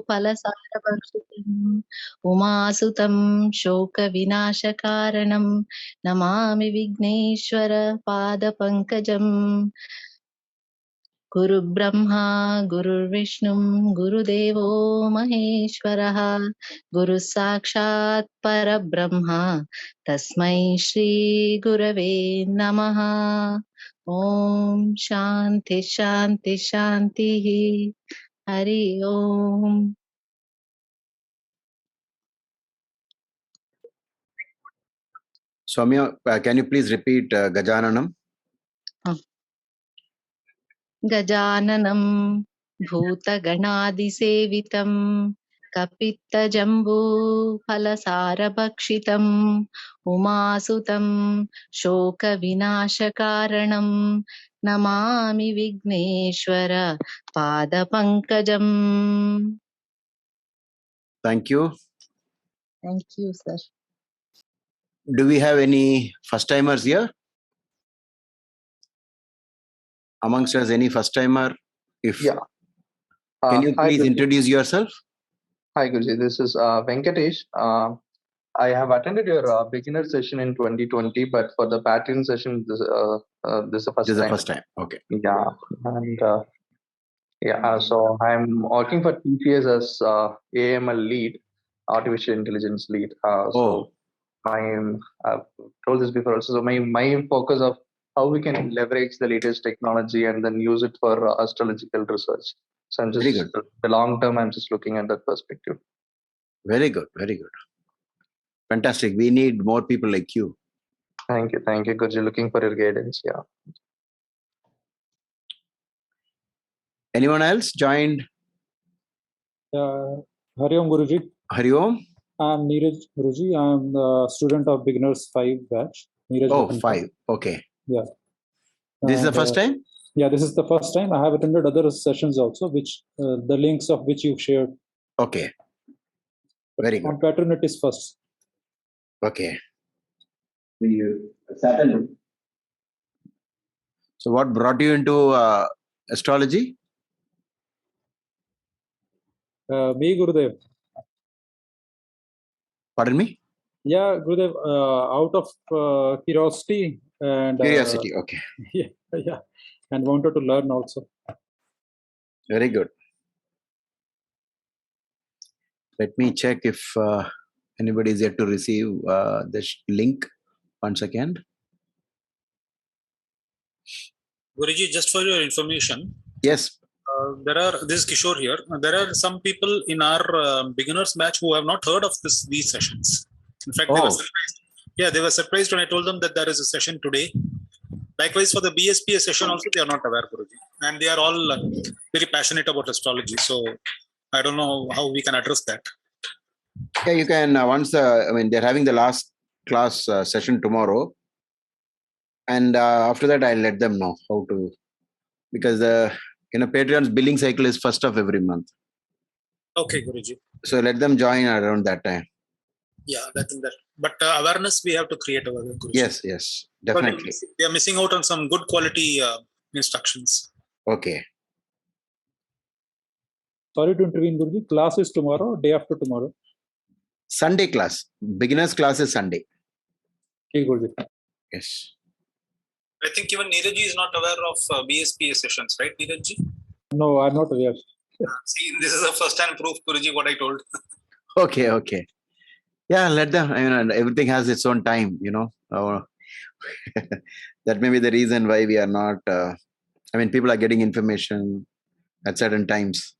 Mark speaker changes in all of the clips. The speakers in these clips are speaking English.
Speaker 1: फलसारभक्षितम् उमासुतं शोकविनाशकारणं नमामि विघ्नेश्वर पादपङ्कजम् गुरु ब्रह्मा गुरुर्विष्णुं गुरुदेवो महेश्वरः गुरु साक्षात् परब्रह्म तस्मै श्री गुरवे नमः। ओम शांति शांति शांति हरि ओम।
Speaker 2: Swami, can you please repeat Gajananam?
Speaker 1: गजाननं भूतगणादिसेवितं कपित्तजम्बूफलसारभक्षितम् उमासुतं शोकविनाशकारणं Namami Vighneshwar पादपङ्कजम्।
Speaker 2: Thank you.
Speaker 1: Thank you, sir.
Speaker 2: Do we have any first timers here? Amongst us, any first timer? If
Speaker 3: yeah.
Speaker 2: Can you please introduce yourself?
Speaker 3: Hi, Guruji. This is Venkatesh. I have attended your beginner session in 2020, but for the pattern session, this is the first time.
Speaker 2: This is the first time. Okay.
Speaker 3: Yeah, and so I'm working for TCS as AML lead, artificial intelligence lead. So I've told this before also. So my focus of how we can leverage the latest technology and then use it for astrological research. So I'm just
Speaker 2: very good.
Speaker 3: The long term, I'm just looking at that perspective.
Speaker 2: Very good, very good. Fantastic. We need more people like you.
Speaker 3: Thank you, Guruji. Looking for your guidance. Yeah.
Speaker 2: Anyone else joined?
Speaker 4: Hari Om Guruji.
Speaker 2: Hari Om.
Speaker 4: I'm Neeraj Guruji. I'm the student of Beginners 5 batch. Neeraj
Speaker 2: 5. Okay.
Speaker 4: Yeah.
Speaker 2: This is the first time?
Speaker 4: Yeah, this is the first time. I have attended other sessions also, which the links of which you've shared.
Speaker 2: Okay. Very good.
Speaker 4: On pattern, it is first.
Speaker 2: Okay. So what brought you into astrology?
Speaker 4: Me, Gurudev.
Speaker 2: Pardon me?
Speaker 4: Yeah, Gurudev, out of curiosity and...
Speaker 2: Curiosity, okay.
Speaker 4: Yeah, and wanted to learn also.
Speaker 2: Very good. Let me check if anybody is yet to receive this link. 1 second.
Speaker 5: Guruji, just for your information.
Speaker 2: Yes.
Speaker 5: This is Kishore here. There are some people in our beginners batch who have not heard of these sessions. In fact, they were surprised. Yeah, they were surprised when I told them that there is a session today. Likewise, for the BSPA session also, they are not aware, Guruji. And they are all very passionate about astrology. So, I don't know how we can address that.
Speaker 2: Yeah, you can, once, they're having the last class session tomorrow. And after that, I'll let them know how to, because Patreon's billing cycle is 1st of every month.
Speaker 5: Okay, Guruji.
Speaker 2: So let them join around that time.
Speaker 5: Yeah, that. But awareness we have to create over there, Guruji.
Speaker 2: Yes, definitely.
Speaker 5: They are missing out on some good quality instructions.
Speaker 2: Okay.
Speaker 4: Sorry to intervene, Guruji. Class is tomorrow, day after tomorrow.
Speaker 2: Sunday class. Beginners class is Sunday.
Speaker 4: Okay, Guruji.
Speaker 2: Yes.
Speaker 5: I think even Neeraj is not aware of BSPA sessions, right, Neeraj?
Speaker 4: No, I'm not aware.
Speaker 5: See, this is the first hand proof, Guruji, what I told.
Speaker 2: Okay. Yeah, let them. Everything has its own time, That may be the reason why we are not. People are getting information at certain times.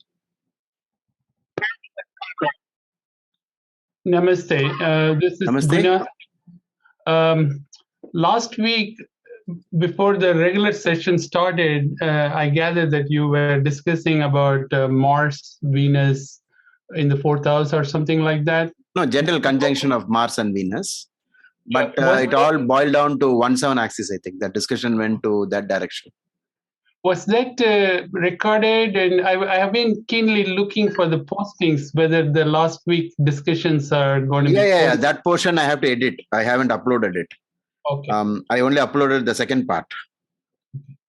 Speaker 6: Namaste. This is
Speaker 2: Namaste.
Speaker 6: Guna. Last week, before the regular session started, I gathered that you were discussing about Mars, Venus in the 4th house or something like that.
Speaker 2: No, general conjunction of Mars and Venus. But it all boiled down to 1/7 axis, I think. That discussion went to that direction.
Speaker 6: Was that recorded? And I have been keenly looking for the postings, whether the last week discussions are going to be...
Speaker 2: Yeah. That portion I have to edit. I haven't uploaded it.
Speaker 6: Okay.
Speaker 2: I only uploaded the second part.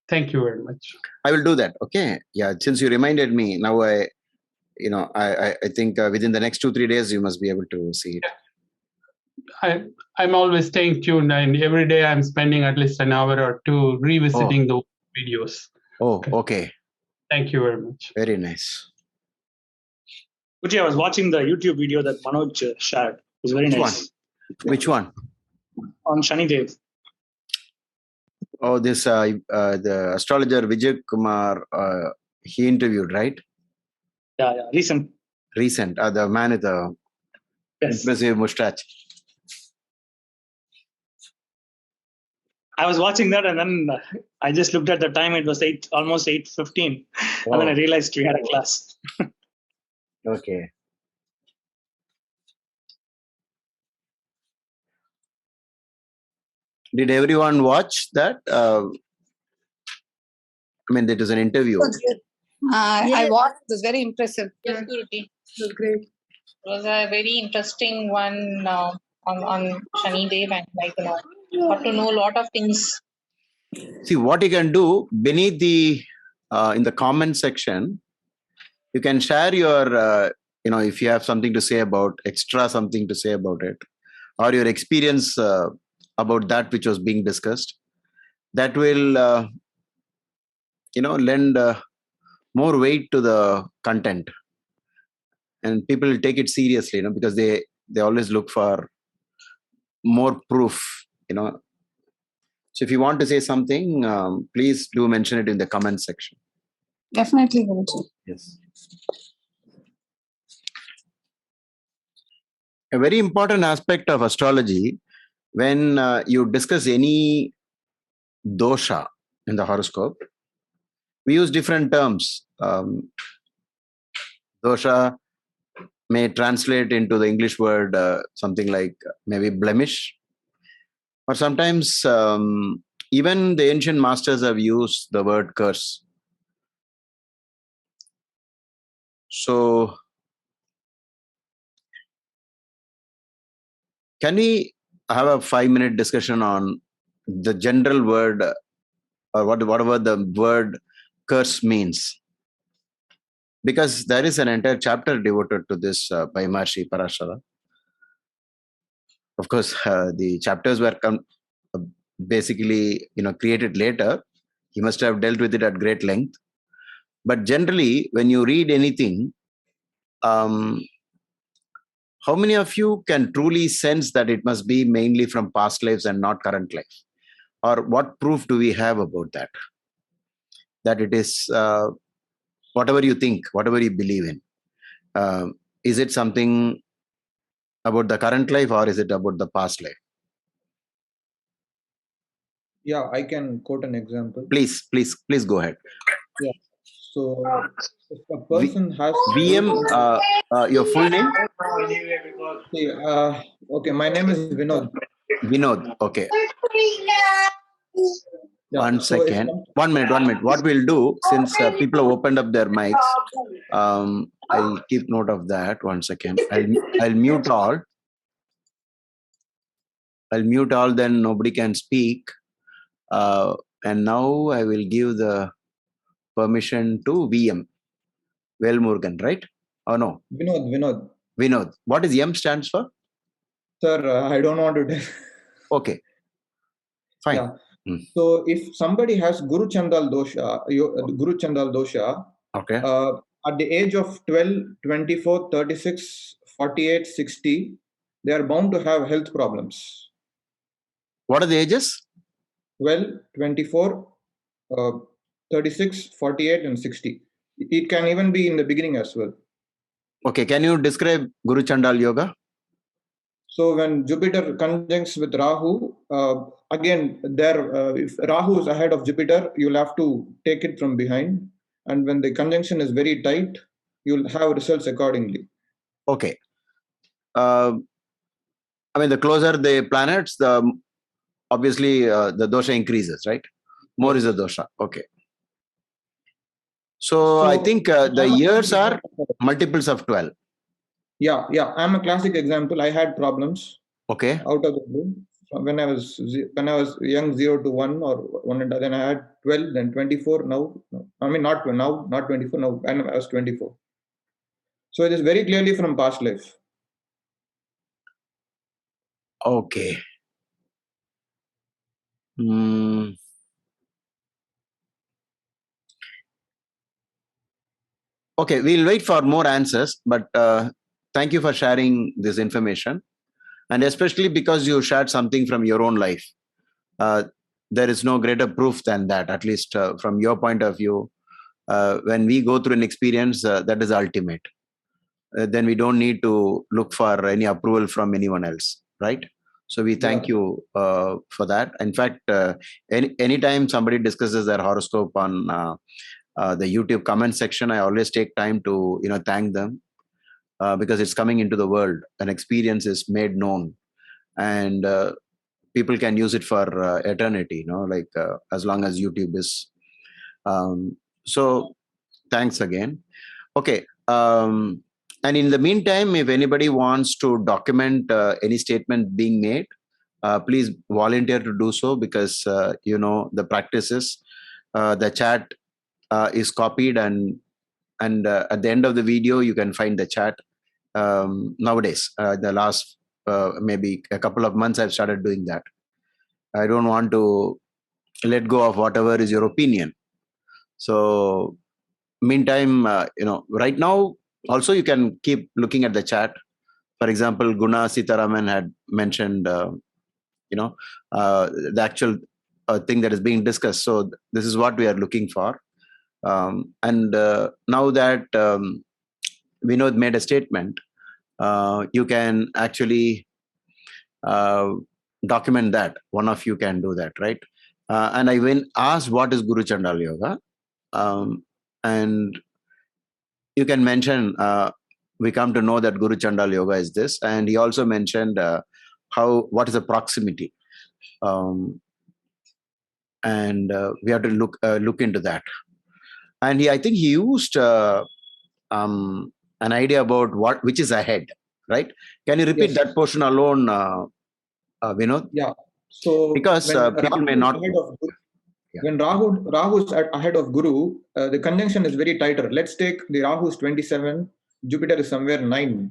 Speaker 6: Thank you very much.
Speaker 2: I will do that. Okay. Yeah. Since you reminded me, now I think within the next 2-3 days you must be able to see it.
Speaker 6: I'm always staying tuned, and every day I'm spending at least an hour or two revisiting those videos.
Speaker 2: Oh, okay.
Speaker 6: Thank you very much.
Speaker 2: Very nice.
Speaker 7: Guruji, I was watching the YouTube video that Manoj shared. It was very nice.
Speaker 2: Which one?
Speaker 7: On Shani Dev.
Speaker 2: Oh, this the astrologer Vijay Kumar. He interviewed, right?
Speaker 7: Yeah, recent.
Speaker 2: The man with the impressive mustache.
Speaker 7: I was watching that, and then I just looked at the time. It was almost 8:15, and then I realized we had a class.
Speaker 2: Okay. Did everyone watch that? It was an interview.
Speaker 8: I watched. It was very impressive.
Speaker 9: Yes, Guruji.
Speaker 8: It was great.
Speaker 9: It was a very interesting one on Shani Dev, and got to know a lot of things.
Speaker 2: See what you can do beneath the in the comment section. You can share your if you have something to say about something to say about it, or your experience about that which was being discussed. That will lend more weight to the content, and people will take it seriously, because they always look for more proof. So if you want to say something, please do mention it in the comment section.
Speaker 8: Definitely, Guruji.
Speaker 2: Yes. A very important aspect of astrology, when you discuss any dosha in the horoscope, we use different terms. Dosha may translate into the English word something like maybe blemish, or sometimes even the ancient masters have used the word curse. So can we have a 5-minute discussion on the general word, or whatever the word curse means? Because there is an entire chapter devoted to this by Maharishi Parashara. Of course, the chapters were basically created later. He must have dealt with it at great length. But generally, when you read anything, how many of you can truly sense that it must be mainly from past lives and not current life? Or what proof do we have about that? That it is whatever you think, whatever you believe in. Is it something about the current life, or is it about the past life?
Speaker 10: Yeah, I can quote an example.
Speaker 2: Please go ahead.
Speaker 10: Yeah. So if a person has
Speaker 2: VM, your full name?
Speaker 10: See, okay, my name is Vinod.
Speaker 2: Vinod, okay.
Speaker 10: Yeah,
Speaker 2: One second. 1 minute. What we'll do, since people have opened up their mics, I'll keep note of that. 1 second. I'll mute all. Then nobody can speak. And now I will give the permission to VM. Velmurugan, right? Oh no. Vinod. What is M stands for?
Speaker 10: Sir, I don't want to tell.
Speaker 2: Okay. Fine.
Speaker 10: Yeah. So if somebody has Guru Chandal dosha,
Speaker 2: okay.
Speaker 10: At the age of 12, 24, 36, 48, 60, they are bound to have health problems.
Speaker 2: What are the ages?
Speaker 10: 12, 24, 36, 48, and 60. It can even be in the beginning as well.
Speaker 2: Okay, can you describe Guru Chandal Yoga?
Speaker 10: So when Jupiter conjuncts with Rahu, again, if Rahu is ahead of Jupiter, you'll have to take it from behind. And when the conjunction is very tight, you'll have results accordingly.
Speaker 2: Okay. The closer the planets, obviously the dosha increases, right? More is the dosha. Okay. So I think the years are multiples of 12.
Speaker 10: Yeah. I'm a classic example. I had problems.
Speaker 2: Okay.
Speaker 10: Out of the blue. When I was young, 0 to 1 or 1 and then I had 12, then 24. Now, not 24. Now, and I was 24. So it is very clearly from past life.
Speaker 2: Okay. Okay, we'll wait for more answers, but thank you for sharing this information. And especially because you shared something from your own life. There is no greater proof than that, at least from your point of view. When we go through an experience, that is ultimate. Then we don't need to look for any approval from anyone else, right? So we thank you for that. In fact, anytime somebody discusses their horoscope on the YouTube comment section, I always take time to thank them because it's coming into the world. An experience is made known, and people can use it for eternity. Like as long as YouTube is. So thanks again. Okay. And in the meantime, if anybody wants to document any statement being made, please volunteer to do so, because the practice is the chat is copied, and at the end of the video you can find the chat. Nowadays, the last maybe a couple of months, I've started doing that. I don't want to let go of whatever is your opinion. So meantime, right now also you can keep looking at the chat. For example, Guna Sitaraman had mentioned the actual thing that is being discussed. So this is what we are looking for. And now that Vinod made a statement, you can actually document that. One of you can do that, right? And I asked, what is Guru Chandal Yoga? And you can mention, we come to know that Guru Chandal Yoga is this. And he also mentioned what is the proximity. And we have to look into that. And I think he used an idea about which is ahead, right? Can you repeat that portion alone, Vinod?
Speaker 10: Yeah. So
Speaker 2: because people may not.
Speaker 10: When Rahu is ahead of Guru, the conjunction is very tighter. Let's take the Rahu is 27, Jupiter is somewhere 9.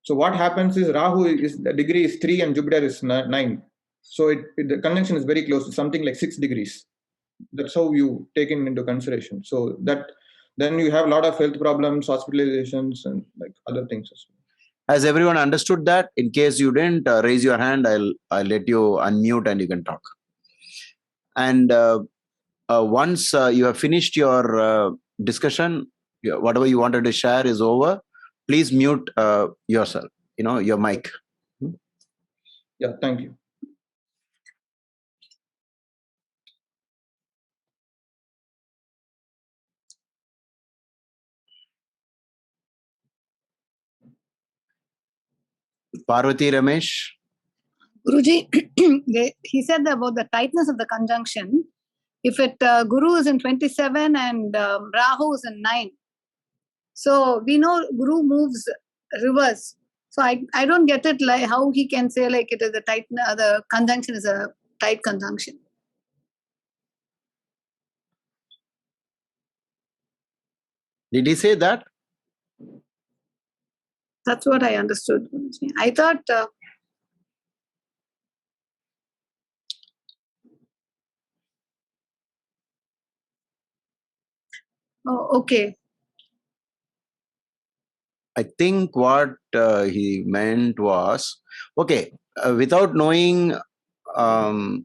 Speaker 10: So what happens is the degree is 3 and Jupiter is 9. So the conjunction is very close to something like 6 degrees. That's how you take it into consideration. So then you have a lot of health problems, hospitalizations, and like other things as well.
Speaker 2: Has everyone understood that? In case you didn't, raise your hand. I'll let you unmute and you can talk. And once you have finished your discussion, whatever you wanted to share is over, please mute yourself, your mic.
Speaker 10: Yeah, thank you.
Speaker 2: Parvati Ramesh.
Speaker 8: Guruji, he said about the tightness of the conjunction. If Guru is in 27 and Rahu is in 9, so we know Guru moves reverse. So I don't get it, like how he can say like it is the conjunction is a tight conjunction.
Speaker 2: Did he say that?
Speaker 8: That's what I understood. I thought. Oh, okay.
Speaker 2: I think what he meant was, okay, without knowing, I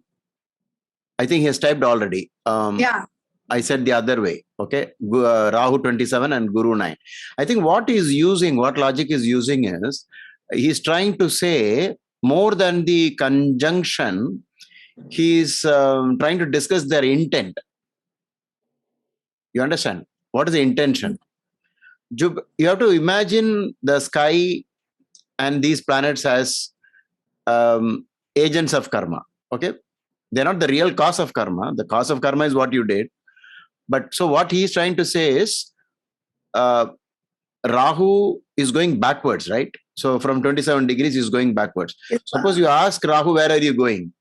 Speaker 2: think he has typed already.
Speaker 8: Yeah.
Speaker 2: I said the other way, okay? Rahu 27 and Guru 9. I think what logic is using is, he's trying to say more than the conjunction, he's trying to discuss their intent. You understand? What is the intention? You have to imagine the sky and these planets as agents of karma, okay? They're not the real cause of karma. The cause of karma is what you did. But so what he's trying to say is, Rahu is going backwards, right? So from 27 degrees, he's going backwards. Suppose you ask Rahu, where are you going?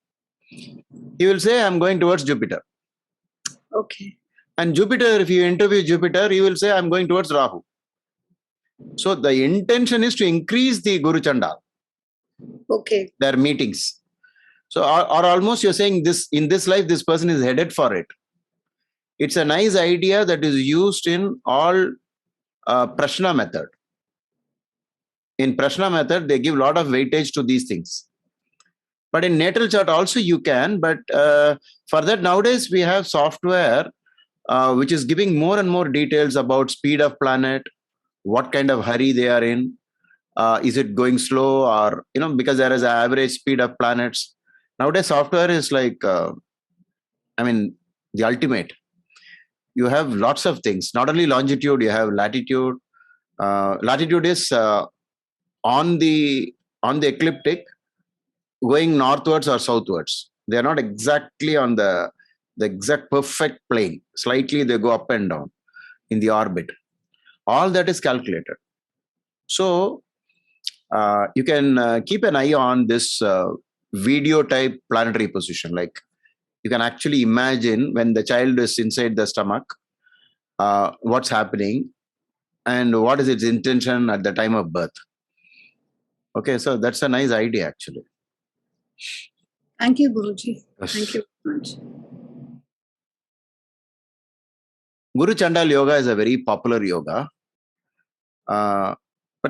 Speaker 2: He will say, I'm going towards Jupiter.
Speaker 8: Okay.
Speaker 2: And Jupiter, if you interview Jupiter, he will say, I'm going towards Rahu. So the intention is to increase the Guru Chandal,
Speaker 8: Okay.
Speaker 2: their meetings. So, or almost you're saying this in this life, this person is headed for it. It's a nice idea that is used in all Prashna method. In Prashna method, they give a lot of weightage to these things. But in natal chart also you can, but for that nowadays we have software which is giving more and more details about speed of planet, what kind of hurry they are in, is it going slow, or because there is an average speed of planets. Nowadays software is like, the ultimate. You have lots of things, not only longitude, you have latitude. Latitude is on the ecliptic, going northwards or southwards. They are not exactly on the exact perfect plane. Slightly they go up and down in the orbit. All that is calculated. So you can keep an eye on this video type planetary position. Like you can actually imagine when the child is inside the stomach, what's happening and what is its intention at the time of birth. Okay, so that's a nice idea actually.
Speaker 8: Thank you, Guruji.
Speaker 2: Yes.
Speaker 8: Thank you very much.
Speaker 2: Guru Chandal Yoga is a very popular yoga. But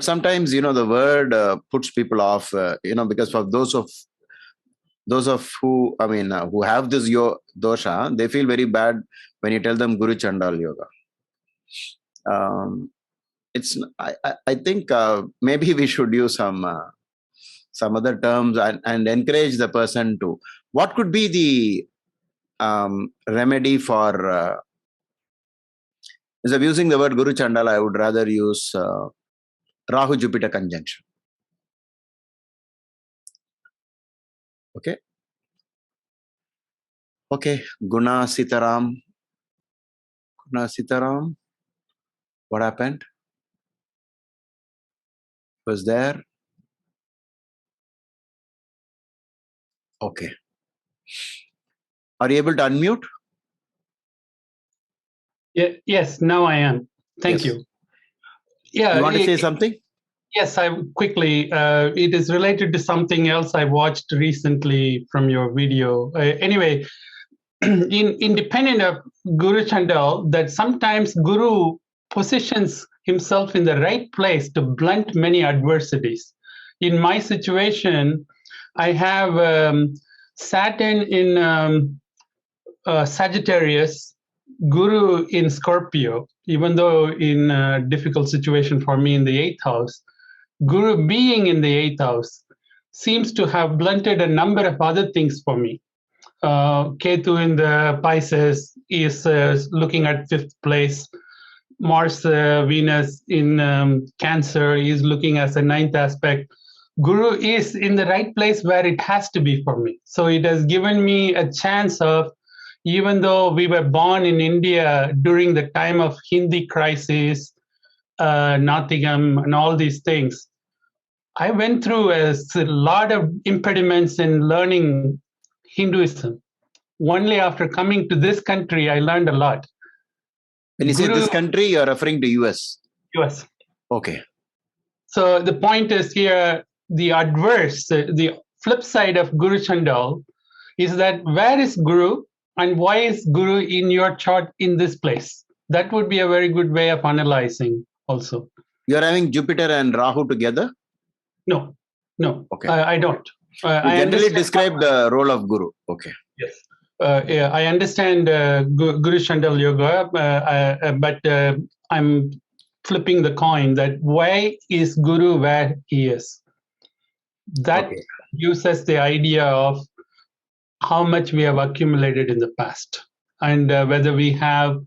Speaker 2: sometimes, the word puts people off, because for those of who have this dosha, they feel very bad when you tell them Guru Chandal Yoga. I think maybe we should use some other terms and encourage the person to. What could be the remedy for? Instead of using the word Guru Chandal, I would rather use Rahu Jupiter conjunction. Okay. Okay. Guna Sitaram. What happened? Was there? Okay. Are you able to unmute?
Speaker 6: Yes, now I am. Thank
Speaker 2: Yes.
Speaker 6: you. Yeah.
Speaker 2: You want to say something?
Speaker 6: Yes, I quickly. It is related to something else I watched recently from your video. Anyway, independent of Guru Chandal, that sometimes Guru positions himself in the right place to blunt many adversities. In my situation, I have Saturn in Sagittarius, Guru in Scorpio, even though in a difficult situation for me in the 8th house, Guru being in the 8th house seems to have blunted a number of other things for me. Ketu in the Pisces is looking at 5th place. Mars, Venus in Cancer is looking as a 9th aspect. Guru is in the right place where it has to be for me. So it has given me a chance of, even though we were born in India during the time of Hindi crisis, Natigam and all these things, I went through a lot of impediments in learning Hinduism. Only after coming to this country, I learned a lot.
Speaker 2: When you say this country, you're referring to US.
Speaker 6: US.
Speaker 2: Okay.
Speaker 6: So the point is here, the adverse, the flip side of Guru Chandal is that where is Guru and why is Guru in your chart in this place? That would be a very good way of analyzing also.
Speaker 2: You're having Jupiter and Rahu together?
Speaker 6: No.
Speaker 2: Okay.
Speaker 6: I don't.
Speaker 2: You generally describe the role of Guru. Okay.
Speaker 6: Yes. Yeah, I understand Guru Chandal Yoga, but I'm flipping the coin that why is Guru where he is? That gives us the idea of how much we have accumulated in the past and whether we have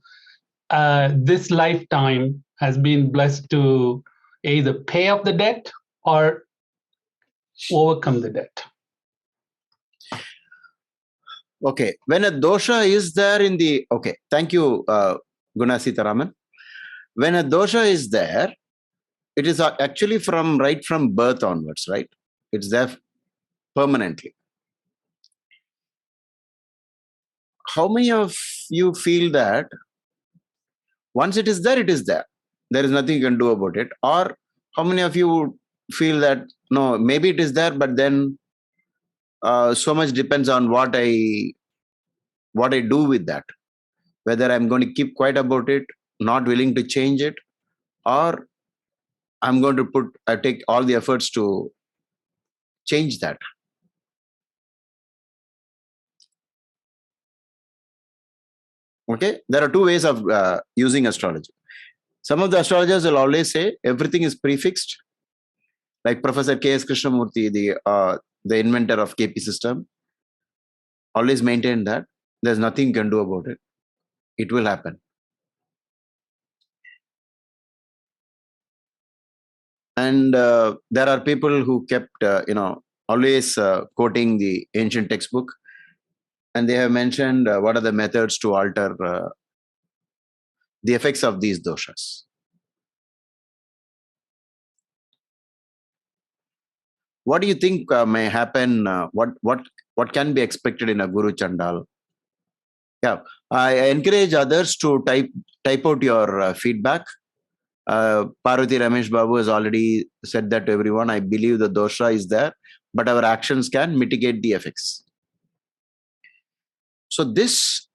Speaker 6: this lifetime has been blessed to either pay off the debt or overcome the debt.
Speaker 2: Okay. When a dosha is there in the... Okay. Thank you, Guna Sitaraman. When a dosha is there, it is actually right from birth onwards, right? It's there permanently. How many of you feel that once it is there, it is there? there is nothing you can do about it? Or how many of you feel that, no, maybe it is there, but then so much depends on what I do with that. Whether I'm going to keep quiet about it, not willing to change it, or I'm going to take all the efforts to change that. Okay, there are two ways of using astrology. Some of the astrologers will always say everything is prefixed, like Professor K.S. Krishnamurti, the inventor of KP system, always maintained that there's nothing you can do about it. It will happen. And there are people who kept, always quoting the ancient textbook, and they have mentioned what are the methods to alter the effects of these doshas. What do you think may happen? What can be expected in a Guru Chandal? Yeah, I encourage others to type out your feedback. Parvati Ramesh Babu has already said that to everyone. I believe the dosha is there, but our actions can mitigate the effects. So this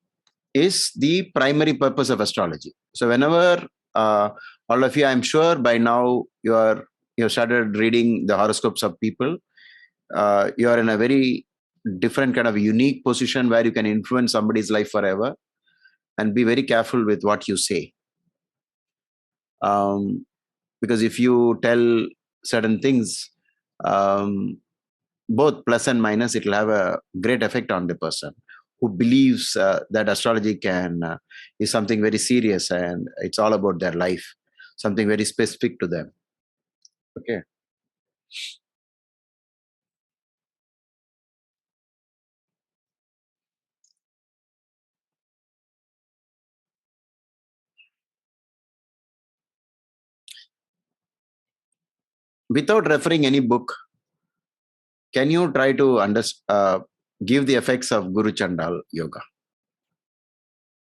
Speaker 2: is the primary purpose of astrology. So whenever all of you, I'm sure by now you started reading the horoscopes of people. You are in a very different kind of unique position where you can influence somebody's life forever, and be very careful with what you say. Because if you tell certain things, both plus and minus, it will have a great effect on the person who believes that astrology is something very serious and it's all about their life, something very specific to them. Okay. Without referring any book, can you try to give the effects of Guru Chandal Yoga?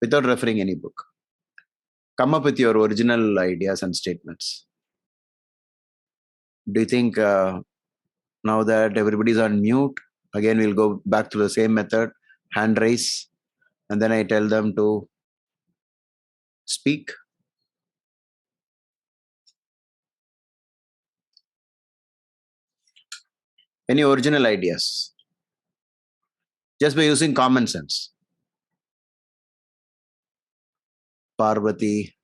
Speaker 2: Without referring any book. Come up with your original ideas and statements. Do you think now that everybody's on mute, again we'll go back to the same method, hand raise, and then I tell them to speak? Any original ideas? Just by using common sense. Parvati.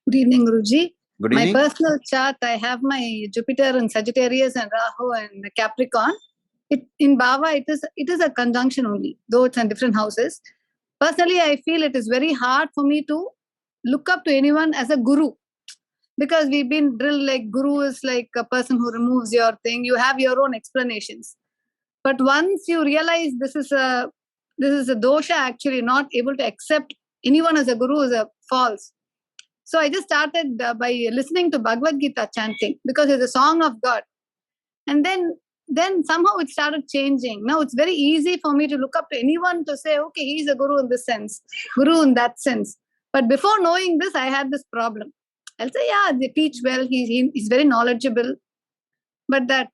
Speaker 8: Good evening, Guruji.
Speaker 2: Good evening.
Speaker 8: My personal chart, I have my Jupiter in Sagittarius and Rahu and Capricorn. In Bhava, it is a conjunction only, though it's in different houses. Personally, I feel it is very hard for me to look up to anyone as a guru, because we've been drilled like guru is like a person who removes your thing. You have your own explanations. But once you realize this is a dosha, actually not able to accept anyone as a guru is a false. So I just started by listening to Bhagavad Gita chanting, because it's a song of God. And then somehow it started changing. Now it's very easy for me to look up to anyone to say, okay, he's a guru in this sense, guru in that sense. But before knowing this, I had this problem. I'll say, yeah, they teach well, he's very knowledgeable. But that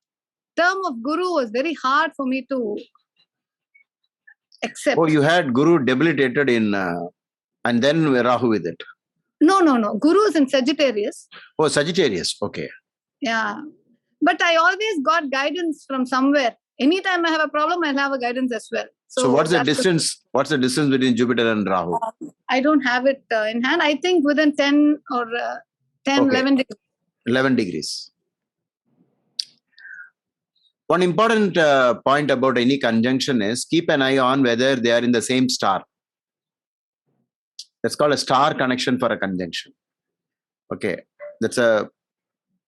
Speaker 8: term of guru was very hard for me to accept.
Speaker 2: Oh, you had guru debilitated and then Rahu with it.
Speaker 8: No. Guru is in Sagittarius.
Speaker 2: Oh, Sagittarius. Okay.
Speaker 8: Yeah. But I always got guidance from somewhere. Anytime I have a problem, I'll have a guidance as well.
Speaker 2: So what's the distance? What's the distance between Jupiter and Rahu?
Speaker 8: I don't have it in hand. I think within 10 or 10, okay. 11 degrees.
Speaker 2: 11 degrees. One important point about any conjunction is keep an eye on whether they are in the same star. That's called a star connection for a conjunction. Okay, that's a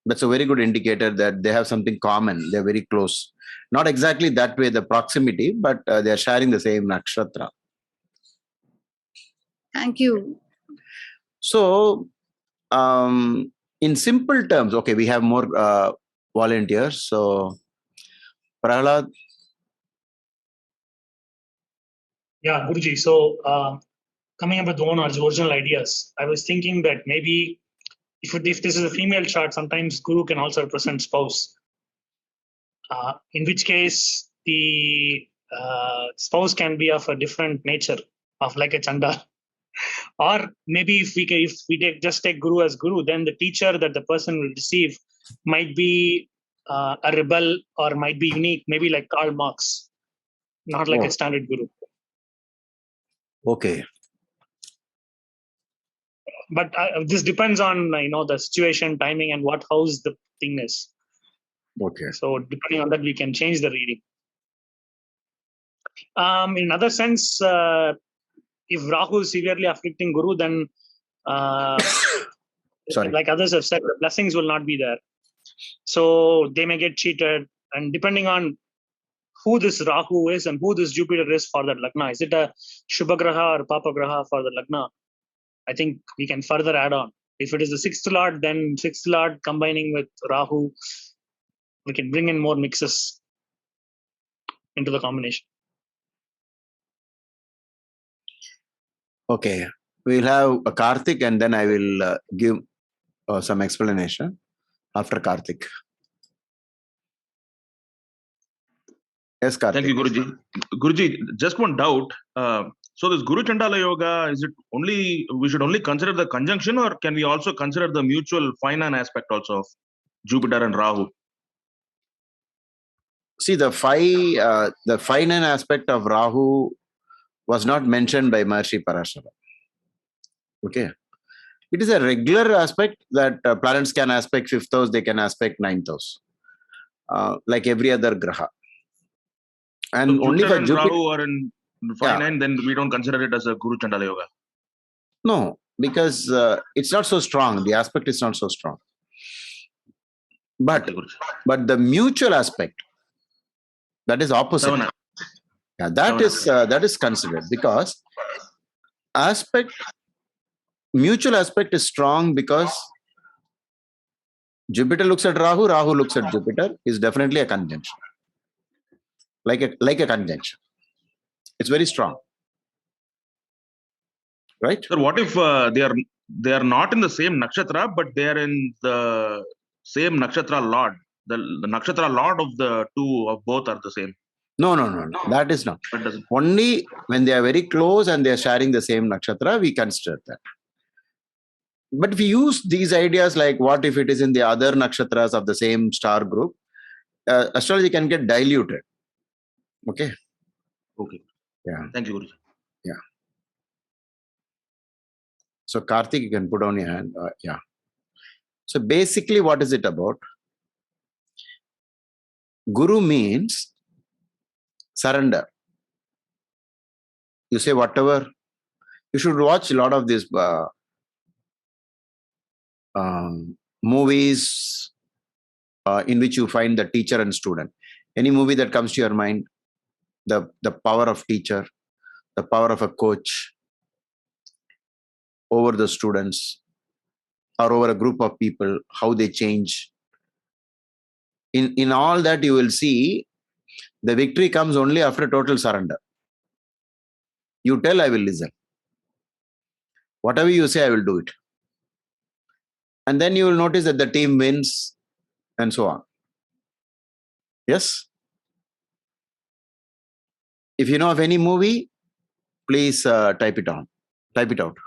Speaker 2: very good indicator that they have something common. They're very close. Not exactly that way, the proximity, but they are sharing the same nakshatra.
Speaker 8: Thank you.
Speaker 2: So, in simple terms, okay, we have more volunteers. So, Prahlad.
Speaker 7: Yeah, Guruji. So coming up with own original ideas, I was thinking that maybe if this is a female chart, sometimes Guru can also represent spouse. In which case the spouse can be of a different nature, of like a chanda. Or maybe if we just take Guru as Guru, then the teacher that the person will receive might be a rebel or might be unique, maybe like Karl Marx, not like a standard Guru.
Speaker 2: Okay.
Speaker 7: But this depends on the situation, timing, and what house the thing is.
Speaker 2: Okay.
Speaker 7: So depending on that, we can change the reading. In another sense, if Rahu is severely afflicting Guru, then like others have said, the blessings will not be there. So they may get cheated. And depending on who this Rahu is and who this Jupiter is for that Lagna, is it a Shubhagraha or Papagraha for the Lagna? I think we can further add on. If it is the sixth Lord, then sixth Lord combining with Rahu, we can bring in more mixes into the combination.
Speaker 2: Okay. We'll have a Karthik and then I will give some explanation after Karthik. Yes, Karthik.
Speaker 11: Thank you, Guruji. Guruji, just one doubt. So this Guru Chandala Yoga, is it only, we should only consider the conjunction, or can we also consider the mutual finan aspect also of Jupiter and Rahu?
Speaker 2: See, the finan aspect of Rahu was not mentioned by Maharishi Parashara. Okay. It is a regular aspect that planets can aspect fifth house, they can aspect ninth house, like every other graha. And
Speaker 11: so
Speaker 2: only
Speaker 11: Jupiter
Speaker 2: for
Speaker 11: and
Speaker 2: Jupiter,
Speaker 11: Rahu are in 5-9, then we don't consider it as a Guru Chandala Yoga.
Speaker 2: No, because it's not so strong. The aspect is not so strong. But the mutual aspect, that is opposite. Yeah, that is considered, because mutual aspect is strong because Jupiter looks at Rahu, Rahu looks at Jupiter, is definitely a conjunction. Like a conjunction. It's very strong. Right?
Speaker 11: So what if they are not in the same nakshatra, but they are in the same nakshatra lord? The nakshatra lord of the two of both are the same.
Speaker 2: No. That is not. Only when they are very close and they are sharing the same nakshatra, we consider that. But if we use these ideas like what if it is in the other nakshatras of the same star group, astrology can get diluted. Okay.
Speaker 11: Okay.
Speaker 2: Yeah.
Speaker 11: Thank you, Guruji.
Speaker 2: Yeah. So Karthik, you can put on your hand. Yeah. So basically, what is it about? Guru means surrender. You say whatever. You should watch a lot of these movies in which you find the teacher and student. Any movie that comes to your mind, the power of teacher, the power of a coach over the students or over a group of people, how they change. In all that, you will see the victory comes only after total surrender. You tell, I will listen. Whatever you say, I will do it. And then you will notice that the team wins and so on. Yes? If you know of any movie, please type it out.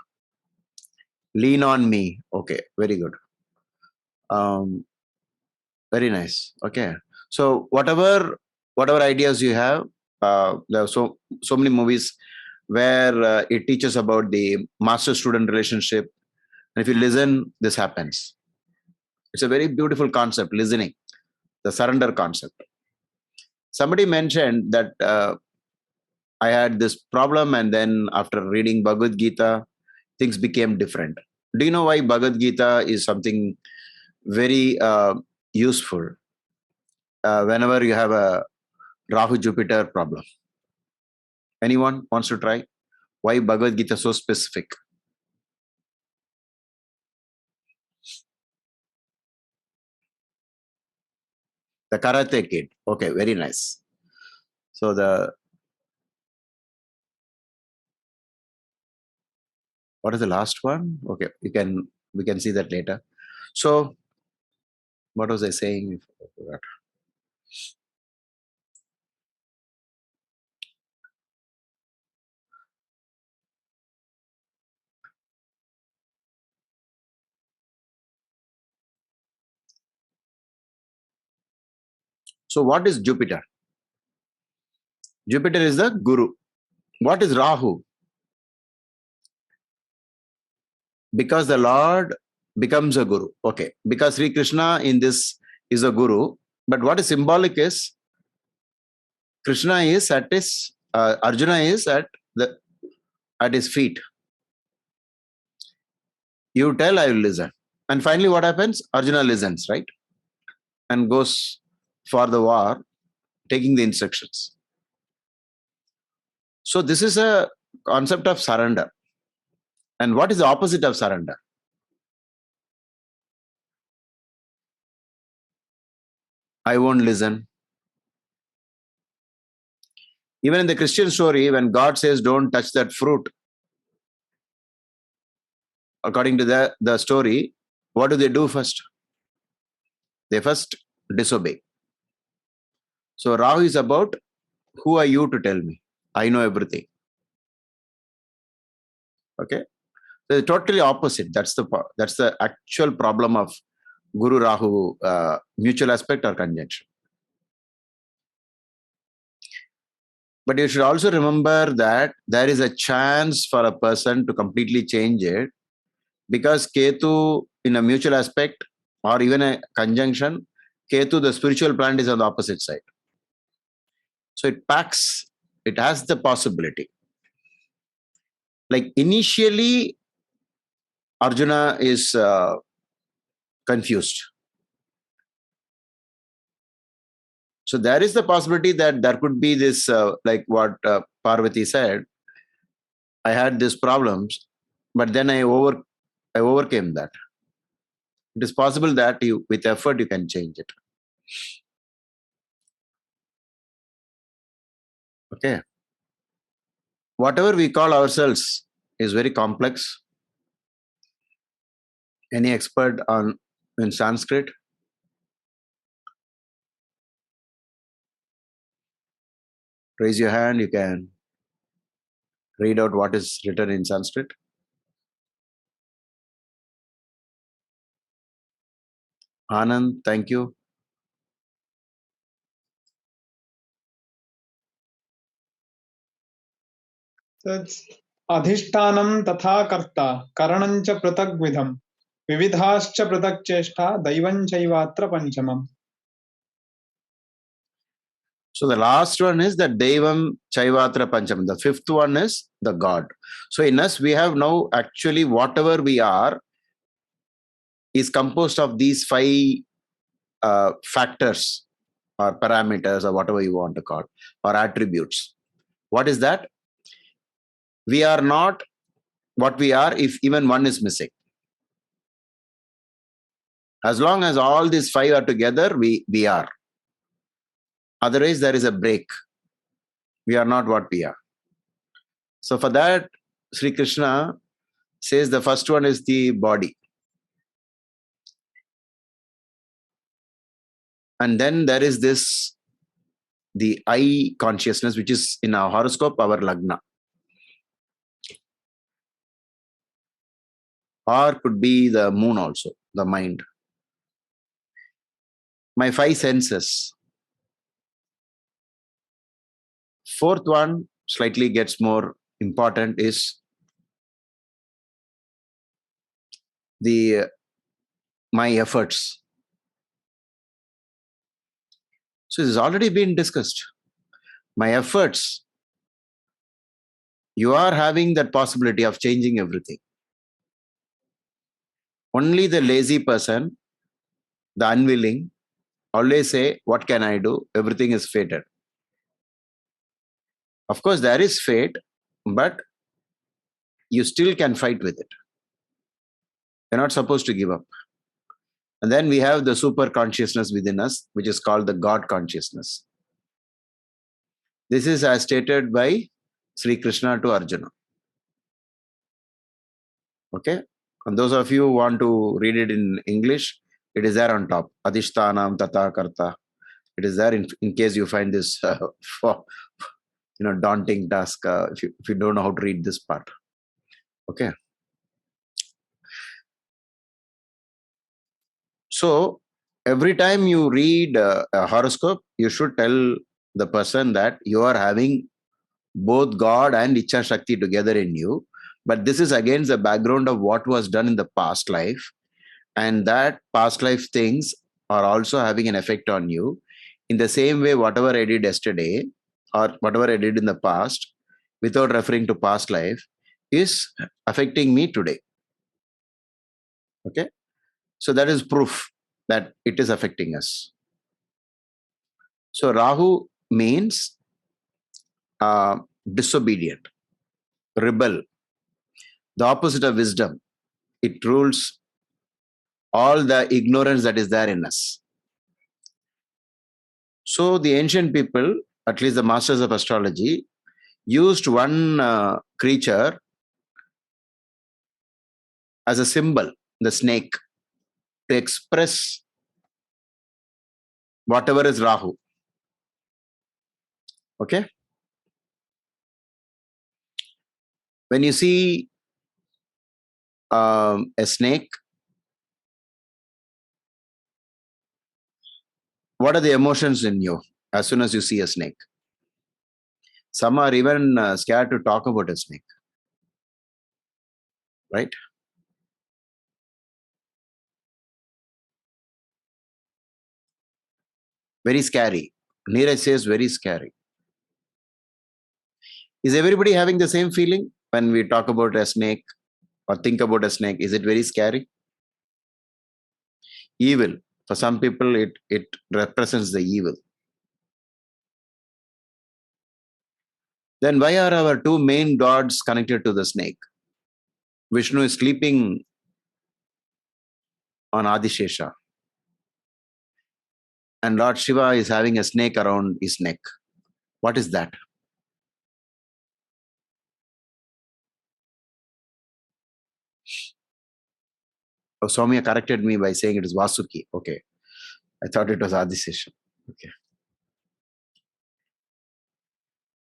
Speaker 2: Lean on me. Okay, very good. Very nice. Okay. So whatever ideas you have, there are so many movies where it teaches about the master-student relationship. And if you listen, this happens. It's a very beautiful concept, listening, the surrender concept. Somebody mentioned that I had this problem, and then after reading Bhagavad Gita, things became different. Do you know why Bhagavad Gita is something very useful whenever you have a Rahu-Jupiter problem? Anyone wants to try? Why Bhagavad Gita so specific? The Karate Kid. Okay, very nice. So what is the last one? Okay, we can see that later. So what was I saying? I forgot. So what is Jupiter? Jupiter is the guru. What is Rahu? Because the Lord becomes a guru. Okay, because Sri Krishna in this is a guru, but what is symbolic is Krishna is at his Arjuna is at his feet. You tell, I will listen. And finally, what happens? Arjuna listens, right? And goes for the war, taking the instructions. So this is a concept of surrender. And what is the opposite of surrender? I won't listen. Even in the Christian story, when God says, don't touch that fruit, according to the story, what do they do first? They first disobey. So Rahu is about, who are you to tell me? I know everything. Okay? So totally opposite. That's the actual problem of Guru Rahu mutual aspect or conjunction. But you should also remember that there is a chance for a person to completely change it, because Ketu in a mutual aspect or even a conjunction, Ketu, the spiritual planet, is on the opposite side. So it has the possibility. Like initially, Arjuna is confused. So there is the possibility that there could be this, like what Parvati said, I had these problems, but then I overcame that. It is possible that with effort, you can change it. Okay. Whatever we call ourselves is very complex. Any expert in Sanskrit? Raise your hand. You can read out what is written in Sanskrit. Anand, thank you.
Speaker 12: अधिष्ठानं तथा कर्ता करणं च पृथग्विधं विविधाश्च पृथक् चेष्टा दैवं चैवात्र पंचमम्.
Speaker 2: So the last one is the Devam Chaivatra Panchamam. The fifth one is the God. So in us, we have now actually whatever we are is composed of these 5 factors or parameters or whatever you want to call, or attributes. What is that? We are not what we are if even one is missing. As long as all these 5 are together, we are. Otherwise, there is a break. We are not what we are. So for that, Sri Krishna says the first one is the body. And then there is the I consciousness, which is in our horoscope, our Lagna. Or could be the moon also, the mind. My 5 senses. Fourth one slightly gets more important is my efforts. So this has already been discussed. My efforts. You are having that possibility of changing everything. Only the lazy person, the unwilling, always say, what can I do? Everything is fated. Of course, there is fate, but you still can fight with it. You're not supposed to give up. And then we have the super consciousness within us, which is called the God consciousness. This is as stated by Sri Krishna to Arjuna. Okay. And those of you who want to read it in English, it is there on top. Adhishtanam Tata Karta. It is there in case you find this daunting task if you don't know how to read this part. Okay. So every time you read a horoscope, you should tell the person that you are having both God and Ichha Shakti together in you. But this is against the background of what was done in the past life. And that past life things are also having an effect on you. In the same way, whatever I did yesterday or whatever I did in the past, without referring to past life, is affecting me today. Okay. So that is proof that it is affecting us. So Rahu means disobedient, rebel, the opposite of wisdom. It rules all the ignorance that is there in us. So the ancient people, at least the masters of astrology, used one creature as a symbol, the snake, to express whatever is Rahu. Okay? When you see a snake, what are the emotions in you as soon as you see a snake? Some are even scared to talk about a snake. Right? Very scary. Neeraj says very scary. Is everybody having the same feeling when we talk about a snake or think about a snake? Is it very scary? Evil. For some people, it represents the evil. Then why are our two main gods connected to the snake? Vishnu is sleeping on Adishesha. And Lord Shiva is having a snake around his neck. What is that? Oh, Soumya corrected me by saying it is Vasuki. Okay. I thought it was Adishesha. Okay.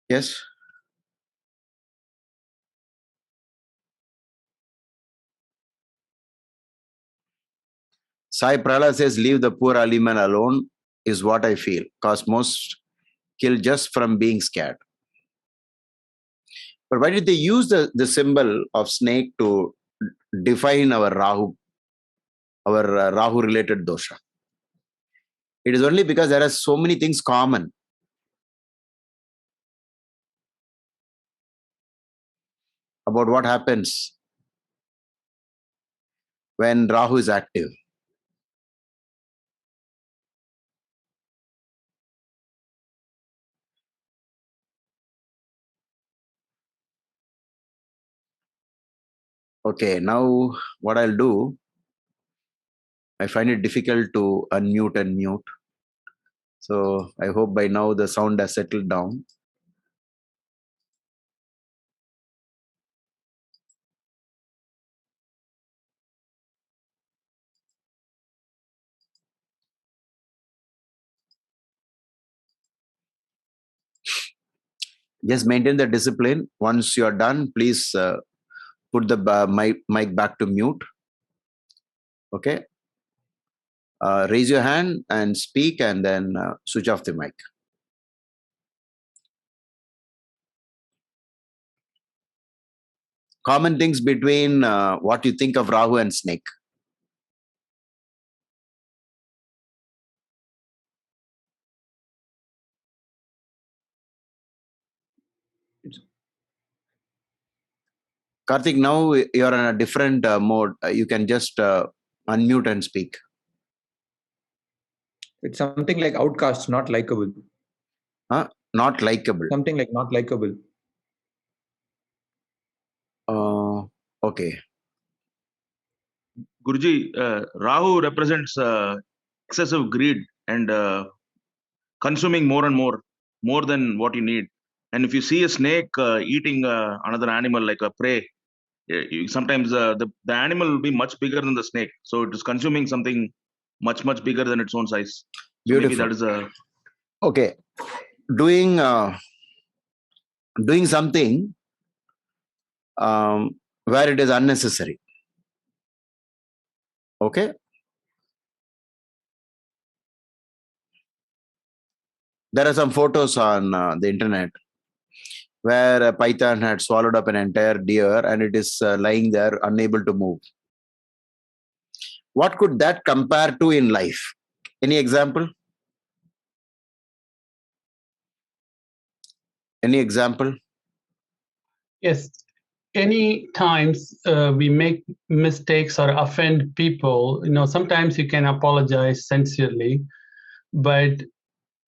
Speaker 2: Yes? Sai Prala says, leave the poor Ali man alone is what I feel. Because most kill just from being scared. But why did they use the symbol of snake to define our Rahu related dosha? It is only because there are so many things common. About what happens when Rahu is active. Okay, now what I'll do, I find it difficult to unmute and mute. So I hope by now the sound has settled down. Just maintain the discipline. Once you're done, please put the mic back to mute. Okay. Raise your hand and speak and then switch off the mic. Common things between what you think of Rahu and snake. Karthik, now you're in a different mode. You can just unmute and speak.
Speaker 10: It's something like outcast, not likable.
Speaker 2: Huh? Not likable.
Speaker 10: Something like not likable.
Speaker 2: Okay.
Speaker 11: Guruji, Rahu represents excessive greed and consuming more and more than what you need. And if you see a snake eating another animal like a prey, sometimes the animal will be much bigger than the snake, so it is consuming something much bigger than its own size. So maybe
Speaker 2: Beautiful.
Speaker 11: that is a
Speaker 2: Okay, doing something where it is unnecessary. Okay, there are some photos on the internet where a python had swallowed up an entire deer and it is lying there unable to move. What could that compare to in life? Any example? Any example?
Speaker 6: Yes. Any times we make mistakes or offend people, sometimes you can apologize sincerely, but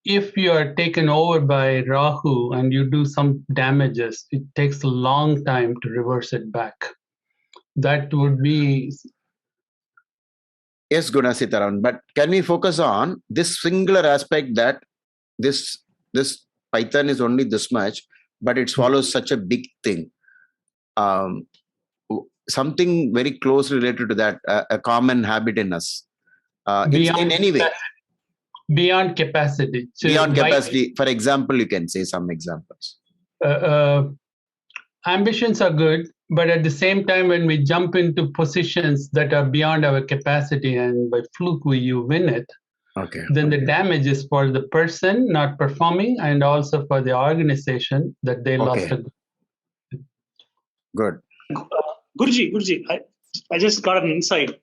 Speaker 6: if you are taken over by Rahu and you do some damages, it takes a long time to reverse it back. That would be...
Speaker 2: Yes, Gunasitaran, but can we focus on this singular aspect that this python is only this much, but it swallows such a big thing? Something very closely related to that, a common habit in us, in any way.
Speaker 6: Beyond capacity.
Speaker 2: Beyond capacity. For example, you can say some examples.
Speaker 6: Ambitions are good, but at the same time, when we jump into positions that are beyond our capacity and by fluke you win it,
Speaker 2: okay,
Speaker 6: then the damage is for the person not performing and also for the organization that they lost.
Speaker 2: Good.
Speaker 7: Guruji, I just got an insight.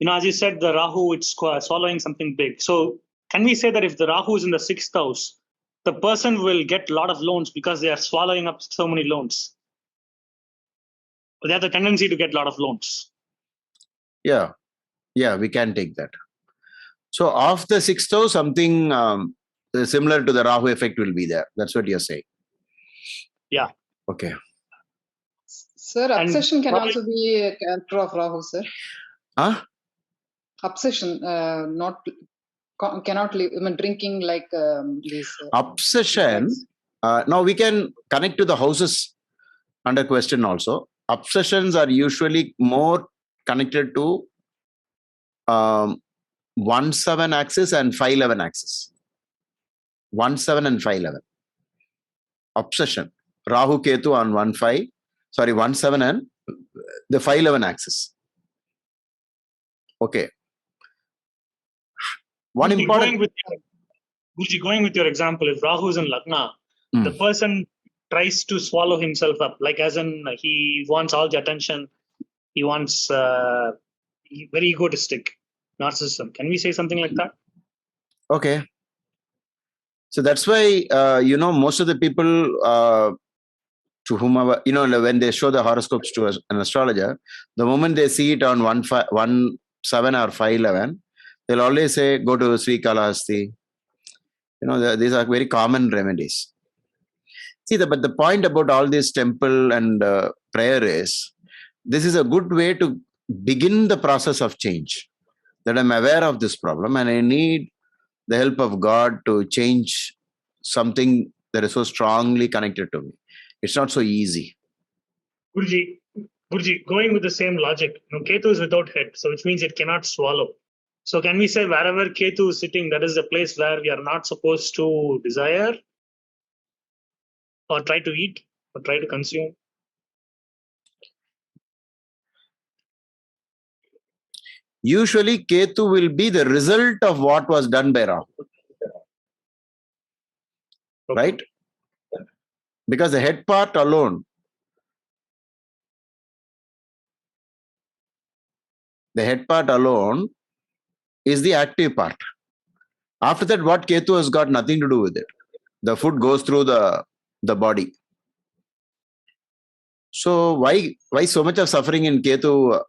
Speaker 7: As you said, the Rahu, it's swallowing something big. So can we say that if the Rahu is in the 6th house, the person will get a lot of loans because they are swallowing up so many loans? They have the tendency to get a lot of loans.
Speaker 2: Yeah, we can take that. So of the 6th house, something similar to the Rahu effect will be there. That's what you're saying.
Speaker 7: Yeah.
Speaker 2: Okay.
Speaker 13: Sir, obsession can also be a character of Rahu, sir.
Speaker 2: Huh?
Speaker 13: Obsession, cannot live. Drinking like this.
Speaker 2: Obsession. Now we can connect to the houses under question also. Obsessions are usually more connected to 1-7 axis and 5-11 axis. 1-7 and 5-11. Obsession. Rahu Ketu on 1-7 and the 5-11 axis. Okay. One important.
Speaker 7: Going with your example, if Rahu is in Lagna, the person tries to swallow himself up, like as in he wants all the attention. He wants very egotistic, narcissism. Can we say something like that?
Speaker 2: Okay. So that's why, most of the people to whomever, when they show the horoscopes to an astrologer, the moment they see it on 1-7 or 5-11, they'll always say, go to Sri Kalahasti. These are very common remedies. See, but the point about all this temple and prayer is, this is a good way to begin the process of change. That I'm aware of this problem and I need the help of God to change something that is so strongly connected to me. It's not so easy.
Speaker 7: Guruji, going with the same logic, Ketu is without head, so which means it cannot swallow. So can we say wherever Ketu is sitting, that is the place where we are not supposed to desire or try to eat or try to consume?
Speaker 2: Usually Ketu will be the result of what was done by Rahu. Okay. Right? Because the head part alone, is the active part. After that, what Ketu has got nothing to do with it. The food goes through the body. So why so much of suffering in Ketu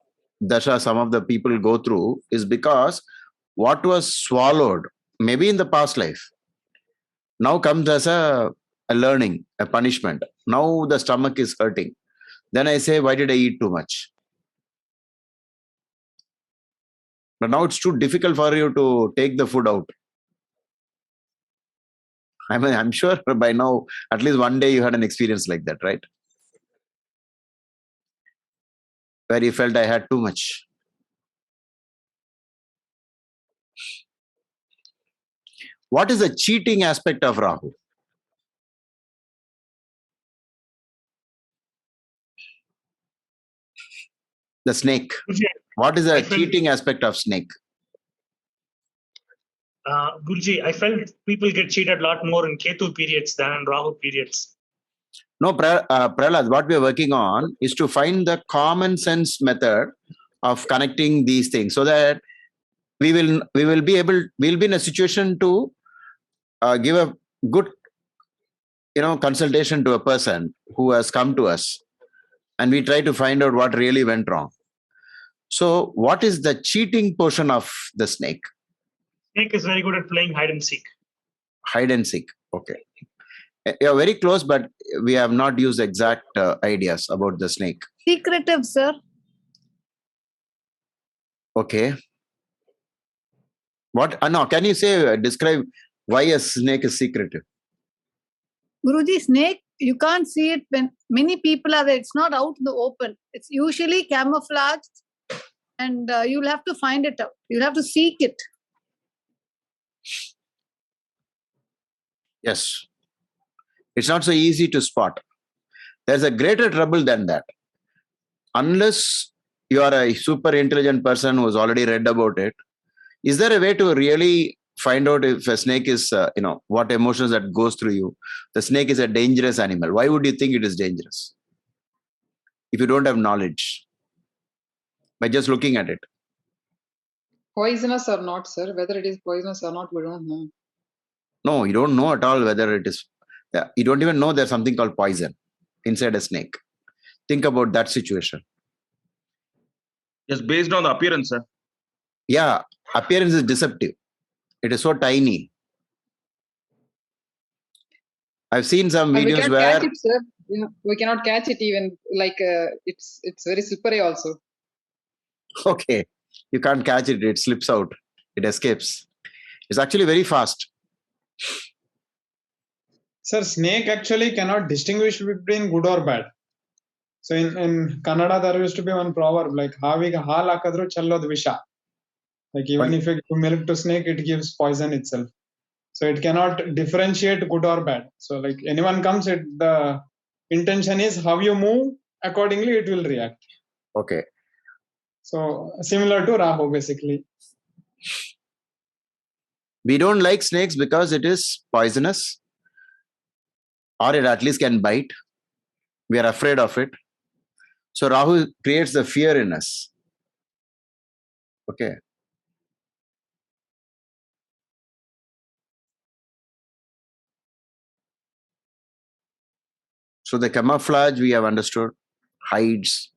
Speaker 2: Dasha some of the people go through is because what was swallowed, maybe in the past life, now comes as a learning, a punishment. Now the stomach is hurting. Then I say, why did I eat too much? But now it's too difficult for you to take the food out. I'm sure by now, at least one day you had an experience like that, right? where you felt I had too much? What is the cheating aspect of Rahu? The snake. What is the cheating aspect of snake?
Speaker 7: Guruji, I felt people get cheated a lot more in Ketu periods than in Rahu periods.
Speaker 2: No, Prahlad, what we are working on is to find the common sense method of connecting these things so that we'll be in a situation to give a good consultation to a person who has come to us, and we try to find out what really went wrong. So what is the cheating portion of the snake?
Speaker 7: Snake is very good at playing hide and seek.
Speaker 2: Hide and seek. Okay. You're very close, but we have not used exact ideas about the snake.
Speaker 8: Secretive, sir.
Speaker 2: Okay. What? No, can you say, describe why a snake is secretive?
Speaker 8: Guruji, snake, you can't see it when many people are there. It's not out in the open. It's usually camouflaged, and you'll have to find it out. You'll have to seek it.
Speaker 2: Yes. It's not so easy to spot. There's a greater trouble than that. Unless you are a super intelligent person who has already read about it, is there a way to really find out if a snake is, what emotions that goes through you? The snake is a dangerous animal. Why would you think it is dangerous? If you don't have knowledge, by just looking at it.
Speaker 13: Poisonous or not, sir? Whether it is poisonous or not, we don't know.
Speaker 2: No, you don't know at all whether it is. You don't even know there's something called poison inside a snake. Think about that situation.
Speaker 11: Just based on the appearance, sir.
Speaker 2: Yeah, appearance is deceptive. It is so tiny. I've seen some videos
Speaker 13: we can't
Speaker 2: where
Speaker 13: catch it, sir. Yeah, we cannot catch it even. Like it's very slippery also.
Speaker 2: Okay, you can't catch it. It slips out. It escapes. It's actually very fast.
Speaker 12: Sir, snake actually cannot distinguish between good or bad. So in Kannada, there used to be one proverb like "Haviga hal hakadru challod visha." Like even if you give milk to snake, it gives poison itself. So it cannot differentiate good or bad. So like anyone comes, the intention is how you move, accordingly it will react.
Speaker 2: Okay.
Speaker 12: So similar to Rahu, basically.
Speaker 2: We don't like snakes because it is poisonous, or it at least can bite. We are afraid of it. So Rahu creates the fear in us. Okay. So the camouflage we have understood, hides.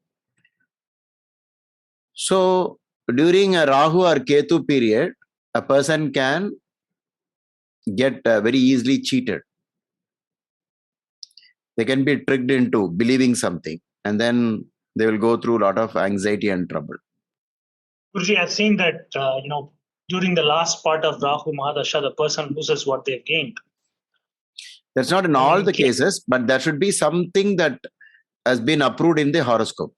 Speaker 2: So during a Rahu or Ketu period, a person can get very easily cheated. They can be tricked into believing something, and then they will go through a lot of anxiety and trouble.
Speaker 7: Guruji, I've seen that, during the last part of Rahu Mahadasha, the person loses what they've gained.
Speaker 2: That's not in all the cases, but there should be something that has been approved in the horoscope.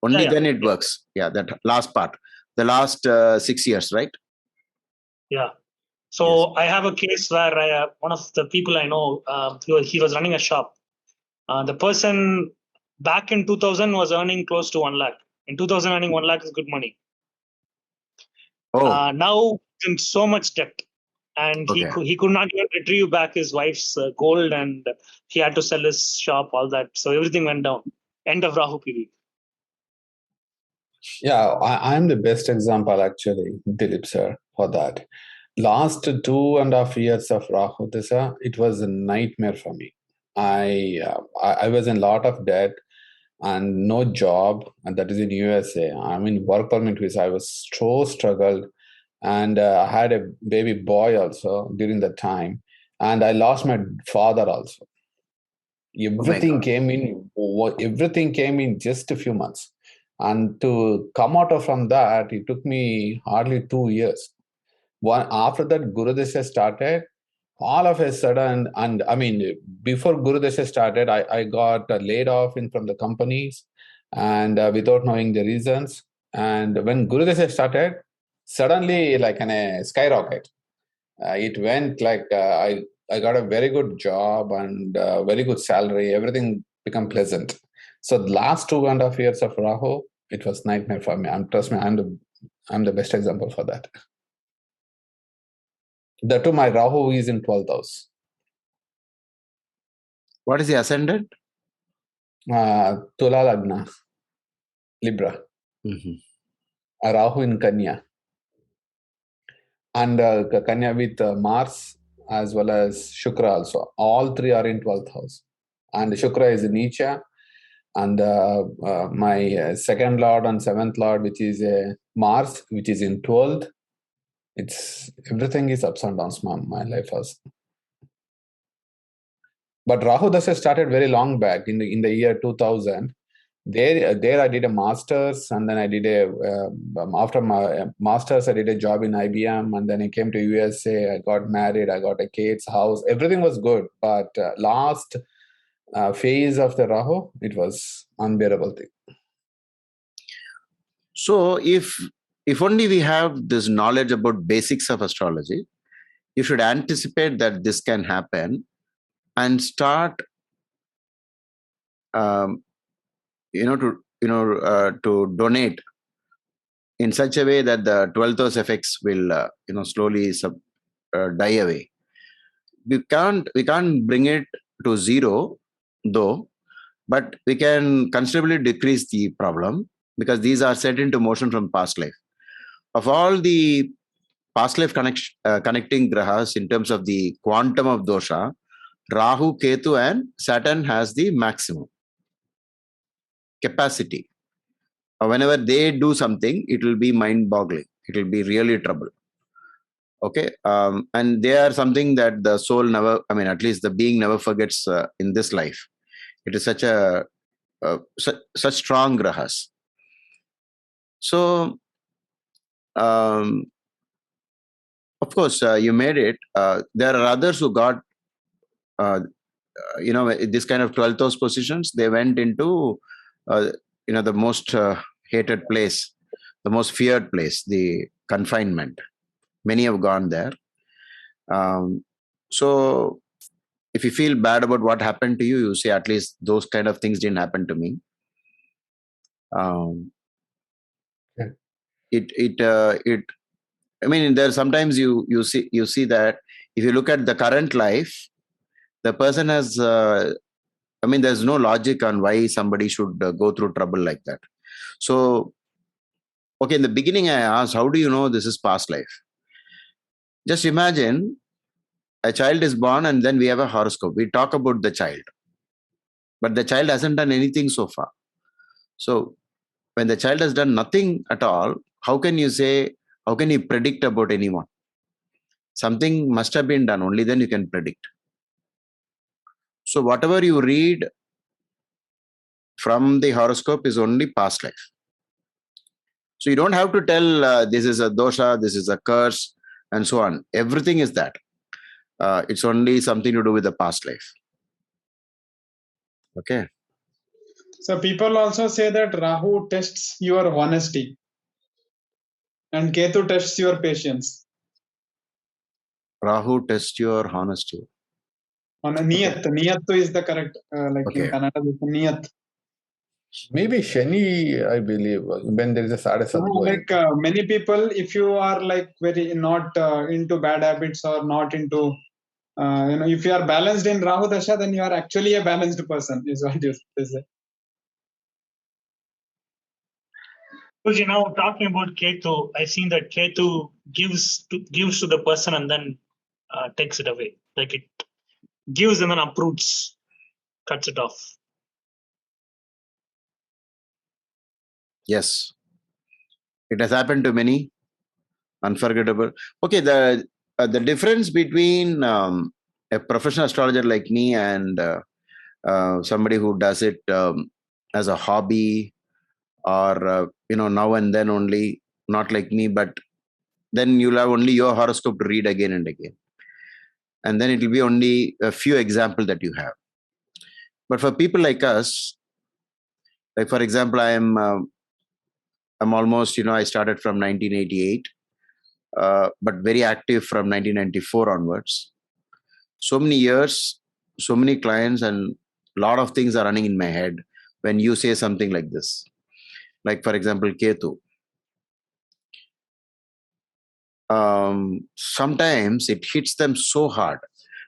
Speaker 2: Only then it works. Yeah, that last part, the last 6 years, right?
Speaker 7: Yeah. So yes. I have a case where one of the people I know, he was running a shop. The person back in 2000 was earning close to 1 lakh. In 2000, earning 1 lakh is good money.
Speaker 2: Oh.
Speaker 7: Now in so much debt, and he could not even retrieve back his wife's gold, and he had to sell his shop, all that. So everything went down. End of Rahu period.
Speaker 14: Yeah, I'm the best example actually, Dhilip sir, for that. Last 2.5 years of Rahu Dasa, it was a nightmare for me. I was in a lot of debt and no job, and that is in USA. I'm in work permit visa. I was so struggled, and I had a baby boy also during that time, and I lost my father also. Everything came in just a few months, and to come out from that, it took me hardly 2 years. After that, Guru Desha started. All of a sudden, and I mean, before Guru Desha started, I got laid off from the companies. and without knowing the reasons. And when Guru Desai started, suddenly like a skyrocket. It went like I got a very good job and very good salary. Everything became pleasant. So the last 2.5 years of Rahu, it was nightmare for me. Trust me, I'm the best example for that. That too, my Rahu is in 12th house.
Speaker 2: What is the ascendant?
Speaker 14: Tula Lagna, Libra. Rahu in Kanya. And Kanya with Mars as well as Shukra also. All three are in 12th house. And Shukra is in Nicha. And my second lord and seventh lord, which is Mars, which is in 12th. Everything is ups and downs, my life has. But Rahu Dasha started very long back in the year 2000. There I did a master's, and then I did after my master's I did a job in IBM, and then I came to USA. I got married, I got a kids, house, everything was good. But last phase of the Rahu, it was unbearable thing.
Speaker 2: So if only we have this knowledge about basics of astrology, you should anticipate that this can happen and start to donate in such a way that the 12th house effects will slowly die away. We can't bring it to zero though, but we can considerably decrease the problem, because these are set into motion from past life. Of all the past life connecting grahas in terms of the quantum of dosha, Rahu, Ketu and Saturn has the maximum capacity. Whenever they do something, it will be mind-boggling. It will be really trouble. Okay, and they are something that the soul never, at least the being never forgets in this life. It is such strong grahas. So, of course, you made it. There are others who got, this kind of 12th house positions. They went into, the most hated place, the most feared place, the confinement. Many have gone there. So if you feel bad about what happened to you, you say, at least those kind of things didn't happen to me. There sometimes you see that if you look at the current life, the person has, there's no logic on why somebody should go through trouble like that. So, okay, in the beginning I asked, how do you know this is past life? Just imagine a child is born and then we have a horoscope. We talk about the child, but the child hasn't done anything so far. So when the child has done nothing at all, how can you predict about anyone? Something must have been done, only then you can predict. So whatever you read from the horoscope is only past life. So you don't have to tell this is a dosha, this is a curse, and so on. Everything is that. It's only something to do with the past life. Okay.
Speaker 12: So people also say that Rahu tests your honesty and Ketu tests your patience.
Speaker 2: Rahu tests your honesty.
Speaker 12: Niyat. Niyat is the correct, in Kannada, Niyat.
Speaker 14: Maybe Shani, I believe, when there is a sadhasa going.
Speaker 12: Many people, if you are very not into bad habits or not into, if you are balanced in Rahu Dasha, then you are actually a balanced person, is what you say.
Speaker 7: Now talking about Ketu, I've seen that Ketu gives to the person and then takes it away. Like it gives and then uproots, cuts it off.
Speaker 2: Yes, it has happened to many. Unforgettable. Okay, the difference between a professional astrologer like me and somebody who does it as a hobby, or now and then only, not like me, but then you'll have only your horoscope to read again and again, and then it will be only a few examples that you have. But for people like us, Like for example, I'm almost, I started from 1988, but very active from 1994 onwards. So many years, so many clients, and a lot of things are running in my head when you say something like this. Like for example, Ketu. Sometimes it hits them so hard,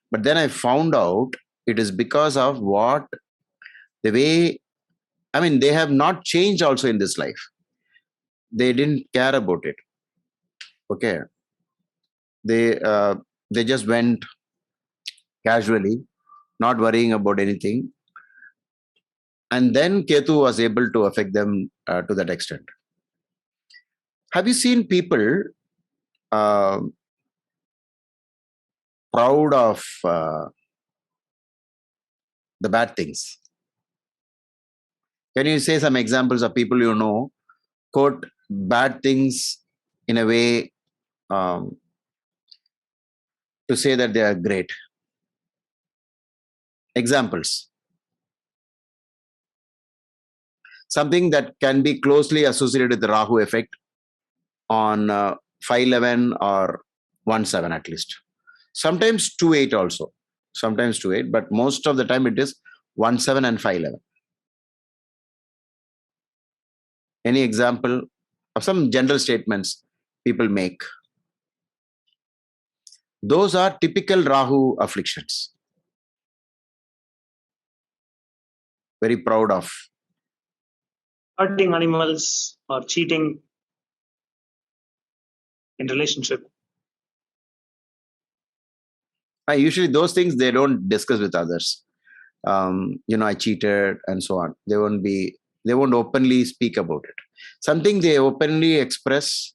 Speaker 2: but then I found out it is because of the way, they have not changed also in this life. They didn't care about it. Okay. They just went casually, not worrying about anything. And then Ketu was able to affect them to that extent. Have you seen people proud of the bad things? Can you say some examples of people you know quote bad things in a way to say that they are great? Examples. Something that can be closely associated with the Rahu effect on 511 or 17 at least. Sometimes 28 also. Sometimes 28, but most of the time it is 17 and 511. Any example of some general statements people make? Those are typical Rahu afflictions. Very proud of.
Speaker 7: Hurting animals or cheating in relationship.
Speaker 2: Usually those things they don't discuss with others. I cheated and so on. They won't openly speak about it. Something they openly express,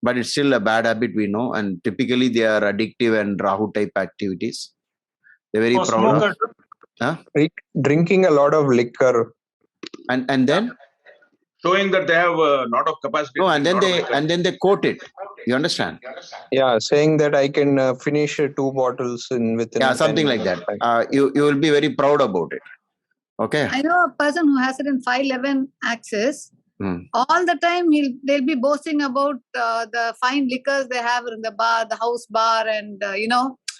Speaker 2: but it's still a bad habit, we know, and typically they are addictive and Rahu type activities. They're very proud of. Huh?
Speaker 15: Drinking a lot of liquor.
Speaker 2: And then?
Speaker 11: Showing that they have a lot of capacity.
Speaker 2: No, and then they quote it. You understand?
Speaker 15: Yeah, saying that I can finish 2 bottles within.
Speaker 2: Something like that. You will be very proud about it. Okay.
Speaker 8: I know a person who has it in 511 axis. All the time they'll be boasting about the fine liquors they have in the bar, the house bar, and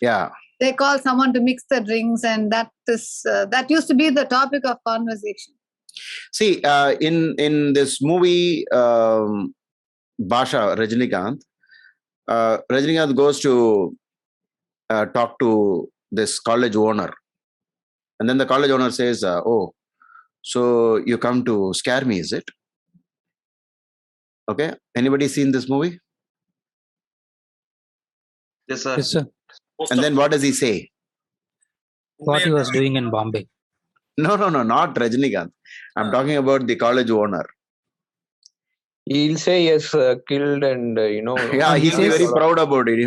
Speaker 2: Yeah.
Speaker 8: They call someone to mix the drinks, and that used to be the topic of conversation.
Speaker 2: See, in this movie, Basha, Rajinikanth goes to talk to this college owner. And then the college owner says, oh, so you come to scare me, is it? Okay. Anybody seen this movie?
Speaker 16: Yes, sir.
Speaker 4: Yes, sir.
Speaker 2: And then what does he say?
Speaker 16: What he was doing in Bombay.
Speaker 2: No, not Rajinikanth. I'm talking about the college owner.
Speaker 15: He'll say yes, killed and
Speaker 2: Yeah, he'll be very proud about it.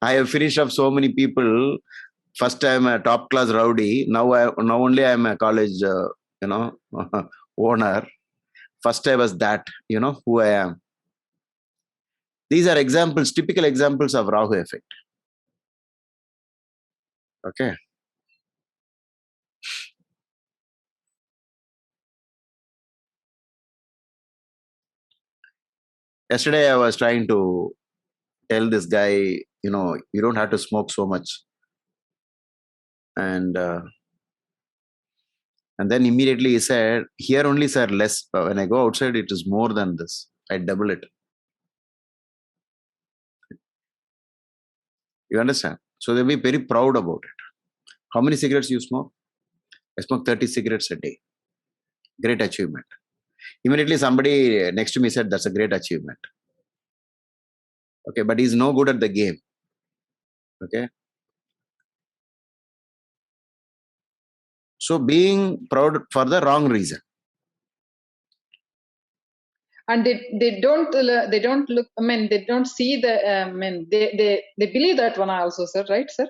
Speaker 2: I have finished up so many people. First I'm a top class rowdy. Now only I'm a college, owner. First I was that. Who I am. These are examples, typical examples of Rahu effect. Okay. Yesterday I was trying to tell this guy, you don't have to smoke so much. And then immediately he said, here only, sir, less. When I go outside, it is more than this. I double it. You understand? So they'll be very proud about it. How many cigarettes you smoke? I smoke 30 cigarettes a day. Great achievement. Immediately somebody next to me said, that's a great achievement. Okay, but he's no good at the game. Okay. So being proud for the wrong reason.
Speaker 13: And they don't look. They don't see the. They believe that one also, sir. Right, sir?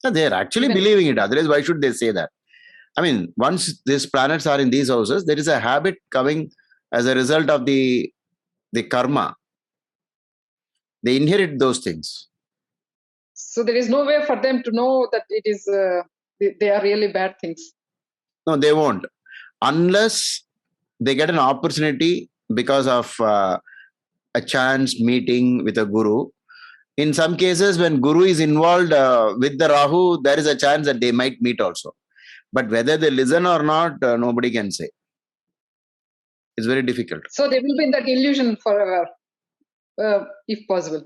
Speaker 2: No, they are actually believing it. Otherwise, why should they say that? Once these planets are in these houses, there is a habit coming as a result of the karma. They inherit those things.
Speaker 13: So there is no way for them to know that it is they are really bad things.
Speaker 2: No, they won't. Unless they get an opportunity because of a chance meeting with a guru. In some cases, when guru is involved with the Rahu, there is a chance that they might meet also. But whether they listen or not, nobody can say. It's very difficult.
Speaker 13: So they will be in that illusion forever, if possible.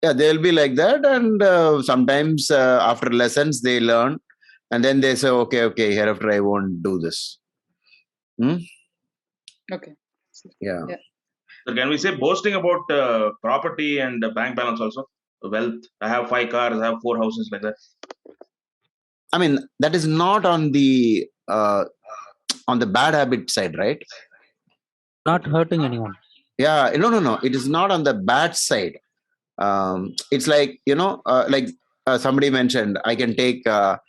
Speaker 2: Yeah, they'll be like that, and sometimes after lessons they learn, and then they say, okay, hereafter I won't do this.
Speaker 13: Okay.
Speaker 2: Yeah.
Speaker 11: So can we say boasting about property and bank balance also? Wealth. I have 5 cars, I have 4 houses, like that.
Speaker 2: I mean, that is not on the bad habit side, right?
Speaker 16: Not hurting anyone.
Speaker 2: Yeah, no. It is not on the bad side. It's like, somebody mentioned, I can take 2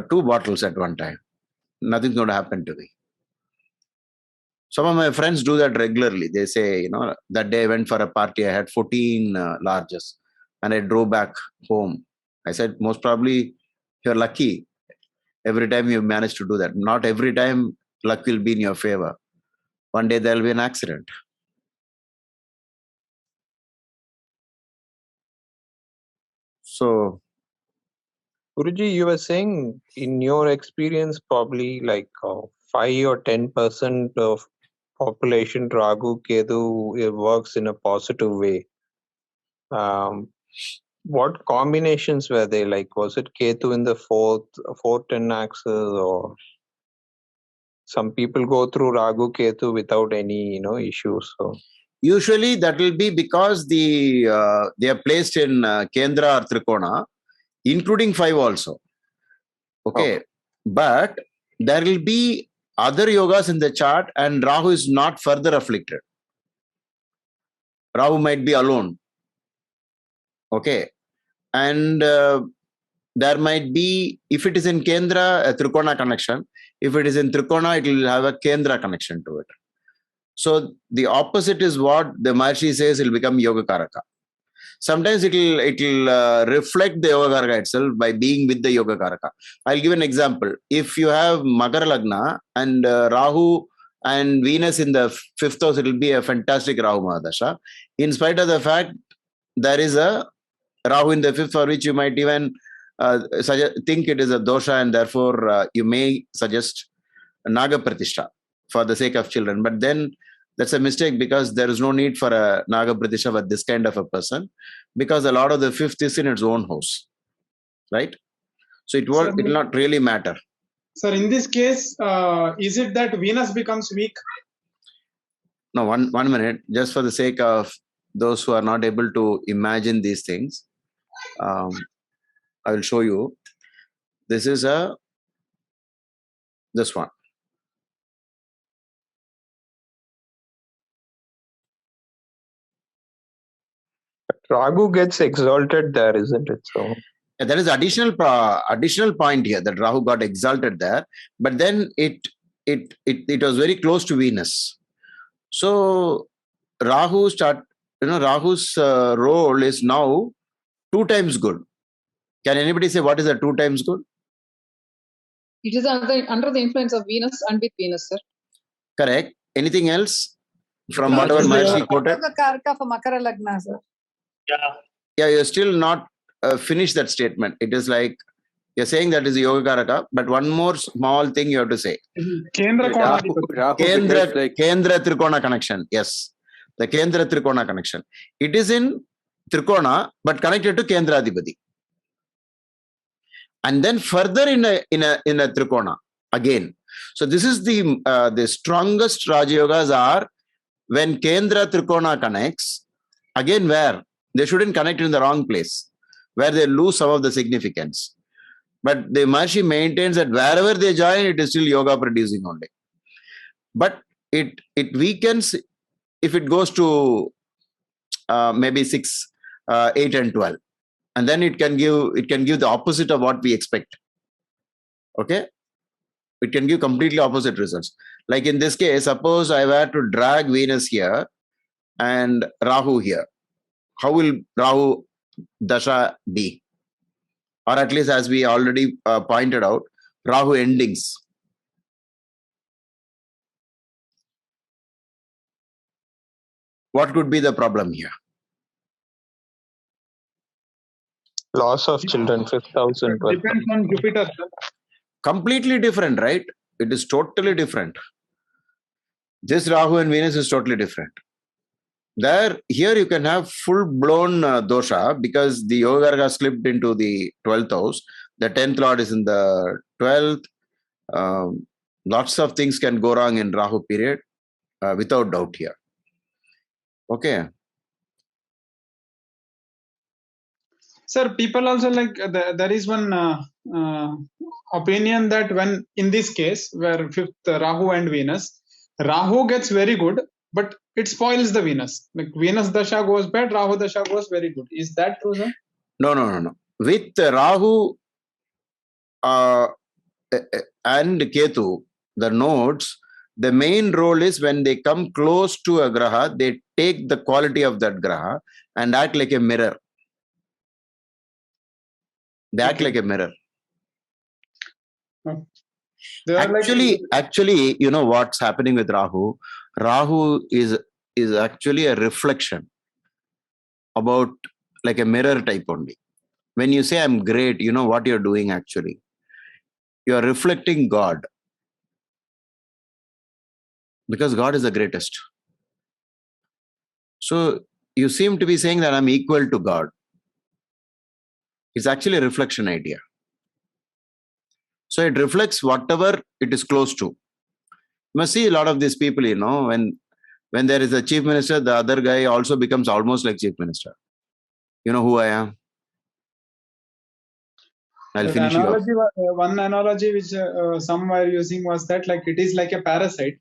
Speaker 2: bottles at one time. Nothing's going to happen to me. Some of my friends do that regularly. They say, that day I went for a party, I had 14 larges, and I drove back home. I said, most probably you're lucky every time you manage to do that. Not every time luck will be in your favor. One day there will be an accident. So,
Speaker 15: Guruji, you were saying in your experience, probably like 5 or 10% of population Ragu Ketu works in a positive way. What combinations were they like? Was it Ketu in the fourth 10 axis, or some people go through Ragu Ketu without any issues? So
Speaker 2: usually that will be because they are placed in Kendra or Trikona, including 5 also. Okay. But there will be other yogas in the chart, and Rahu is not further afflicted. Rahu might be alone. Okay. And there might be, if it is in Kendra, a Trikona connection. If it is in Trikona, it will have a Kendra connection to it. So the opposite is what the Maharshi says will become Yogakaraka. Sometimes it will reflect the Yogakaraka itself by being with the Yogakaraka. I'll give an example. If you have Makara Lagna and Rahu and Venus in the 5th house, it will be a fantastic Rahu Mahadasha. In spite of the fact there is a Rahu in the 5th, for which you might even think it is a dosha, and therefore you may suggest Naga Pratishtha for the sake of children. But then that's a mistake, because there is no need for a Naga Pratishtha for this kind of a person, because a lot of the 5th is in its own house, right? So it will not really matter.
Speaker 12: Sir, in this case, is it that Venus becomes weak?
Speaker 2: No, one minute, just for the sake of those who are not able to imagine these things, I will show you. This is this one.
Speaker 15: Ragu gets exalted there, isn't it? So
Speaker 2: there is additional point here that Rahu got exalted there, but then it was very close to Venus. So Rahu's role is now 2 times good. Can anybody say what is the 2 times good?
Speaker 13: It is under the influence of Venus and with Venus, sir.
Speaker 2: Correct. Anything else from whatever Maharshi quoted?
Speaker 8: Yogakaraka for Makara Lagna, sir.
Speaker 2: Yeah, you're still not finished that statement. It is like you're saying that is a Yogakaraka, but one more small thing you have to say.
Speaker 12: Kendra
Speaker 2: Trikona connection. Yes, the Kendra Trikona connection. It is in Trikona, but connected to Kendra Adhipati. And then further in a Trikona again. So this is the strongest Raja Yogas are when Kendra Trikona connects. Again, where they shouldn't connect in the wrong place, where they lose some of the significance. But the Maharshi maintains that wherever they join, it is still yoga producing only. But it weakens if it goes to maybe 6, 8, and 12, and then it can give the opposite of what we expect. Okay, it can give completely opposite results. Like in this case, suppose I were to drag Venus here and Rahu here. How will Rahu Dasha be? Or at least, as we already pointed out, Rahu endings. what could be the problem here?
Speaker 15: Loss of children, 5th house and 12th.
Speaker 12: Depends on Jupiter, sir.
Speaker 2: Completely different, right? It is totally different. This Rahu and Venus is totally different. Here you can have full-blown dosha because the Yoga Graha slipped into the 12th house. The 10th lord is in the 12th. Lots of things can go wrong in Rahu period without doubt here. Okay.
Speaker 12: Sir, people also like there is one opinion that when in this case where 5th Rahu and Venus, Rahu gets very good, but it spoils the Venus. Like Venus dasha goes bad, Rahu dasha goes very good. Is that true, sir?
Speaker 2: No. With Rahu and Ketu, the nodes, the main role is when they come close to a graha, they take the quality of that graha and act like a mirror. They act like a mirror. Actually, you know what's happening with Rahu? Rahu is actually a reflection about like a mirror type only. When you say I'm great, you know what you're doing actually. You're reflecting God. Because God is the greatest. So you seem to be saying that I'm equal to God. It's actually a reflection idea. So it reflects whatever it is close to. You must see a lot of these people, you know, when there is a chief minister, the other guy also becomes almost like chief minister. You know who I am? I'll finish you off.
Speaker 12: One analogy which some were using was that like it is like a parasite.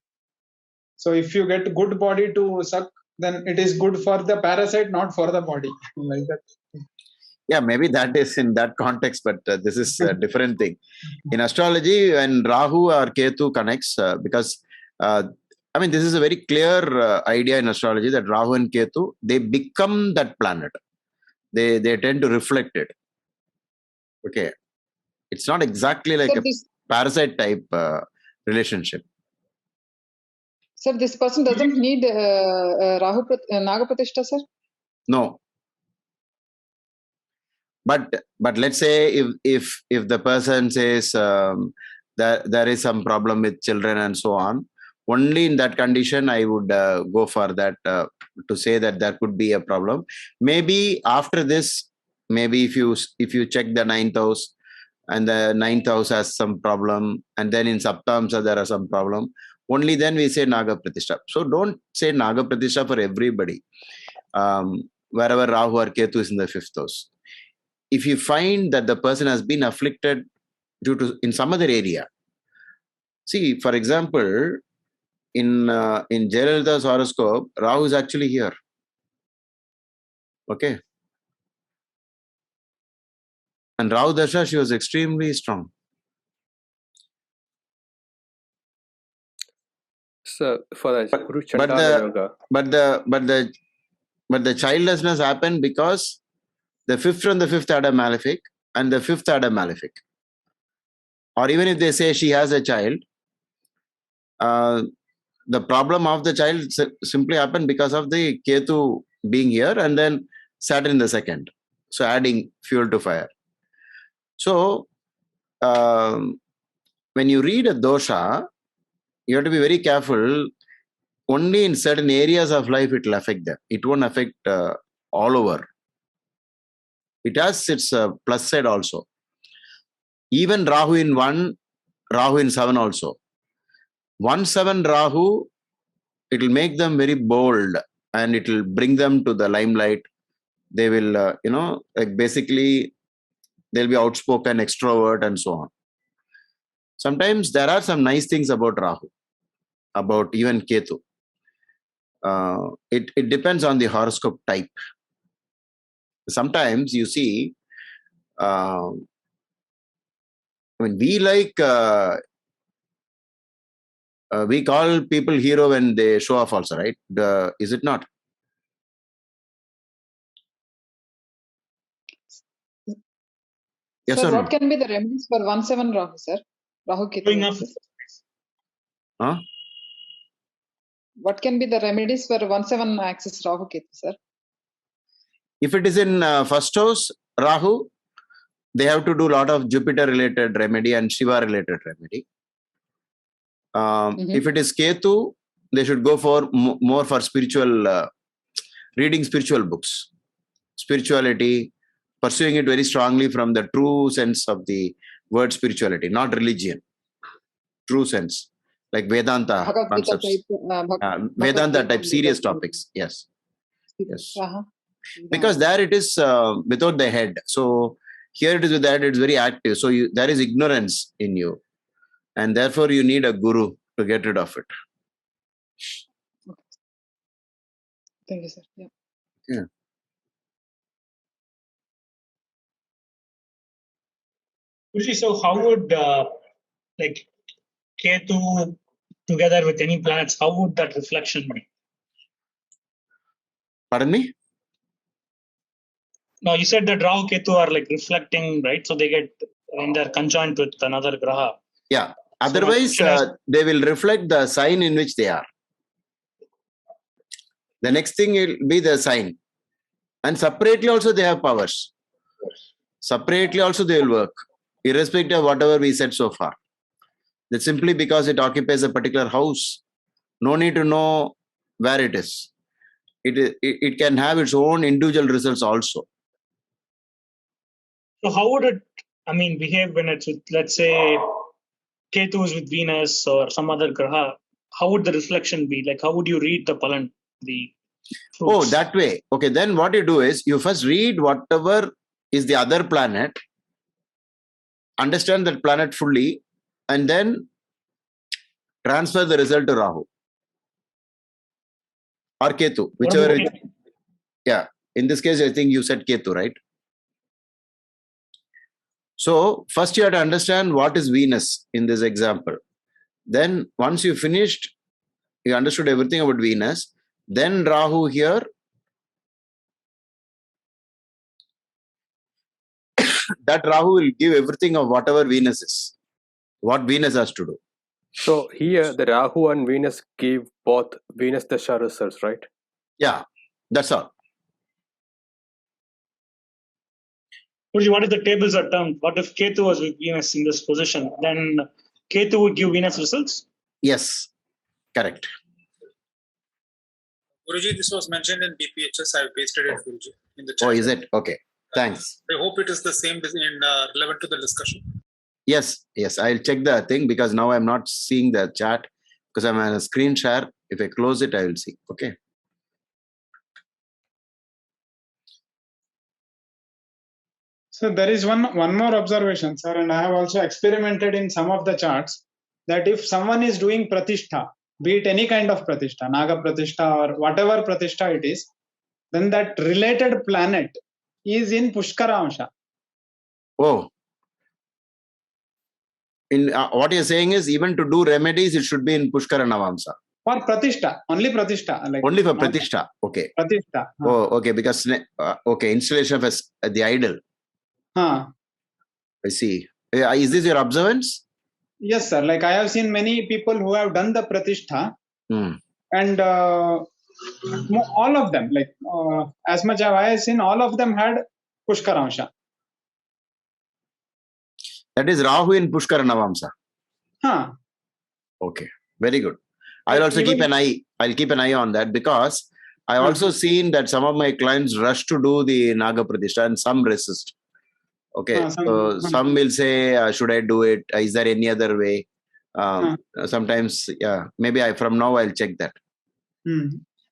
Speaker 12: So if you get good body to suck, then it is good for the parasite, not for the body. Like that.
Speaker 2: Yeah, maybe that is in that context, but this is a different thing. In astrology, when Rahu or Ketu connects, because I mean, this is a very clear idea in astrology that Rahu and Ketu, they become that planet. They tend to reflect it. Okay. It's not exactly like a parasite type relationship.
Speaker 13: Sir, this person doesn't need Naga Pratishtha, sir?
Speaker 2: No. But let's say if the person says that there is some problem with children and so on, only in that condition I would go for that to say that there could be a problem. Maybe after this, maybe if you check the 9th house and the 9th house has some problem, and then in Saptamsa there are some problem, only then we say Naga Pratishtha. So don't say Naga Pratishtha for everybody. Wherever Rahu or Ketu is in the 5th house. If you find that the person has been afflicted due to in some other area, see, for example, in Jayalalitha's horoscope, Rahu is actually here. Okay, and Rahu Dasha, she was extremely strong.
Speaker 17: So for the Guru Chandala Yoga,
Speaker 2: but the childlessness happened because the 5th from the 5th had a malefic and the 5th had a malefic. Or even if they say she has a child, the problem of the child simply happened because of the Ketu being here and then Saturn in the 2nd. So adding fuel to fire. So when you read a dosha, you have to be very careful. Only in certain areas of life it will affect them. It won't affect all over. It has its plus side also. Even Rahu in 1, Rahu in 7 also. 1-7 Rahu, it will make them very bold and it will bring them to the limelight. They will, like basically they'll be outspoken, extrovert and so on. Sometimes there are some nice things about Rahu, about even Ketu. It depends on the horoscope type. Sometimes you see, we like, we call people hero when they show off also, right? Is it not? Yes,
Speaker 13: sir,
Speaker 2: or
Speaker 13: what
Speaker 2: no?
Speaker 13: can be the remedies for 1-7 Rahu, sir? Rahu Ketu.
Speaker 2: Huh?
Speaker 13: What can be the remedies for 1/7 axis Rahu Ketu, sir?
Speaker 2: If it is in first house, Rahu, they have to do a lot of Jupiter related remedy and Shiva related remedy. If it is Ketu, they should go for more for spiritual, reading spiritual books, spirituality, pursuing it very strongly from the true sense of the word spirituality, not religion, true sense, like Vedanta concepts, Vedanta type serious topics. Yes. Because there it is without the head. So here it is with that, it's very active. So there is ignorance in you. And therefore you need a guru to get rid of it.
Speaker 13: Thank you, sir.
Speaker 2: Yeah.
Speaker 7: So how would like Ketu together with any planets, how would that reflection be?
Speaker 2: Pardon me?
Speaker 7: No, you said that Rahu Ketu are like reflecting, right? So they get when they're conjoined with another graha.
Speaker 2: Yeah. Otherwise, they will reflect the sign in which they are. The next thing will be the sign. And separately also they have powers. Separately also they will work, irrespective of whatever we said so far. That's simply because it occupies a particular house. No need to know where it is. It can have its own individual results also.
Speaker 7: So how would it, behave when it's with, let's say, Ketu is with Venus or some other graha? How would the reflection be? Like, how would you read the palan, the fruits?
Speaker 2: Oh, that way. Okay, then what you do is, you first read whatever is the other planet, understand that planet fully, and then transfer the result to Rahu. Or Ketu, whichever. Yeah, in this case, I think you said Ketu, right? So, first you have to understand what is Venus in this example. Then, once you finished, you understood everything about Venus, then Rahu here, that Rahu will give everything of whatever Venus is, what Venus has to do.
Speaker 17: So here, the Rahu and Venus give both Venus Dasha results, right?
Speaker 2: Yeah, that's all.
Speaker 7: What if the tables are turned? What if Ketu was with Venus in this position? Then Ketu would give Venus results?
Speaker 2: Yes, correct.
Speaker 5: Guruji, this was mentioned in BPHS. I pasted it, Guruji, in the chat.
Speaker 2: Oh, is it? Okay, thanks.
Speaker 5: I hope it is the same and relevant to the discussion.
Speaker 2: Yes, I'll check the thing because now I'm not seeing the chat because I'm on a screen share. If I close it, I will see. Okay.
Speaker 12: So there is one more observation, sir, and I have also experimented in some of the charts that if someone is doing pratishtha, be it any kind of pratishtha, Naga pratishtha or whatever pratishtha it is, then that related planet is in Pushkara Amsha.
Speaker 2: Oh. In what you're saying is even to do remedies, it should be in Pushkara Navamsa.
Speaker 12: For pratishtha, only pratishtha. Like
Speaker 2: only for pratishtha. Okay.
Speaker 12: Pratishtha.
Speaker 2: Oh, okay. Because okay, installation of the idol. I see. Is this your observance?
Speaker 12: Yes, sir. Like I have seen many people who have done the pratishtha, and all of them, like as much as I have seen, all of them had Pushkaransha.
Speaker 2: That is Rahu in Pushkara Navamsa. Okay, very good. I'll also keep an eye. I'll keep an eye on that because I also seen that some of my clients rush to do the Naga Pratishtha and some resist. Okay, so some will say, should I do it? Is there any other way? Sometimes, maybe from now I'll check that.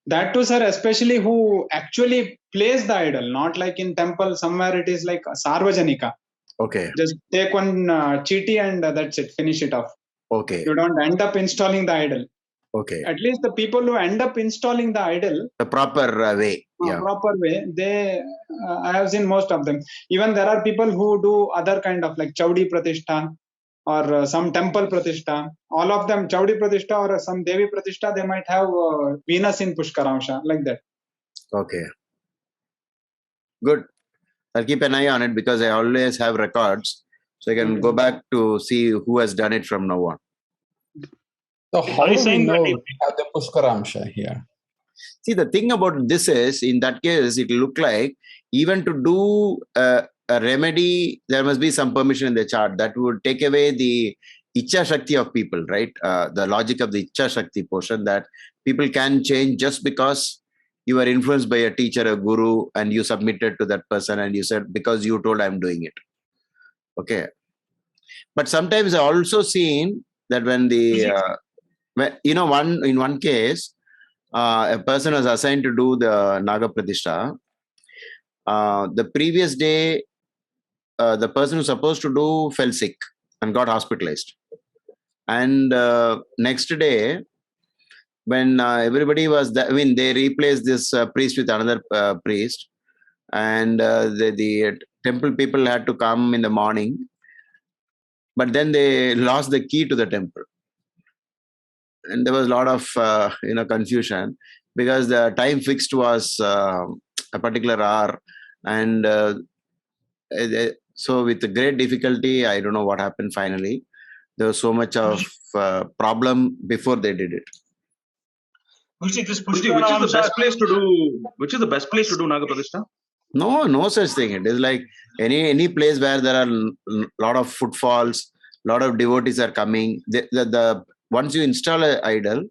Speaker 12: That too, sir, especially who actually plays the idol, not like in temple, somewhere it is like Sarvajanika.
Speaker 2: Okay.
Speaker 12: Just take one cheety and that's it, finish it off.
Speaker 2: Okay.
Speaker 12: You don't end up installing the idol.
Speaker 2: Okay.
Speaker 12: At least the people who end up installing the idol,
Speaker 2: the proper way.
Speaker 12: Proper way, they I have seen most of them. Even there are people who do other kind of like Chaudi Pratishtha or some temple Pratishtha. All of them, Chaudi Pratishtha or some Devi Pratishtha, they might have Venus in Pushkaransha, like that.
Speaker 2: Okay. Good. I'll keep an eye on it because I always have records. So I can go back to see who has done it from now on.
Speaker 14: So how
Speaker 7: Are you
Speaker 14: do we
Speaker 7: saying
Speaker 14: know
Speaker 7: that if
Speaker 14: we have the Pushkaramsha here?
Speaker 2: See, the thing about this is, in that case, it will look like even to do a remedy, there must be some permission in the chart that would take away the Icha Shakti of people, right? The logic of the Icha Shakti portion, that people can change just because you were influenced by a teacher, a guru, and you submitted to that person and you said, because you told I'm doing it. Okay. But sometimes I also seen that when the, in one case, a person was assigned to do the Naga Pratishtha. The previous day, the person who's supposed to do fell sick and got hospitalized. And next day, when everybody was there, they replaced this priest with another priest, and the temple people had to come in the morning, but then they lost the key to the temple. And there was a lot of confusion because the time fixed was a particular hour, and so with great difficulty, I don't know what happened finally. There was so much of problem before they did it.
Speaker 11: Which is the best place to do? Which is the best place to do Naga Pratishtha?
Speaker 2: No such thing. It is like any place where there are a lot of footfalls, lot of devotees are coming. Once you install an idol,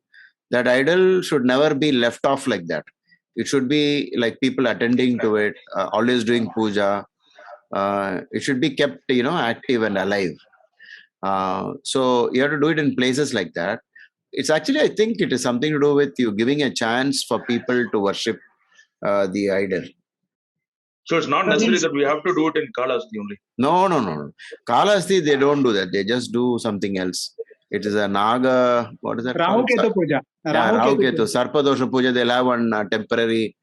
Speaker 2: that idol should never be left off like that. It should be like people attending to it, always doing puja. It should be kept, active and alive. So you have to do it in places like that. It's actually, I think it is something to do with you giving a chance for people to worship the idol.
Speaker 11: So it's not necessary that we have to do it in Kalahasti only.
Speaker 2: No. Kalahasti, they don't do that. They just do something else. It is a Naga, what is that
Speaker 12: Rahu
Speaker 2: called?
Speaker 12: Ketu Puja.
Speaker 2: Rahu Ketu, Sarpadosha Puja. They'll have one temporary,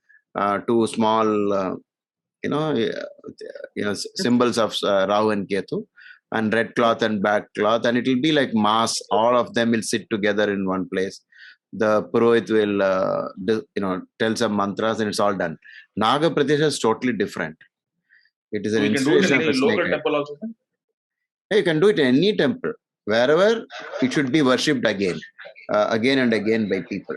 Speaker 2: two small, symbols of Rahu and Ketu, and red cloth and black cloth, and it will be like mass. All of them will sit together in one place. The Purohit will, tell some mantras, and it's all done. Naga Pratishtha is totally different. It is an installation of a snake.
Speaker 11: Local temple also.
Speaker 2: You can do it in any temple. Wherever it should be worshipped again and again by people.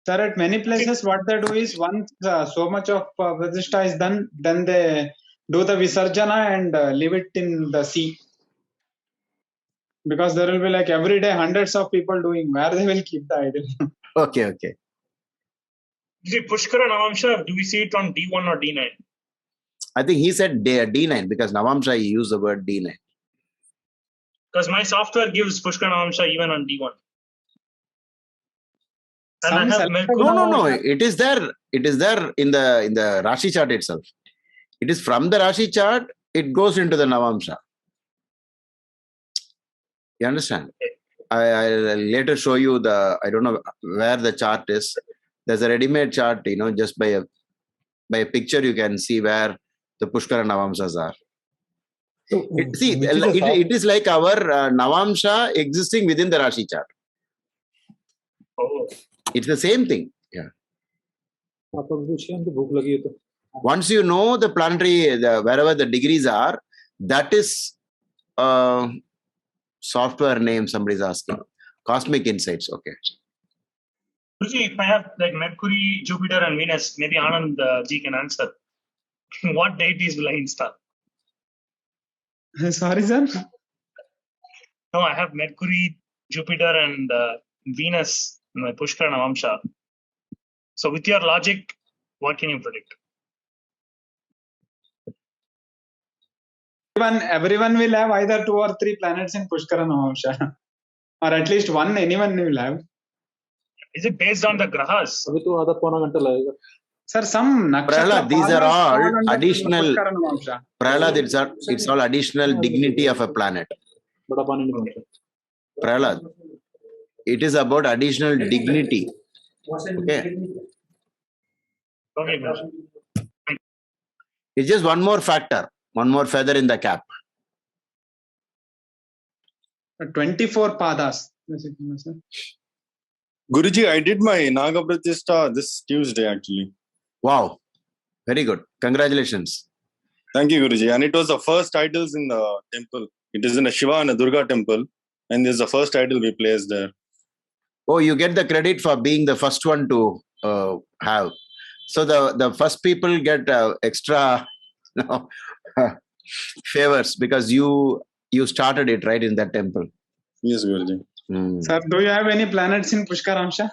Speaker 12: Sir, at many places, what they do is once so much of Pratishtha is done, then they do the Visarjana and leave it in the sea. Because there will be like every day hundreds of people doing where they will keep the idol.
Speaker 2: Okay.
Speaker 7: the Pushkara Navamsha, do we see it on D1 or D9?
Speaker 2: I think he said D9 because Navamsha, he used the word D9.
Speaker 7: Because my software gives Pushkara Navamsha even on D1. And I have
Speaker 2: No. It is there. It is there in the Rashi chart itself. It is from the Rashi chart. It goes into the Navamsha. You understand? I'll later show you I don't know where the chart is. There's a ready-made chart, just by a picture you can see where the Pushkara Navamsas are. It is like our Navamsha existing within the Rashi chart.
Speaker 7: Oh.
Speaker 2: It's the same thing. Yeah. Once you know the planetary, wherever the degrees are, that is software name somebody's asking. Cosmic Insights. Okay.
Speaker 7: If I have like Mercury, Jupiter, and Venus, maybe Anand ji can answer. What deities will I install?
Speaker 12: Sorry, sir?
Speaker 7: No, I have Mercury, Jupiter, and Venus in my Pushkara Navamsha. So with your logic, what can you predict?
Speaker 12: Everyone will have either 2 or 3 planets in Pushkara Navamsha. Or at least one, anyone will have.
Speaker 7: Is it based on the grahas?
Speaker 12: Sir, some
Speaker 2: Prahlad, these are all additional. Prahlad, it's all additional dignity of a planet. Prahlad, it is about additional dignity. Okay. It's just one more factor, one more feather in the cap.
Speaker 12: 24 padas.
Speaker 18: Guruji, I did my Naga Pratishtha this Tuesday actually.
Speaker 2: Wow. Very good. Congratulations.
Speaker 18: Thank you, Guruji. And it was the first idols in the temple. It is in a Shiva and a Durga temple. And this is the first idol we placed there.
Speaker 2: Oh, you get the credit for being the first one to have. So the first people get extra favors because you started it right in that temple.
Speaker 18: Yes, Guruji.
Speaker 12: Sir, do you have any planets in Pushkaramsha?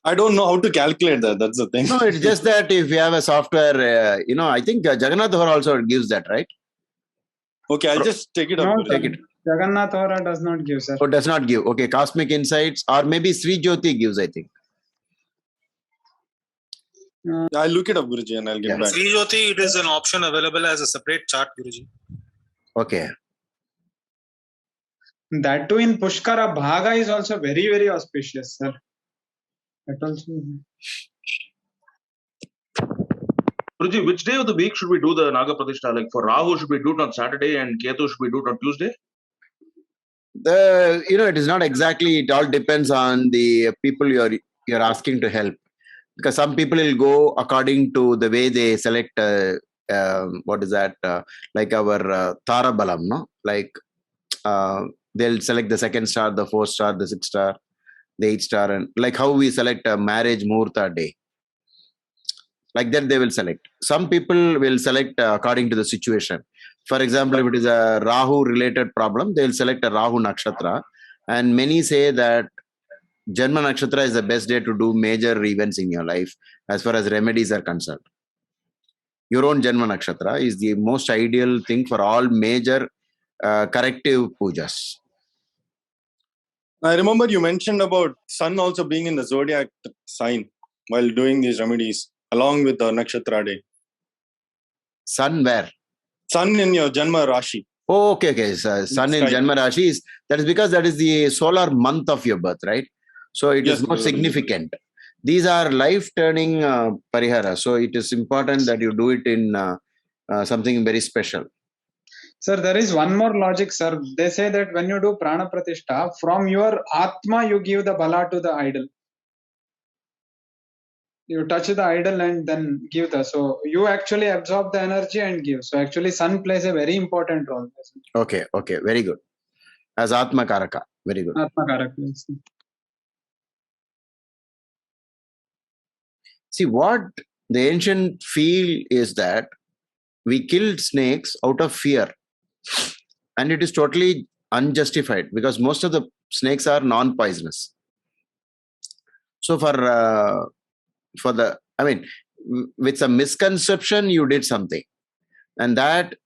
Speaker 18: I don't know how to calculate that. That's the thing.
Speaker 2: No, it's just that if you have a software, I think Jagannath Hora also gives that, right?
Speaker 18: Okay, I'll just take it up.
Speaker 12: No,
Speaker 18: Guruji.
Speaker 12: sir. Jagannath Hora does not give, sir.
Speaker 2: Oh, does not give. Okay, Cosmic Insights or maybe Sri Jyoti gives, I think.
Speaker 18: I'll look it up, Guruji, and I'll get back.
Speaker 5: Sri Jyoti, it is an option available as a separate chart, Guruji.
Speaker 2: Okay.
Speaker 12: That too in Pushkara, Bhaga is also very, very auspicious, sir. That also.
Speaker 11: Guruji, which day of the week should we do the Naga Pratishtha? Like for Rahu, should we do it on Saturday and Ketu, should we do it on Tuesday?
Speaker 2: It is not exactly, it all depends on the people you're asking to help. Because some people will go according to the way they select, what is that, like our Tara Balam, no? Like they'll select the 2nd star, the 4th star, the 6th star, the 8th star, and like how we select a marriage Muhurta day. Like that they will select. Some people will select according to the situation. For example, if it is a Rahu related problem, they will select a Rahu Nakshatra. And many say that Janma Nakshatra is the best day to do major events in your life as far as remedies are concerned. Your own Janma Nakshatra is the most ideal thing for all major corrective pujas.
Speaker 18: I remember you mentioned about sun also being in the zodiac sign while doing these remedies along with the Nakshatra day.
Speaker 2: Sun where?
Speaker 18: Sun in your Janma Rashi.
Speaker 2: Oh, okay. So, sun in Janma Rashi that is because that is the solar month of your birth, right? So it is not significant. These are life-turning parihara. So it is important that you do it in something very special.
Speaker 12: Sir, there is one more logic, sir. They say that when you do Prana Pratishtha, from your Atma, you give the bala to the idol. You touch the idol and then give the. So you actually absorb the energy and give. So actually, sun plays a very important role.
Speaker 2: Okay. Very good. As Atma Karaka. Very good.
Speaker 12: Atma Karaka. Yes.
Speaker 2: See, what the ancient feel is that we killed snakes out of fear. And it is totally unjustified because most of the snakes are non-poisonous. So with some misconception, you did something. And that,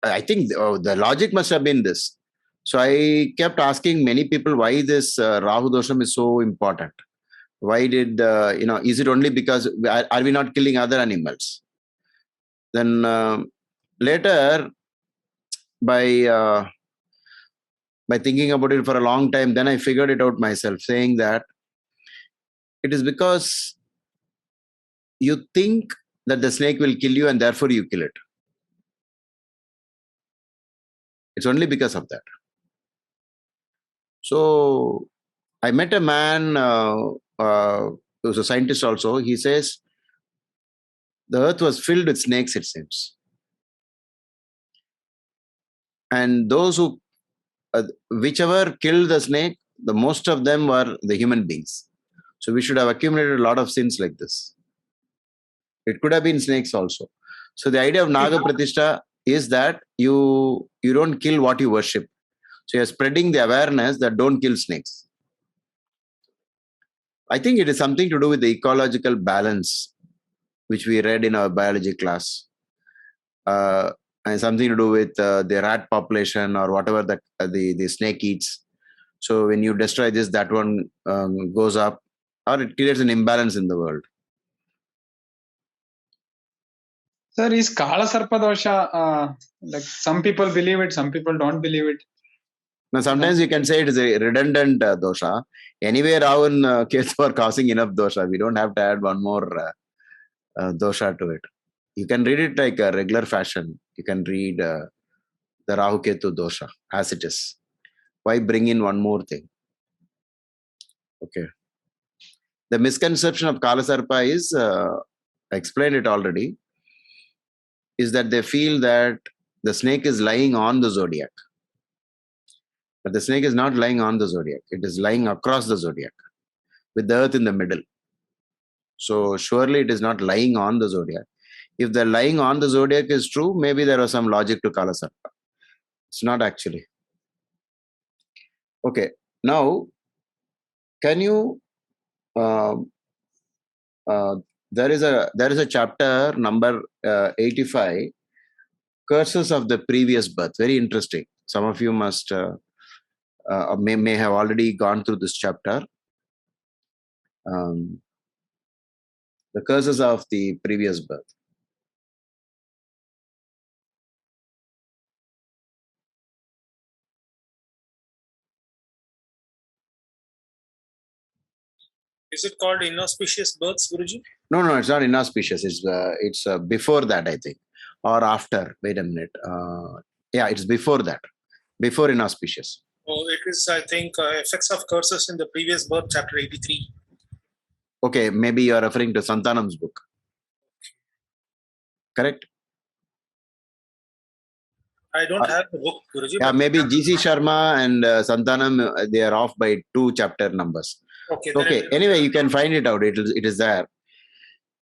Speaker 2: I think the logic must have been this. So I kept asking many people why this Rahu Dosham is so important. Why did, is it only because, are we not killing other animals? Then later, by thinking about it for a long time, then I figured it out myself, saying that it is because you think that the snake will kill you and therefore you kill it. It's only because of that. So I met a man who's a scientist also. He says the earth was filled with snakes, it seems. And those who, whichever killed the snake, the most of them were the human beings. So we should have accumulated a lot of sins like this. It could have been snakes also. So the idea of Naga Pratishtha is that you don't kill what you worship. So you're spreading the awareness that don't kill snakes. I think it is something to do with the ecological balance, which we read in our biology class. And something to do with the rat population or whatever the snake eats. So when you destroy this, that one goes up, or it creates an imbalance in the world.
Speaker 12: Sir, is Kala Sarpa dosha, like some people believe it, some people don't believe it.
Speaker 2: Now, sometimes you can say it is a redundant dosha. Anyway, Rahu and Ketu are causing enough dosha. We don't have to add one more dosha to it. You can read it like a regular fashion. You can read the Rahu Ketu dosha as it is. Why bring in one more thing? Okay. The misconception of Kala Sarpa is, I explained it already, is that they feel that the snake is lying on the zodiac. But the snake is not lying on the zodiac. It is lying across the zodiac with the earth in the middle. So surely it is not lying on the zodiac. If the lying on the zodiac is true, maybe there was some logic to Kala Sarpa. It's not actually. Okay. Now, can you there is a chapter number 85, curses of the previous birth. Very interesting. Some of you must may have already gone through this chapter. The curses of the previous birth.
Speaker 5: Is it called inauspicious births, Guruji?
Speaker 2: No, it's not inauspicious. It's before that, I think, or after. Wait a minute. Yeah, it's before that. Before inauspicious.
Speaker 5: Oh, it is, I think, effects of curses in the previous birth, chapter 83.
Speaker 2: Okay, maybe you are referring to Santanam's book. Correct?
Speaker 5: I don't have the book, Guruji.
Speaker 2: Yeah, maybe GC Sharma and Santanam, they are off by 2 chapter numbers. Okay. Anyway, you can find it out. It is there.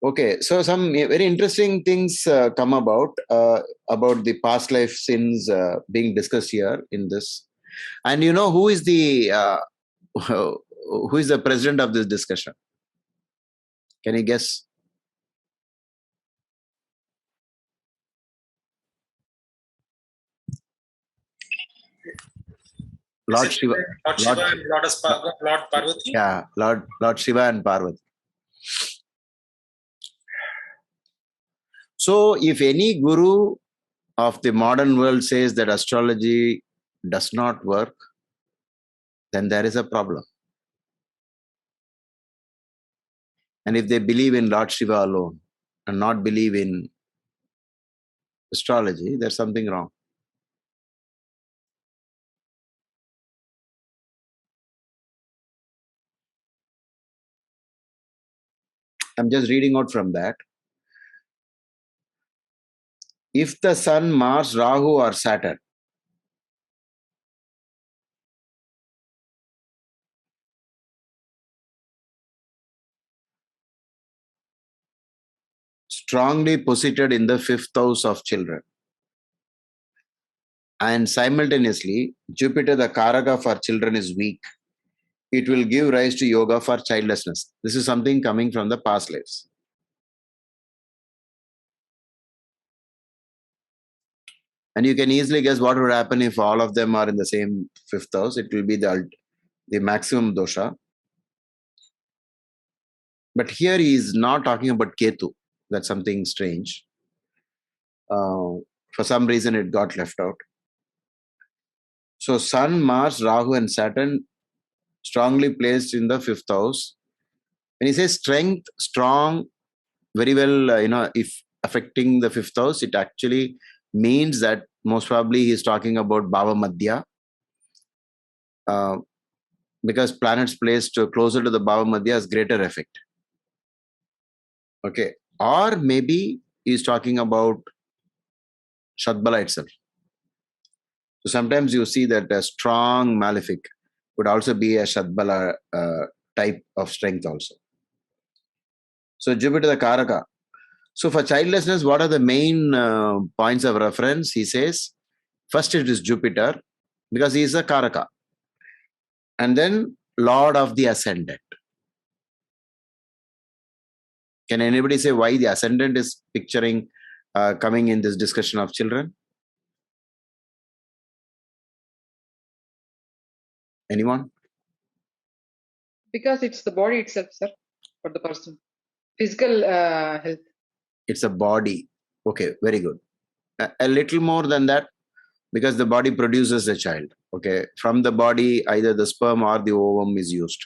Speaker 2: Okay. So some very interesting things come about the past life sins being discussed here in this. And you know who is the president of this discussion? Can you guess? Lord Shiva.
Speaker 5: Lord Shiva and Lord Parvati?
Speaker 2: Yeah, Lord Shiva and Parvati. So, if any guru of the modern world says that astrology does not work, then there is a problem. And if they believe in Lord Shiva alone and not believe in astrology, there's something wrong. I'm just reading out from that. If the Sun, Mars, Rahu or Saturn strongly posited in the 5th house of children, and simultaneously Jupiter, the Karaka for children, is weak, it will give rise to yoga for childlessness. This is something coming from the past lives. And you can easily guess what would happen if all of them are in the same 5th house. It will be the maximum dosha. But here he is not talking about Ketu. That's something strange. For some reason it got left out. So Sun, Mars, Rahu and Saturn strongly placed in the 5th house. When he says strength, strong, very well, if affecting the 5th house, it actually means that most probably he is talking about Bhava Madhya. Because planets placed closer to the Bhava Madhya has greater effect. Okay. Or maybe he is talking about Shadbala itself. So sometimes you see that a strong malefic would also be a Shadbala type of strength also. So Jupiter the Karaka. So for childlessness, what are the main points of reference? He says, first it is Jupiter, because he is a Karaka. And then Lord of the Ascendant. Can anybody say why the Ascendant is picturing coming in this discussion of children? Anyone?
Speaker 13: Because it's the body itself, sir, for the person. Physical health.
Speaker 2: It's a body. Okay, very good. A little more than that, because the body produces a child. Okay, from the body, either the sperm or the ovum is used.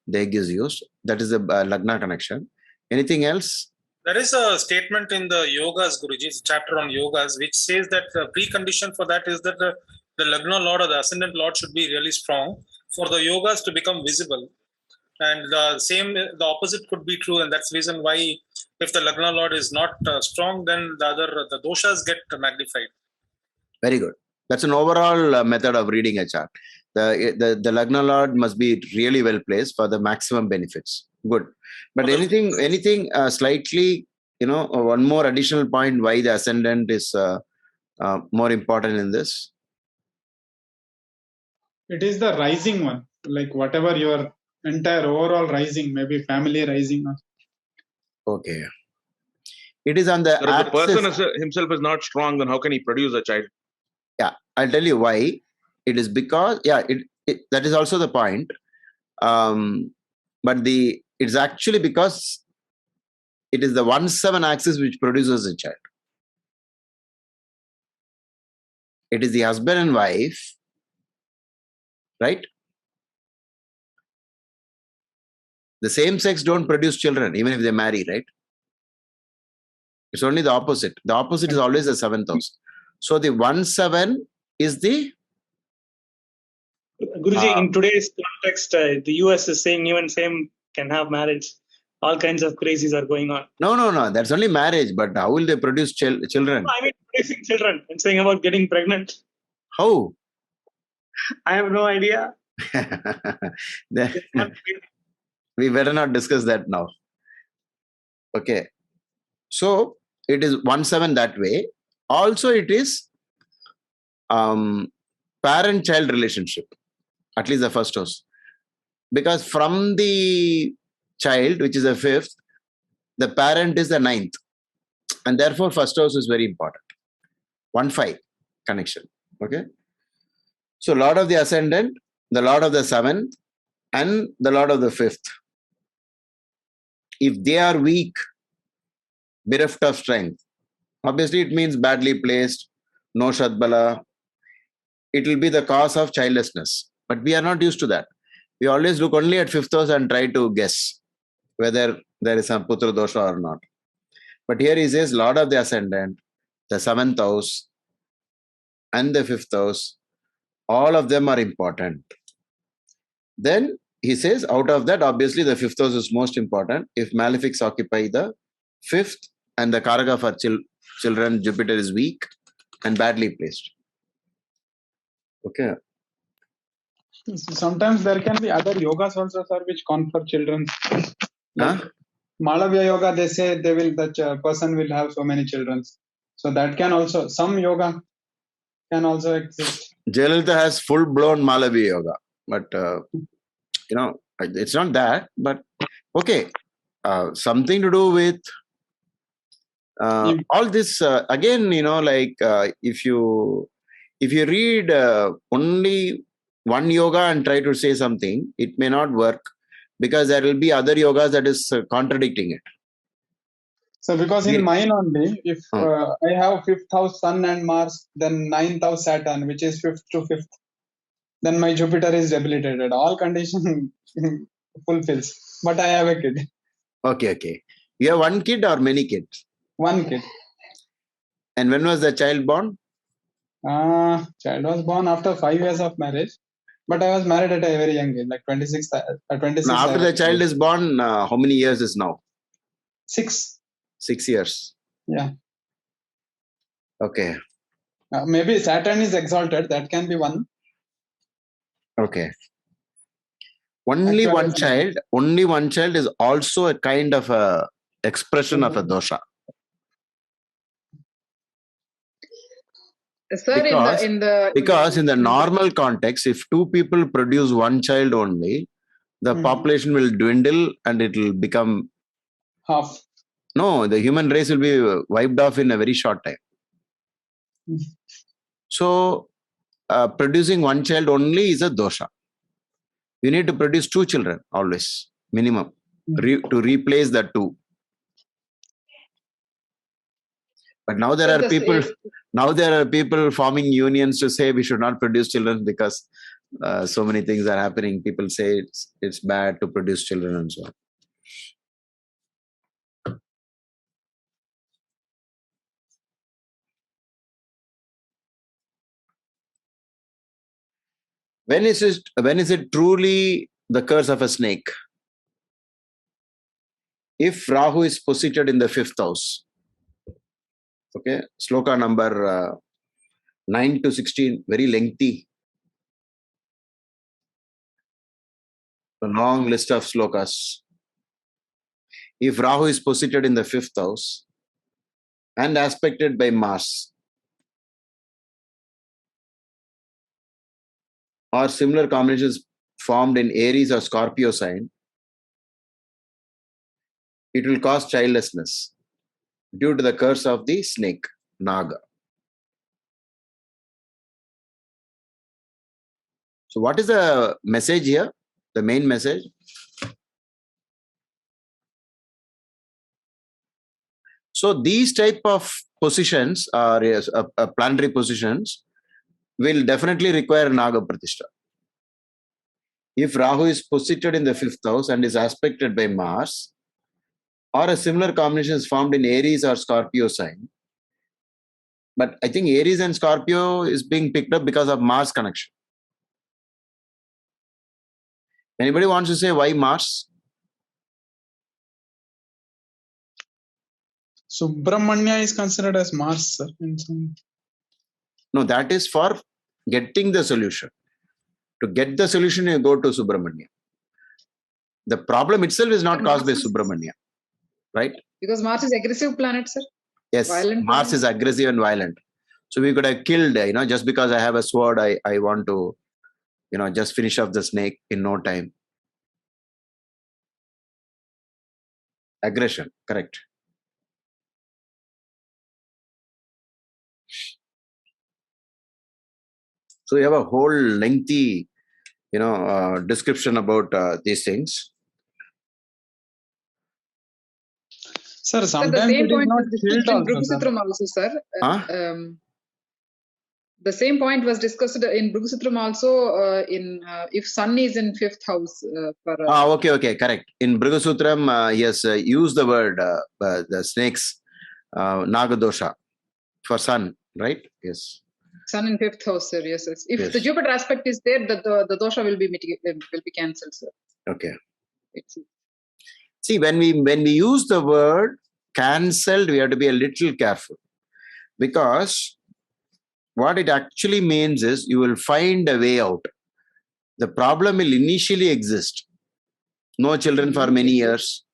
Speaker 2: The egg is used. That is the Lagna connection. Anything else?
Speaker 5: There is a statement in the Yogas, Guruji's chapter on Yogas, which says that the precondition for that is that the Lagna Lord or the Ascendant Lord should be really strong for the Yogas to become visible. And the opposite could be true, and that's the reason why if the Lagna Lord is not strong, then the doshas get magnified.
Speaker 2: Very good. That's an overall method of reading a chart. the Lagna Lord must be really well placed for the maximum benefits. Good. But anything slightly, one more additional point why the ascendant is more important in this?
Speaker 12: It is the rising one, like whatever your entire overall rising, maybe family rising.
Speaker 2: Okay. It is on the
Speaker 11: Sir, if the
Speaker 2: axis.
Speaker 11: person himself is not strong, then how can he produce a child?
Speaker 2: Yeah, I'll tell you why. It is because, that is also the point. But it's actually because it is the 1-7 axis which produces a child. It is the husband and wife, right? The same sex don't produce children, even if they marry, right? It's only the opposite. The opposite is always the 7th house. So the 1-7 is the...
Speaker 7: Guruji, in today's context, the US is saying even same can have marriage. All kinds of crazies are going on.
Speaker 2: No. That's only marriage. But how will they produce children?
Speaker 7: I mean, producing children and saying about getting pregnant.
Speaker 2: How?
Speaker 7: I have no idea.
Speaker 2: We better not discuss that now. Okay. So it is 1-7 that way. Also, it is parent-child relationship, at least the first house. Because from the child, which is the 5th, the parent is the 9th. And therefore, first house is very important. 1-5 connection. Okay. So Lord of the Ascendant, the Lord of the 7th, and the Lord of the 5th. If they are weak, bereft of strength, obviously it means badly placed, no Shadbala. It will be the cause of childlessness. But we are not used to that. We always look only at 5th house and try to guess whether there is a Putra dosha or not. But here he says Lord of the Ascendant, the 7th house, and the 5th house, all of them are important. Then he says out of that, obviously the 5th house is most important. If malefics occupy the 5th and the Karaka for children, Jupiter is weak and badly placed. Okay.
Speaker 12: Sometimes there can be other yogas also, sir, which confer children. Like Malavya yoga, they say that person will have so many children. So that can also, some yoga can also exist.
Speaker 2: Jayalalitha has full-blown Malavya yoga, but it's not that. But okay, something to do with all this. Again, if you read only one yoga and try to say something, it may not work because there will be other yogas that is contradicting it.
Speaker 12: So because in mine only, if I have 5th house Sun and Mars, then 9th house Saturn, which is 5th to 5th, then my Jupiter is debilitated. All condition fulfills, but I have a kid.
Speaker 2: Okay. You have one kid or many kids?
Speaker 12: One kid.
Speaker 2: And when was the child born?
Speaker 12: Child was born after 5 years of marriage, but I was married at a very young age, like 26.
Speaker 2: Now, after the child is born, how many years is now?
Speaker 12: 6.
Speaker 2: 6 years.
Speaker 12: Yeah.
Speaker 2: Okay.
Speaker 12: Maybe Saturn is exalted. That can be one.
Speaker 2: Okay. Only one child is also a kind of a expression of a dosha.
Speaker 13: Sir,
Speaker 2: because in the normal context, if 2 people produce one child only, the population will dwindle and it will become
Speaker 12: half.
Speaker 2: No, the human race will be wiped off in a very short time. So, producing one child only is a dosha. You need to produce 2 children always, minimum, to replace the 2. But now there are people forming unions to say we should not produce children because so many things are happening. People say it's bad to produce children and so on. When is it truly the curse of a snake? If Rahu is positioned in the 5th house, okay, sloka number 9 to 16, very lengthy. a long list of slokas. If Rahu is posited in the 5th house and aspected by Mars, or similar combinations formed in Aries or Scorpio sign, it will cause childlessness due to the curse of the snake, Naga. So what is the message here? The main message? So these type of positions, or planetary positions, will definitely require Naga Pratishtha. If Rahu is posited in the 5th house and is aspected by Mars, or a similar combination is formed in Aries or Scorpio sign, but I think Aries and Scorpio is being picked up because of Mars connection. Anybody wants to say why Mars?
Speaker 12: Subramanya is considered as Mars, sir.
Speaker 2: No, that is for getting the solution. To get the solution, you go to Subramanya. The problem itself is not caused by Subramanya, right?
Speaker 13: Because Mars is aggressive planet, sir.
Speaker 2: Yes,
Speaker 13: Violent
Speaker 2: Mars
Speaker 13: planet.
Speaker 2: is aggressive and violent. So we could have killed, just because I have a sword, I want to, just finish off the snake in no time. Aggression, correct. So you have a whole lengthy, description about these things.
Speaker 12: Sir,
Speaker 13: Sir, the
Speaker 12: sometimes
Speaker 13: same
Speaker 12: it is
Speaker 13: point
Speaker 12: not
Speaker 13: was discussed
Speaker 12: killed
Speaker 13: in
Speaker 12: also, sir.
Speaker 13: Brugusutram also, sir.
Speaker 2: Huh?
Speaker 13: The same point was discussed in Brugusutram also if Sun is in 5th house.
Speaker 2: Okay, correct. In Brigusutram, yes, use the word, the snakes, Nagadosha, for sun, right? Yes.
Speaker 13: Sun in 5th house, sir. Yes. If
Speaker 2: Yes.
Speaker 13: the Jupiter aspect is there, the dosha will be cancelled, sir.
Speaker 2: Okay. See, when we use the word cancelled, we have to be a little careful, because what it actually means is you will find a way out. The problem will initially exist. No children for many years,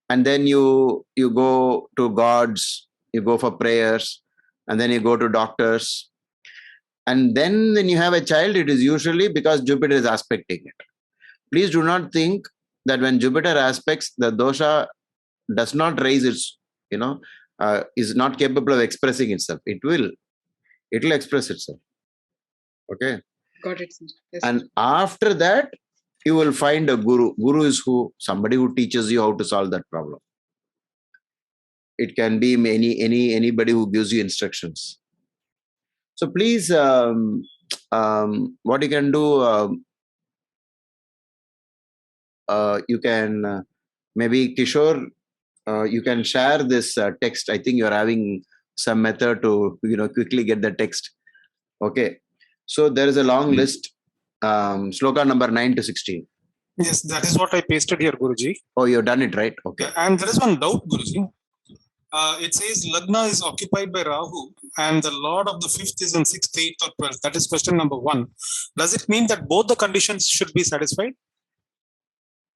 Speaker 2: and then you go to gods, you go for prayers, and then you go to doctors, and then when you have a child, it is usually because Jupiter is aspecting it. Please do not think that when Jupiter aspects, the dosha does not raise its, is not capable of expressing itself. It will express itself. Okay.
Speaker 13: Got it, sir. Yes,
Speaker 2: And
Speaker 13: sir.
Speaker 2: after that, you will find a guru. Guru is who? Somebody who teaches you how to solve that problem. It can be anybody who gives you instructions. So please, what you can do, you can maybe Kishore, you can share this text. I think you're having some method to quickly get the text. Okay. So there is a long list, sloka number 9 to 16.
Speaker 5: Yes, that is what I pasted here, Guruji.
Speaker 2: Oh, you've done it, right? Okay.
Speaker 5: And there is one doubt, Guruji. It says Lagna is occupied by Rahu and the Lord of the 5th is in 6th, 8th or 12th. That is question number 1. Does it mean that both the conditions should be satisfied?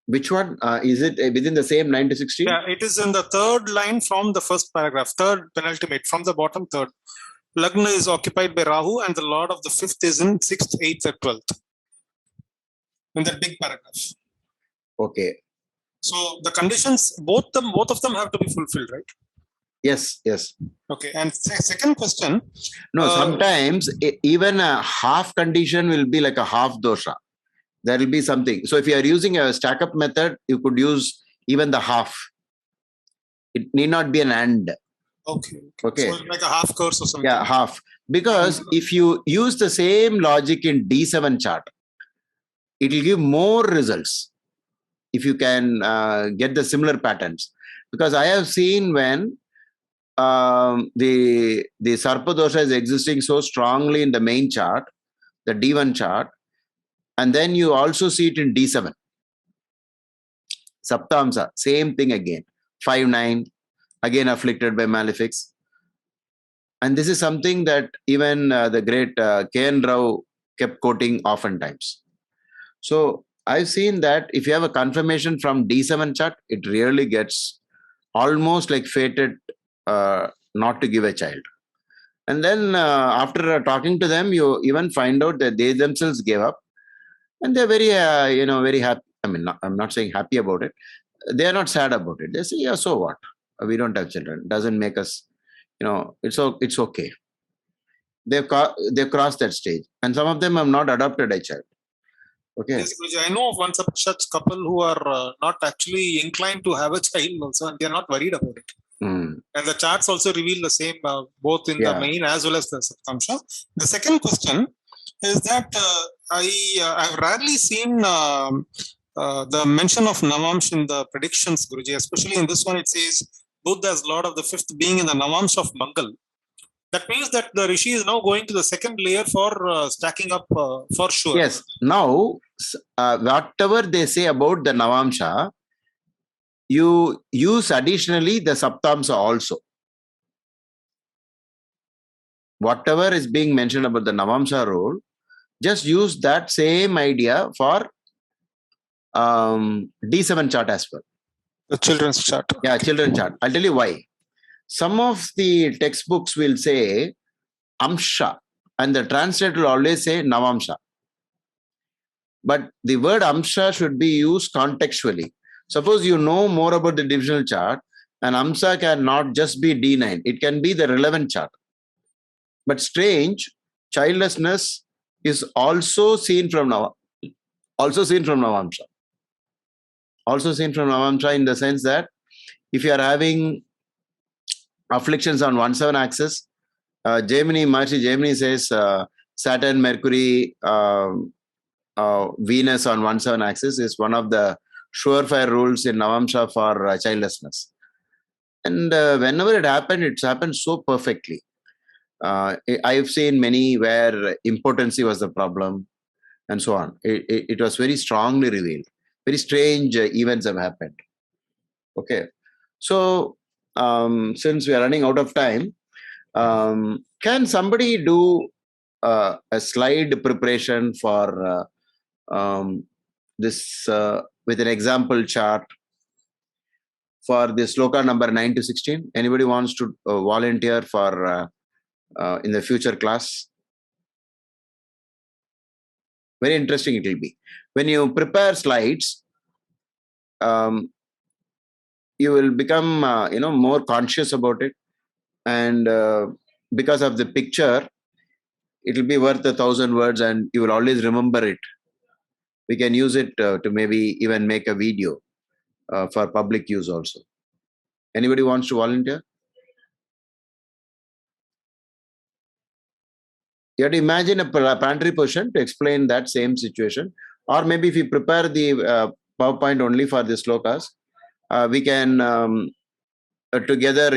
Speaker 2: Which one? Is it within the same 9 to 16?
Speaker 5: Yeah, it is in the 3rd line from the first paragraph, 3rd penultimate, from the bottom 3rd. Lagna is occupied by Rahu and the Lord of the 5th is in 6th, 8th or 12th. In that big paragraph.
Speaker 2: Okay.
Speaker 5: So the conditions, both of them have to be fulfilled, right?
Speaker 2: Yes.
Speaker 5: Okay. And second question.
Speaker 2: No, sometimes even a half condition will be like a half dosha. There will be something. So if you are using a stack-up method, you could use even the half. It need not be an and.
Speaker 5: Okay.
Speaker 2: Okay.
Speaker 5: So like a half course or something.
Speaker 2: Yeah, half. Because if you use the same logic in D7 chart, it will give more results if you can get the similar patterns. Because I have seen when the Sarpa dosha is existing so strongly in the main chart, the D1 chart, and then you also see it in D7. Saptamsa, same thing again. 5-9, again afflicted by malefics. And this is something that even the great K.N. Rao kept quoting oftentimes. So I've seen that if you have a confirmation from D7 chart, it really gets almost like fated not to give a child. And then after talking to them, you even find out that they themselves gave up, and they're very, very happy. I mean, I'm not saying happy about it. They are not sad about it. They say, yeah, so what? We don't have children. It doesn't make us, it's okay. They've crossed that stage, and some of them have not adopted a child. Okay.
Speaker 5: Yes, Guruji, I know of one such couple who are not actually inclined to have a child also, and they are not worried about it. And the charts also reveal the same, both in the main as well as the Saptamsha. The second question is that I've rarely seen the mention of Navamsh in the predictions, Guruji. Especially in this one, it says Buddha as Lord of the fifth being in the Navamsh of Mangal. That means that the Rishi is now going to the second layer for stacking up for sure.
Speaker 2: Yes. Now, whatever they say about the Navamsha, you use additionally the Saptamsa also. Whatever is being mentioned about the Navamsha role, just use that same idea for D7 chart as well.
Speaker 5: The children's chart.
Speaker 2: Yeah, children's chart. I'll tell you why. Some of the textbooks will say Amsha, and the translator will always say Navamsha. But the word Amsha should be used contextually. Suppose you know more about the divisional chart, and Amsha cannot just be D9. It can be the relevant chart. But strange, childlessness is also seen from Navamsha. Also seen from Navamsha in the sense that if you are having afflictions on 1/7 axis, Maharishi Gemini says Saturn, Mercury, Venus on 1/7 axis is one of the surefire rules in Navamsha for childlessness. And whenever it happened so perfectly. I've seen many where impotency was the problem and so on. It was very strongly revealed. Very strange events have happened. Okay. So, since we are running out of time, can somebody do a slide preparation for this with an example chart for the sloka number 9 to 16? Anybody wants to volunteer for in the future class? Very interesting it will be. When you prepare slides, you will become more conscious about it, and because of the picture, it will be worth 1,000 words, and you will always remember it. We can use it to maybe even make a video for public use also. Anybody wants to volunteer? You have to imagine a pantry position to explain that same situation. Or maybe if you prepare the PowerPoint only for the slokas, we can together,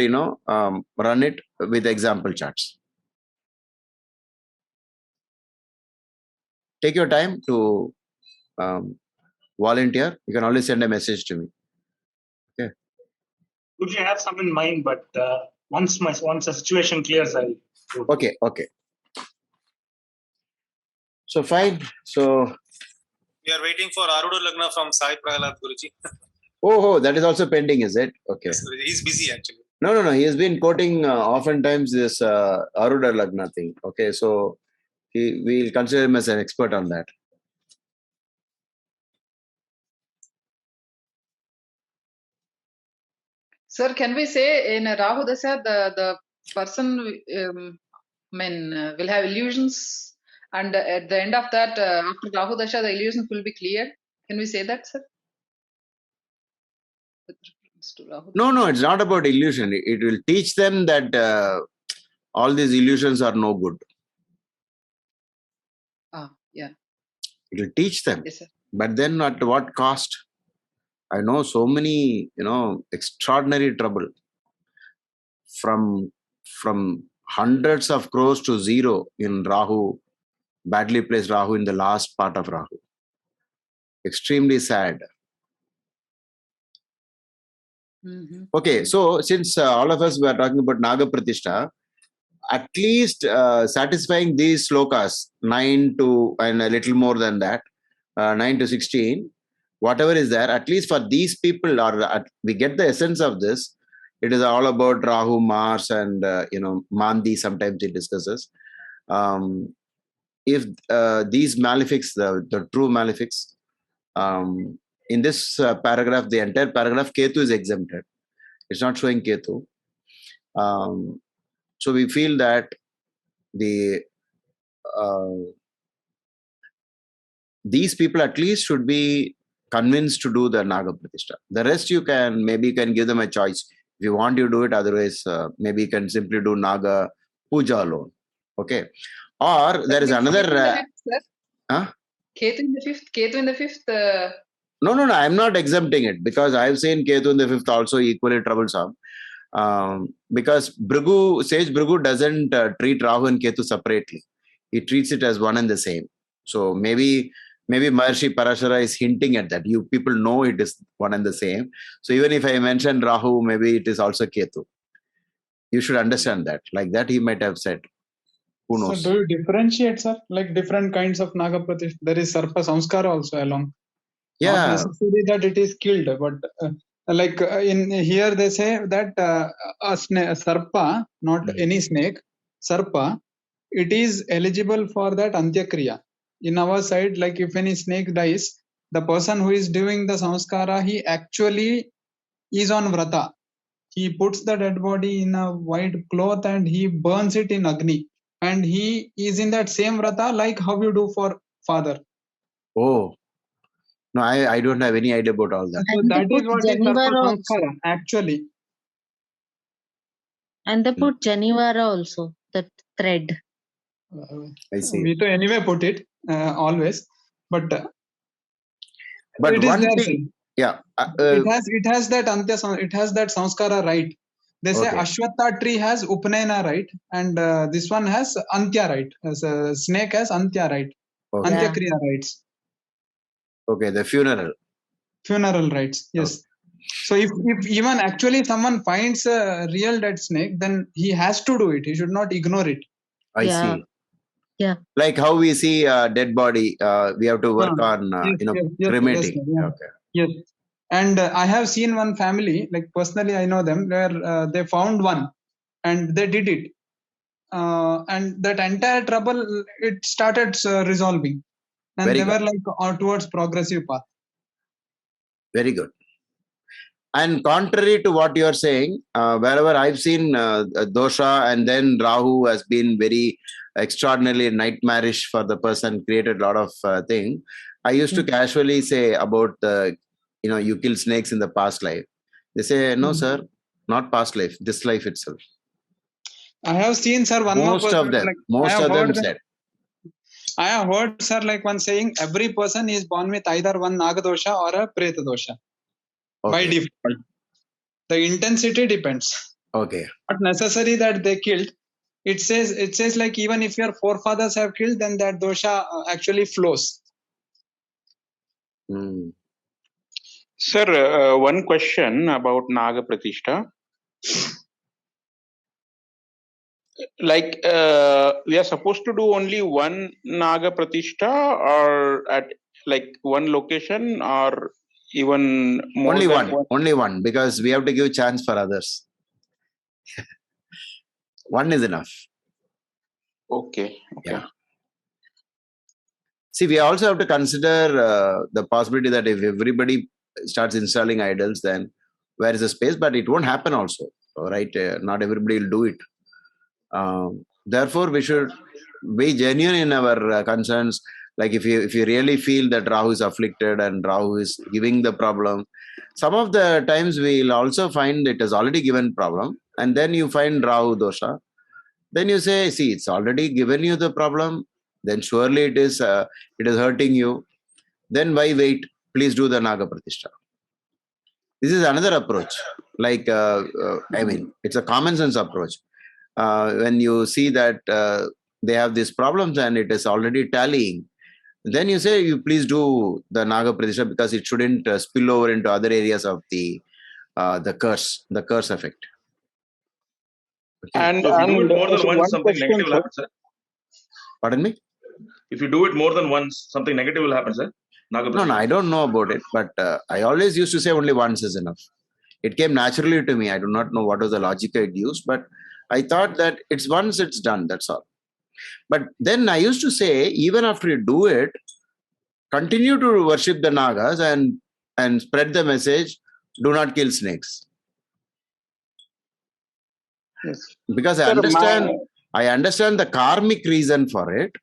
Speaker 2: run it with example charts. Take your time to volunteer. You can always send a message to me. Okay.
Speaker 7: Usually I have some in mind, but once the situation clears, I'll do it.
Speaker 2: Okay. So fine. So
Speaker 5: we are waiting for Arudha Lagna from Sai Prahalad, Guruji.
Speaker 2: Oh, that is also pending, is it? Okay.
Speaker 5: Yes, he's busy actually.
Speaker 2: No. He has been quoting oftentimes this Arudha Lagna thing. Okay, so we'll consider him as an expert on that.
Speaker 13: Sir, can we say in a Rahu Dasha, the person will have illusions, and at the end of that, after Rahu Dasha, the illusions will be clear? Can we say that, sir?
Speaker 2: No, it's not about illusion. It will teach them that all these illusions are no good.
Speaker 13: Yeah.
Speaker 2: It will teach them.
Speaker 13: Yes, sir.
Speaker 2: But then at what cost? I know so many, extraordinary trouble from hundreds of crores to zero in Rahu, badly placed Rahu in the last part of Rahu. Extremely sad.
Speaker 13: Mm-hmm.
Speaker 2: Okay, so since all of us were talking about Naga Pratishtha, at least satisfying these slokas, 9 to and a little more than that, 9 to 16, whatever is there, at least for these people, we get the essence of this. It is all about Rahu, Mars, and Mandi. Sometimes it discusses. If these malefics, the true malefics, in this paragraph, the entire paragraph, Ketu is exempted. It's not showing Ketu. So we feel that these people at least should be convinced to do the Naga Pratishtha. The rest you can give them a choice. If you want, you do it. Otherwise, maybe you can simply do Naga Puja alone. Okay. Or there is another.
Speaker 13: Ketu in the fifth. Ketu in the fifth.
Speaker 2: No. I'm not exempting it because I've seen Ketu in the fifth also equally troublesome. Because Sage Bhrigu doesn't treat Rahu and Ketu separately. He treats it as one and the same. So maybe Maharshi Parashara is hinting at that. You people know it is one and the same. So even if I mention Rahu, maybe it is also Ketu. You should understand that. Like that he might have said. Who knows?
Speaker 12: So do you differentiate, sir? Like different kinds of Naga Pratishtha? There is Sarpa Samskara also along.
Speaker 2: Yeah.
Speaker 12: Not necessarily that it is killed, but in here they say that a Sarpa, not any snake, Sarpa, it is eligible for that Antyakriya. In our side, like if any snake dies, the person who is doing the samskara, he actually is on vrata. He puts the dead body in a white cloth and he burns it in Agni. And he is in that same vrata like how you do for father.
Speaker 2: Oh. No, I don't have any idea about all that.
Speaker 12: So that is what is Sarpa Samskara, actually.
Speaker 1: And they put Janivara also, the thread.
Speaker 2: I see.
Speaker 12: We to anyway put it always, but it
Speaker 2: one
Speaker 12: is there.
Speaker 2: thing, yeah,
Speaker 12: it has that Antya, it has that Samskara right. They say Ashwatha tree has Upnayana right, and this one has Antya right. As a snake has Antya right.
Speaker 2: Okay.
Speaker 12: Antya Kriya rights.
Speaker 2: Okay, the funeral.
Speaker 12: Funeral rights, yes. Okay. So if even actually someone finds a real dead snake, then he has to do it. He should not ignore it.
Speaker 2: I see.
Speaker 1: Yeah.
Speaker 2: Like how we see a dead body, we have to work on cremating.
Speaker 12: Yes,
Speaker 2: Okay.
Speaker 12: Yes. And I have seen one family, like personally I know them, where they found one and they did it. And that entire trouble, it started resolving. And
Speaker 2: Very
Speaker 12: they
Speaker 2: good.
Speaker 12: were like towards progressive path.
Speaker 2: Very good. And contrary to what you are saying, wherever I've seen dosha and then Rahu has been very extraordinarily nightmarish for the person, created a lot of thing. I used to casually say about you kill snakes in the past life. They say, no, sir, not past life, this life itself.
Speaker 12: I have seen, sir,
Speaker 2: most of them said.
Speaker 12: I have heard, sir, like one saying, every person is born with either one Nagadosha or a Preta dosha. By default. The intensity depends.
Speaker 2: Okay.
Speaker 12: Not necessary that they killed. It says like even if your forefathers have killed, then that dosha actually flows.
Speaker 19: Sir, one question about Naga Pratishtha. Like we are supposed to do only one Naga Pratishtha or at like one location or even more
Speaker 2: only one, because we have to give chance for others. One is enough.
Speaker 19: Okay.
Speaker 2: Yeah. See, we also have to consider the possibility that if everybody starts installing idols, then where is the space? But it won't happen also, right? Not everybody will do it. Therefore, we should be genuine in our concerns. Like if you really feel that Rahu is afflicted and Rahu is giving the problem, some of the times we will also find it has already given problem, and then you find Rahu dosha. Then you say, see, it's already given you the problem. Then surely it is hurting you. Then why wait? Please do the Naga Pratishtha. This is another approach. Like I mean, it's a common sense approach. When you see that they have these problems and it is already tallying, then you say, you please do the Naga Pratishtha because it shouldn't spill over into other areas of the curse effect.
Speaker 11: Okay. And so if you do it more than once, something negative will happen, sir.
Speaker 2: Pardon me?
Speaker 11: If you do it more than once, something negative will happen, sir.
Speaker 2: No, I don't know about it, but I always used to say only once is enough. It came naturally to me. I do not know what was the logic I used, but I thought that it's once it's done, that's all. But then I used to say, even after you do it, continue to worship the Nagas and spread the message, do not kill snakes.
Speaker 19: Yes.
Speaker 2: Because I understand the karmic reason for it.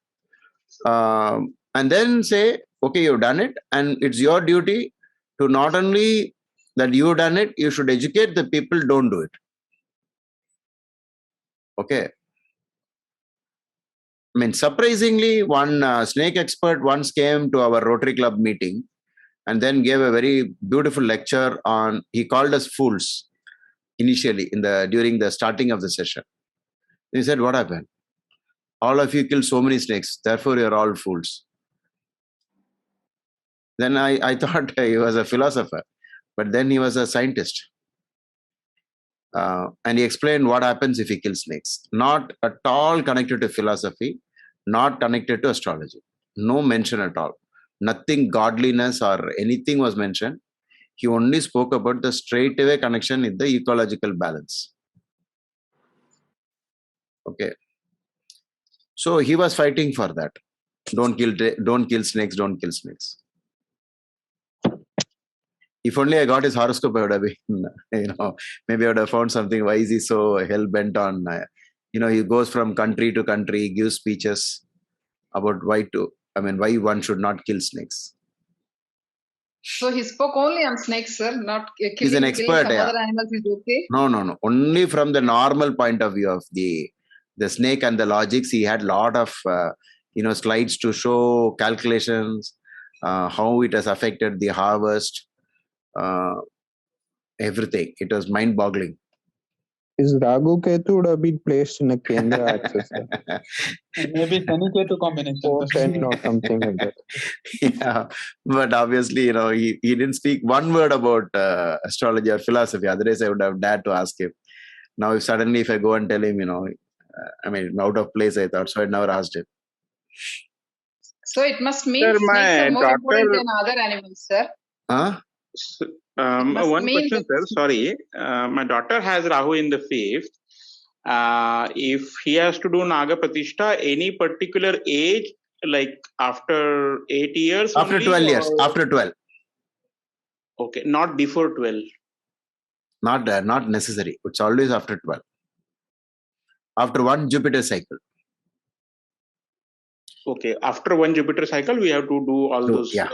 Speaker 2: And then say, okay, you've done it, and it's your duty to not only that you've done it, you should educate the people, don't do it. Okay. I mean, surprisingly, one snake expert once came to our Rotary Club meeting and then gave a very beautiful lecture on, he called us fools initially during the starting of the session. He said, what happened? All of you killed so many snakes, therefore you're all fools. Then I thought he was a philosopher, but then he was a scientist. And he explained what happens if he kills snakes. Not at all connected to philosophy, not connected to astrology. No mention at all. Nothing godliness or anything was mentioned. He only spoke about the straightaway connection with the ecological balance. Okay. So he was fighting for that. Don't kill snakes, don't kill snakes. If only I got his horoscope, I would have been, maybe I would have found something. Why is he so hell-bent on, he goes from country to country, gives speeches about why one should not kill snakes.
Speaker 13: So he spoke only on snakes, sir, not
Speaker 2: He's an
Speaker 13: killing
Speaker 2: expert,
Speaker 13: some other animals is okay?
Speaker 2: No. Only from the normal point of view of the snake and the logics, he had a lot of, slides to show calculations, how it has affected the harvest, everything. It was mind-boggling.
Speaker 15: Is Ragu Ketu would have been placed in a Kendra axis?
Speaker 12: Maybe Shani Ketu combination.
Speaker 15: 410 or something like that.
Speaker 2: Yeah, but obviously, he didn't speak one word about astrology or philosophy. Otherwise, I would have dared to ask him. Now, if I go and tell him, out of place, I thought, so I never asked him.
Speaker 13: So it must mean
Speaker 19: Sir,
Speaker 13: snakes are more important than other animals, sir.
Speaker 2: Huh?
Speaker 19: One question, sir. Sorry. My daughter has Rahu in the 5th. If he has to do Naga Pratishtha, any particular age, like after 8 years?
Speaker 2: After 12 years. After 12.
Speaker 19: Okay, not before 12.
Speaker 2: Not necessary. It's always after 12. After one Jupiter cycle.
Speaker 19: Okay, after one Jupiter cycle, we have to do all those.
Speaker 2: Yeah.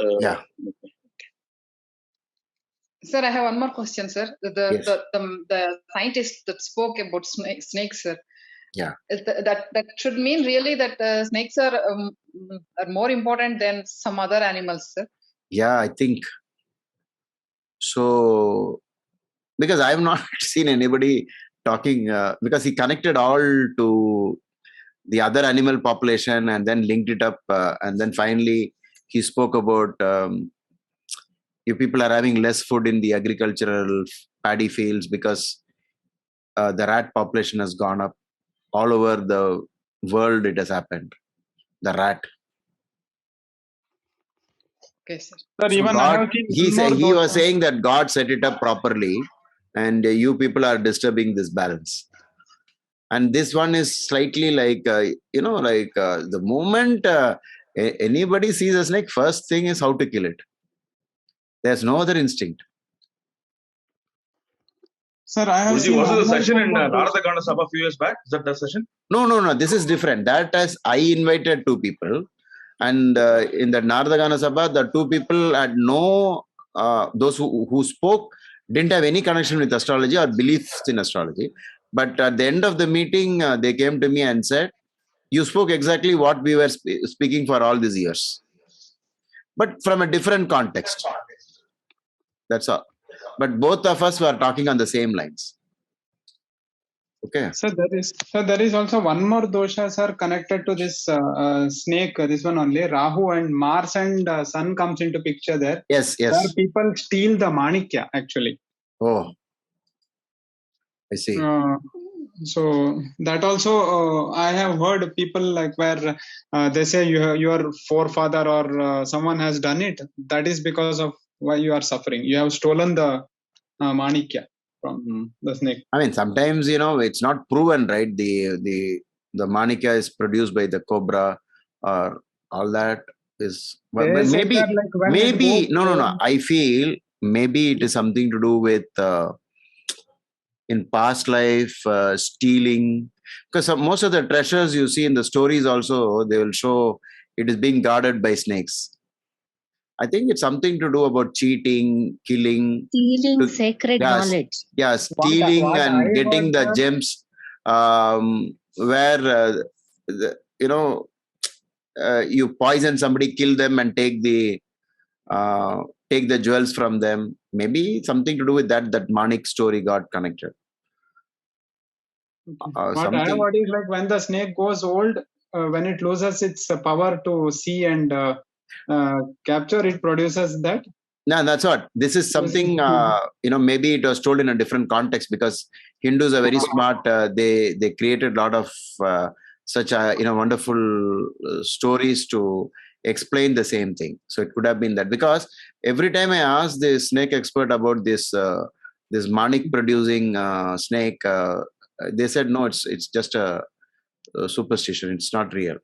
Speaker 13: Sir, I have one more question, sir. The scientist that spoke about snakes, sir.
Speaker 2: Yeah.
Speaker 13: That should mean really that snakes are more important than some other animals, sir.
Speaker 2: Yeah, I think so. Because I have not seen anybody talking, because he connected all to the other animal population and then linked it up. And then finally, he spoke about if people are having less food in the agricultural paddy fields because the rat population has gone up. All over the world, it has happened. The rat.
Speaker 13: Okay, sir.
Speaker 2: So he was saying that God set it up properly and you people are disturbing this balance. And this one is slightly like, the moment anybody sees a snake, first thing is how to kill it. There's no other instinct.
Speaker 12: Sir, I have seen
Speaker 11: was it the session in Narada Gana Sabha a few years back? Is that the session?
Speaker 2: No. This is different. That as I invited 2 people. And in the Narada Gana Sabha, the 2 people had those who spoke didn't have any connection with astrology or beliefs in astrology. But at the end of the meeting, they came to me and said, you spoke exactly what we were speaking for all these years. But from a different context. That's all. But both of us were talking on the same lines. Okay.
Speaker 12: So there is also one more dosha, sir, connected to this snake. This one only. Rahu and Mars and Sun comes into picture there.
Speaker 2: Yes.
Speaker 12: Where people steal the manikya actually.
Speaker 2: Oh, I see.
Speaker 12: So that also I have heard people like where they say your forefather or someone has done it. That is because of why you are suffering. You have stolen the manikya from the snake.
Speaker 2: I mean, sometimes it's not proven, right? The manikya is produced by the cobra, or all that is. But
Speaker 12: They said
Speaker 2: maybe
Speaker 12: that, like, when it goes
Speaker 2: no. I feel maybe it is something to do with in past life stealing, because most of the treasures you see in the stories also they will show it is being guarded by snakes. I think it's something to do about cheating, killing,
Speaker 1: Stealing sacred knowledge.
Speaker 2: yeah, stealing
Speaker 12: what I
Speaker 2: and getting
Speaker 12: heard,
Speaker 2: the
Speaker 12: sir,
Speaker 2: gems, where you know you poison somebody, kill them, and take the jewels from them. Maybe something to do with that. That Manik story got connected.
Speaker 12: what I
Speaker 2: Something.
Speaker 12: heard is like when the snake goes old, when it loses its power to see and capture, it produces that.
Speaker 2: No, that's what. This is something, maybe it was told in a different context, because Hindus are very smart. They created a lot of such wonderful stories to explain the same thing. So it could have been that, because every time I ask the snake expert about this Manik producing snake, they said no, it's just a superstition. It's not real.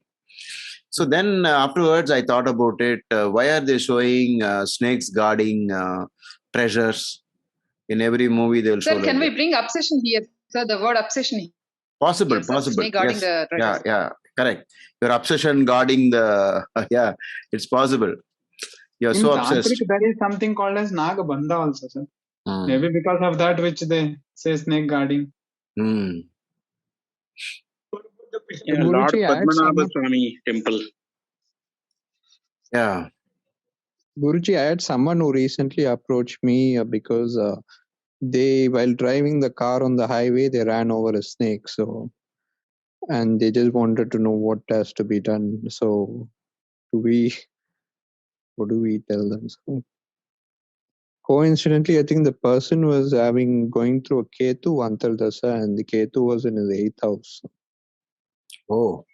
Speaker 2: So then afterwards, I thought about it. Why are they showing snakes guarding treasures? In every movie, they'll show
Speaker 13: Sir, can
Speaker 2: that.
Speaker 13: we bring obsession here? Sir, the word obsession.
Speaker 2: Possible,
Speaker 13: Yes, sir.
Speaker 2: possible.
Speaker 13: Snake guarding
Speaker 2: Yes.
Speaker 13: the treasures.
Speaker 2: Yeah, correct. Your obsession guarding the, yeah, it's possible. You're
Speaker 12: In
Speaker 2: so obsessed.
Speaker 12: Tantric, there is something called as Nagabandha also, sir. Maybe because of that which they say snake guarding.
Speaker 19: Yeah, Lord
Speaker 15: Guruji, I had
Speaker 19: Padmanabha
Speaker 15: someone,
Speaker 19: Swami temple.
Speaker 2: Yeah.
Speaker 15: Guruji, I had someone who recently approached me because they, while driving the car on the highway, they ran over a snake. So, and they just wanted to know what has to be done. So, what do we tell them? So, coincidentally, I think the person was going through a Ketu Antardasa, and the Ketu was in his 8th house.
Speaker 2: Oh.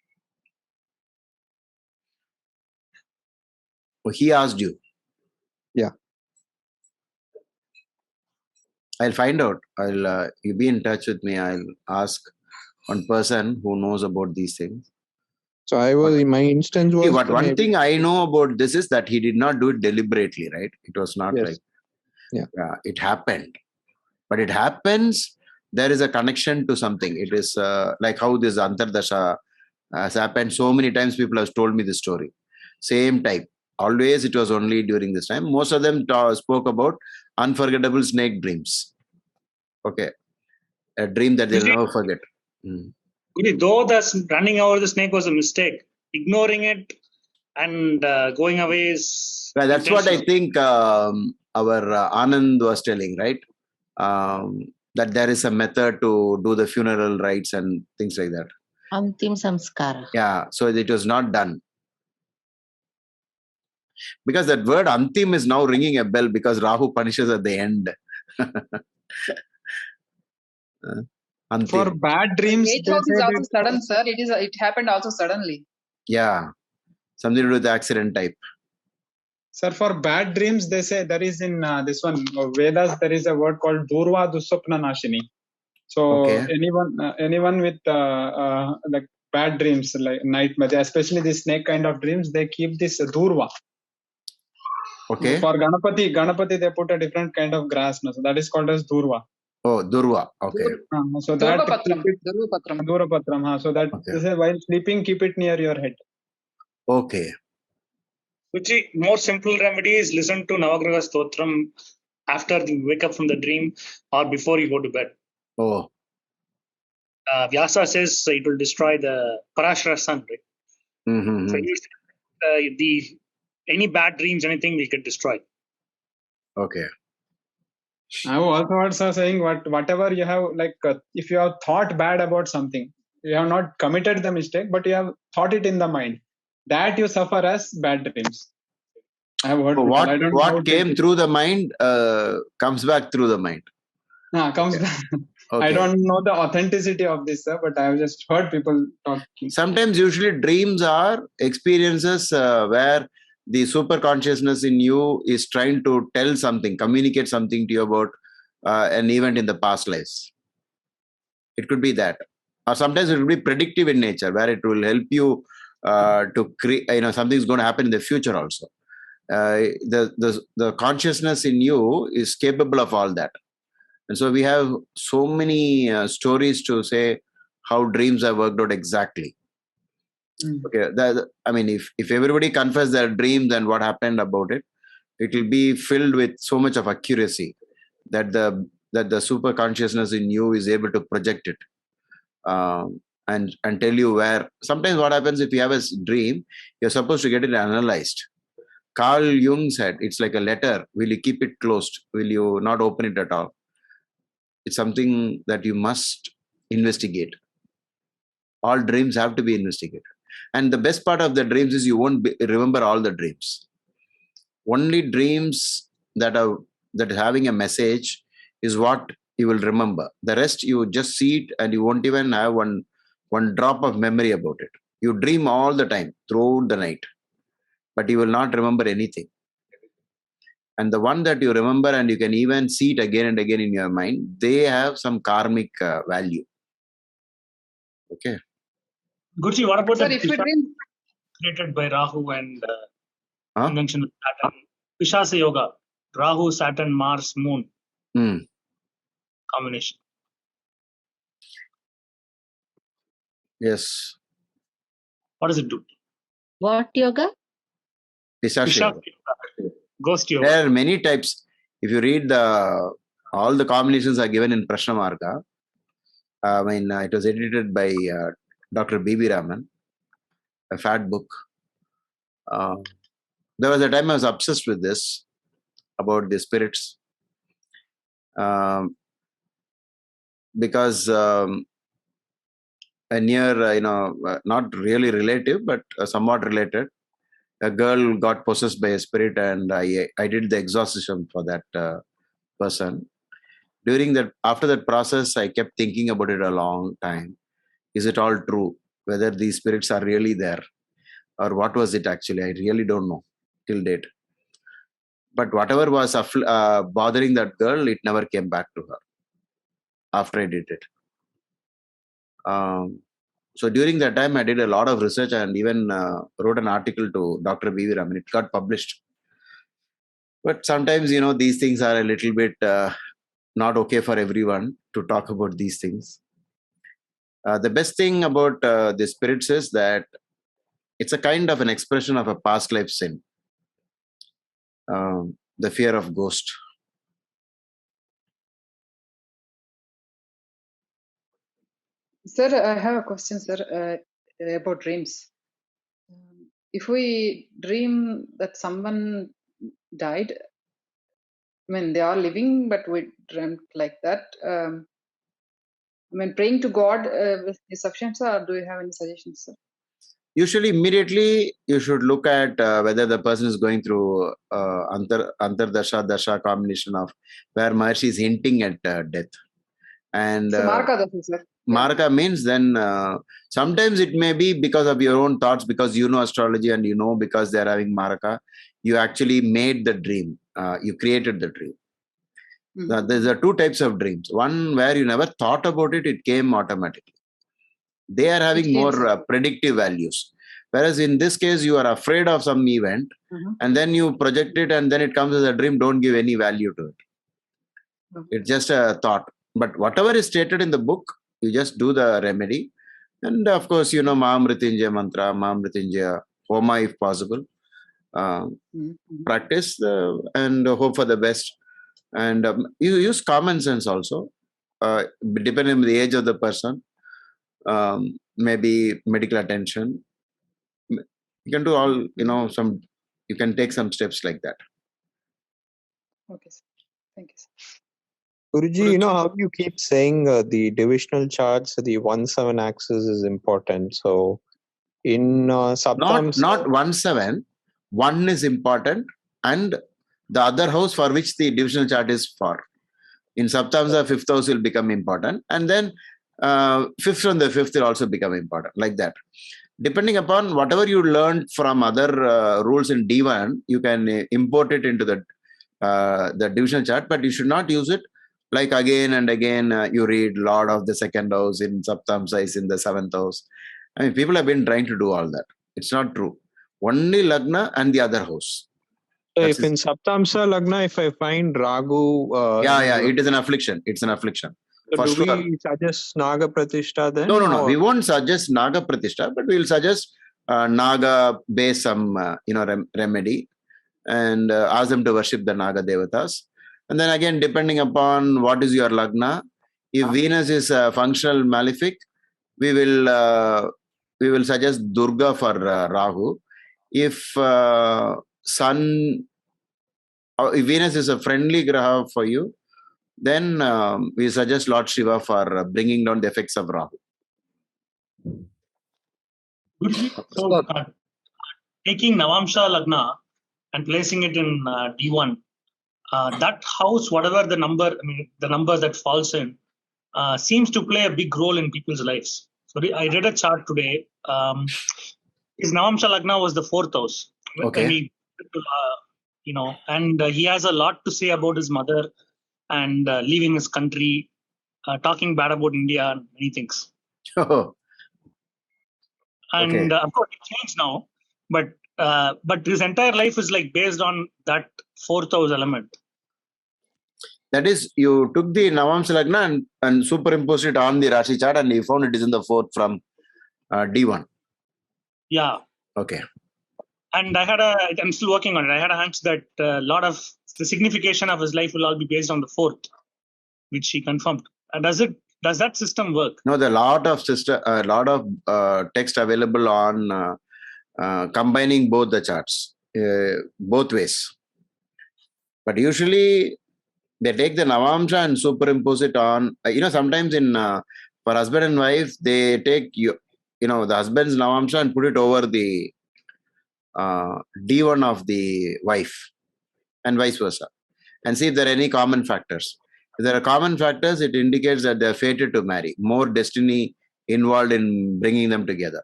Speaker 2: Well, he asked you.
Speaker 15: Yeah.
Speaker 2: I'll find out. You be in touch with me. I'll ask one person who knows about these things.
Speaker 15: So my instance was.
Speaker 2: One thing I know about this is that he did not do it deliberately, right? It was not like, it happened. But it happens, there is a connection to something. It is like how this Antardasha has happened. So many times people have told me this story. Same type. Always it was only during this time. Most of them spoke about unforgettable snake dreams. Okay. A dream that they'll never forget.
Speaker 7: Though the running over the snake was a mistake, ignoring it and going away is.
Speaker 2: Well, that's what I think our Anand was telling, right? That there is a method to do the funeral rites and things like that.
Speaker 1: Antim samskara.
Speaker 2: Yeah, so it was not done. Because that word Antim is now ringing a bell, because Rahu punishes at the end.
Speaker 12: For bad dreams,
Speaker 13: 8th house is also sudden, sir. It happened also suddenly.
Speaker 2: Yeah, something to do with the accident type.
Speaker 12: Sir, for bad dreams, they say there is in this one Vedas, there is a word called Durva Dusapna Nashini. So anyone with like bad dreams, like nightmares, especially this snake kind of dreams, they keep this Durva.
Speaker 2: Okay.
Speaker 12: For Ganapati, they put a different kind of grass. So that is called as Durva.
Speaker 2: Oh, Durva. Okay.
Speaker 12: So that
Speaker 13: Durva
Speaker 12: Patram. So that they say while sleeping, keep it near your head.
Speaker 2: Okay.
Speaker 7: Which more simple remedy is listen to Navagraha Stotram after you wake up from the dream or before you go to bed.
Speaker 2: Oh.
Speaker 7: Vyasa says it will destroy the Parashara sun, right? So any bad dreams, anything will get destroyed.
Speaker 2: Okay.
Speaker 12: I have also heard sir saying whatever you have, like if you have thought bad about something, you have not committed the mistake, but you have thought it in the mind, that you suffer as bad dreams. I have heard.
Speaker 2: So what came through the mind comes back through the mind.
Speaker 12: Comes back. I don't know the authenticity of this, sir, but I have just heard people talking.
Speaker 2: Sometimes, usually, dreams are experiences where the super consciousness in you is trying to tell something, communicate something to you about an event in the past lives. It could be that, or sometimes it will be predictive in nature, where it will help you to create. Something's going to happen in the future also. The consciousness in you is capable of all that. And so we have so many stories to say how dreams have worked out exactly. Okay, if everybody confess their dreams and what happened about it, it will be filled with so much of accuracy that the super consciousness in you is able to project it and tell you where. Sometimes what happens, if you have a dream, you're supposed to get it analyzed. Carl Jung said, it's like a letter. Will you keep it closed? Will you not open it at all? It's something that you must investigate. All dreams have to be investigated. And the best part of the dreams is you won't remember all the dreams. Only dreams that are having a message is what you will remember. The rest, you just see it and you won't even have one drop of memory about it. You dream all the time, throughout the night, but you will not remember anything. And the one that you remember and you can even see it again and again in your mind, they have some karmic value. Okay.
Speaker 7: Guruji, what about
Speaker 13: Sir,
Speaker 7: the
Speaker 13: if we dream
Speaker 7: created by Rahu and conjunction with Saturn? Pishasa Yoga, Rahu, Saturn, Mars, Moon combination.
Speaker 2: Yes.
Speaker 7: What does it do?
Speaker 1: What yoga?
Speaker 2: Pisasha yoga.
Speaker 7: Ghost yoga.
Speaker 2: There are many types. If you read all the combinations are given in Prashna Marga. It was edited by Dr. B.B. Raman, a fat book. There was a time I was obsessed with this, about the spirits, because a near, not really relative, but somewhat related, a girl got possessed by a spirit, and I did the exorcism for that person. After that process, I kept thinking about it a long time. Is it all true? Whether these spirits are really there, or what was it actually? I really don't know till date. But whatever was bothering that girl, it never came back to her after I did it. So during that time, I did a lot of research and even wrote an article to Dr. B.V. Raman. It got published. But sometimes, these things are a little bit not okay for everyone to talk about these things. The best thing about the spirits is that it's a kind of an expression of a past life sin. The fear of ghost.
Speaker 13: Sir, I have a question, sir, about dreams. If we dream that someone died, they are living, but we dreamt like that. Praying to God is sufficient, sir, or do you have any suggestions, sir?
Speaker 2: Usually, immediately, you should look at whether the person is going through Antardasha, Dasha combination of where Maharshi is hinting at death. And
Speaker 13: so Maraka Dasha, sir.
Speaker 2: Maraka means then sometimes it may be because of your own thoughts, because you know astrology and because they are having Maraka, you actually made the dream. You created the dream. Now, there are two types of dreams. One where you never thought about it, it came automatically. They are having more predictive values. Whereas in this case, you are afraid of some event and then you project it and then it comes as a dream. Don't give any value to it. It's just a thought. But whatever is stated in the book, you just do the remedy. And of course, Mahamrityunjaya mantra, Mahamrityunjaya Homa if possible. Practice and hope for the best. And you use common sense also, depending on the age of the person. Maybe medical attention. You can do all, you can take some steps like that.
Speaker 13: Okay, sir. Thank you, sir.
Speaker 15: Guruji, how you keep saying the divisional charts, the 1-7 axis is important. So in Saptam...
Speaker 2: Not 1-7, 1 is important and the other house for which the divisional chart is for. In Saptamsa, fifth house will become important, and then fifth from the fifth will also become important, like that. Depending upon whatever you learned from other rules in D1, you can import it into the divisional chart, but you should not use it like again and again. You read Lord of the second house in Saptamsa is in the seventh house. I mean, people have been trying to do all that. It's not true. Only Lagna and the other house.
Speaker 15: So if in Saptamsa Lagna, if I find Ragu,
Speaker 2: it is an affliction. It's an affliction.
Speaker 15: So
Speaker 2: For
Speaker 15: do
Speaker 2: sure.
Speaker 15: we suggest Naga Pratishtha then?
Speaker 2: No. We won't suggest Naga Pratishtha, but we will suggest Naga base some remedy and ask them to worship the Naga Devatas. And then again, depending upon what is your Lagna, if Venus is functional malefic, we will suggest Durga for Rahu. If Sun, if Venus is a friendly graha for you, then we suggest Lord Shiva for bringing down the effects of Rahu.
Speaker 7: So, taking Navamsha Lagna and placing it in D1, that house, whatever the number, the numbers that falls in, seems to play a big role in people's lives. So I read a chart today. His Navamsha Lagna was the fourth house.
Speaker 2: Okay.
Speaker 7: And he has a lot to say about his mother and leaving his country, talking bad about India and many things. And of course, it changed now, but his entire life is like based on that fourth house element.
Speaker 2: That is, you took the Navamsha Lagna and superimposed it on the Rashi chart, and you found it is in the fourth from D1.
Speaker 7: Yeah.
Speaker 2: Okay.
Speaker 7: And I'm still working on it. I had a hunch that a lot of the signification of his life will all be based on the fourth, which he confirmed. Does that system work?
Speaker 2: No, there are a lot of text available on combining both the charts, both ways. But usually they take the Navamsha and superimpose it on. Sometimes for husband and wife, they take the husband's Navamsha and put it over the D1 of the wife, and vice versa, and see if there are any common factors. If there are common factors, it indicates that they are fated to marry. More destiny involved in bringing them together.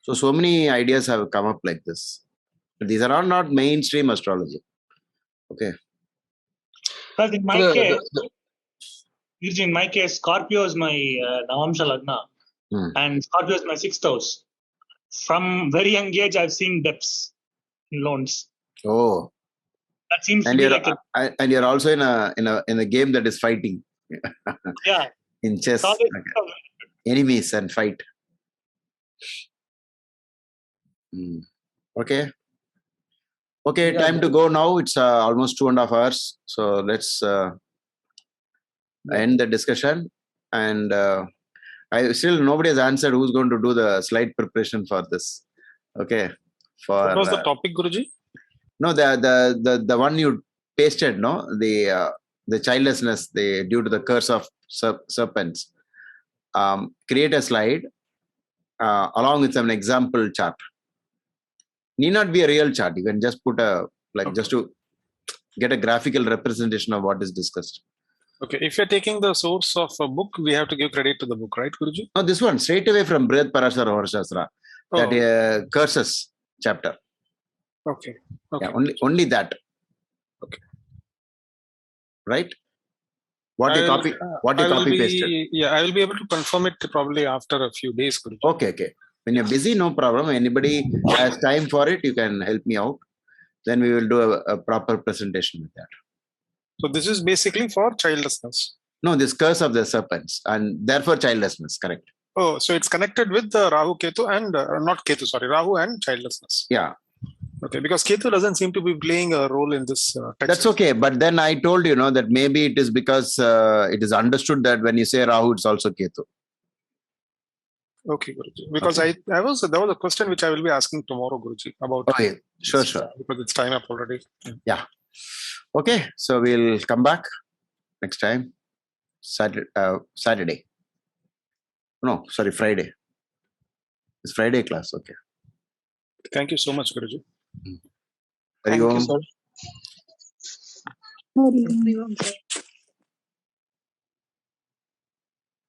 Speaker 2: So many ideas have come up like this. But these are all not mainstream astrology. Okay.
Speaker 7: But in my case, Scorpio is my Navamsha Lagna, and Scorpio is my sixth house. From very young age, I've seen depths in loans.
Speaker 2: Oh.
Speaker 7: That seems to be like
Speaker 2: and you're also in a game that is fighting.
Speaker 7: Yeah.
Speaker 2: In chess. Okay. Enemies and fight. Okay. Okay, time to go now. It's almost 2.5 hours. So let's end the discussion. And nobody has answered who's going to do the slide preparation for this. Okay.
Speaker 5: What was the topic, Guruji?
Speaker 2: No, the one you pasted, no? The childlessness, due to the curse of serpents. Create a slide along with an example chart. Need not be a real chart. You can just put just to get a graphical representation of what is discussed.
Speaker 5: Okay, if you're taking the source of a book, we have to give credit to the book, right, Guruji?
Speaker 2: No, this one, straight away from Brihad Parashara Varshastra, that curses chapter.
Speaker 5: Okay.
Speaker 2: Yeah, only that.
Speaker 5: Okay.
Speaker 2: Right? What you copy pasted.
Speaker 5: Yeah, I will be able to confirm it probably after a few days, Guruji.
Speaker 2: Okay. When you're busy, no problem. Anybody has time for it, you can help me out. Then we will do a proper presentation with that.
Speaker 5: So this is basically for childlessness.
Speaker 2: No, this curse of the serpents, and therefore childlessness, correct.
Speaker 5: Oh, so it's connected with the Rahu Ketu and Rahu and childlessness.
Speaker 2: Yeah.
Speaker 5: Okay, because Ketu doesn't seem to be playing a role in this text.
Speaker 2: That's okay, but then I told you, that maybe it is because it is understood that when you say Rahu, it's also Ketu.
Speaker 5: Okay, Guruji. Because there was a question which I will be asking tomorrow, Guruji, about.
Speaker 2: Okay, sure.
Speaker 5: Because it's time up already.
Speaker 2: Yeah. Okay, so we'll come back next time. Saturday. No, sorry, Friday. It's Friday class. Okay.
Speaker 5: Thank you so much, Guruji.
Speaker 2: Thank you, sir.
Speaker 8: Hari Om, sir.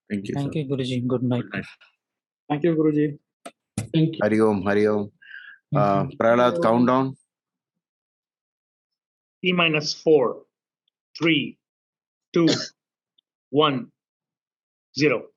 Speaker 2: Thank you.
Speaker 16: Thank you, Guruji. Good night.
Speaker 4: Thank you, Guruji.
Speaker 6: Thank you.
Speaker 2: Hari Om, Hari Om. Prahlad, countdown.
Speaker 7: T minus 4, 3, 2, 1, 0.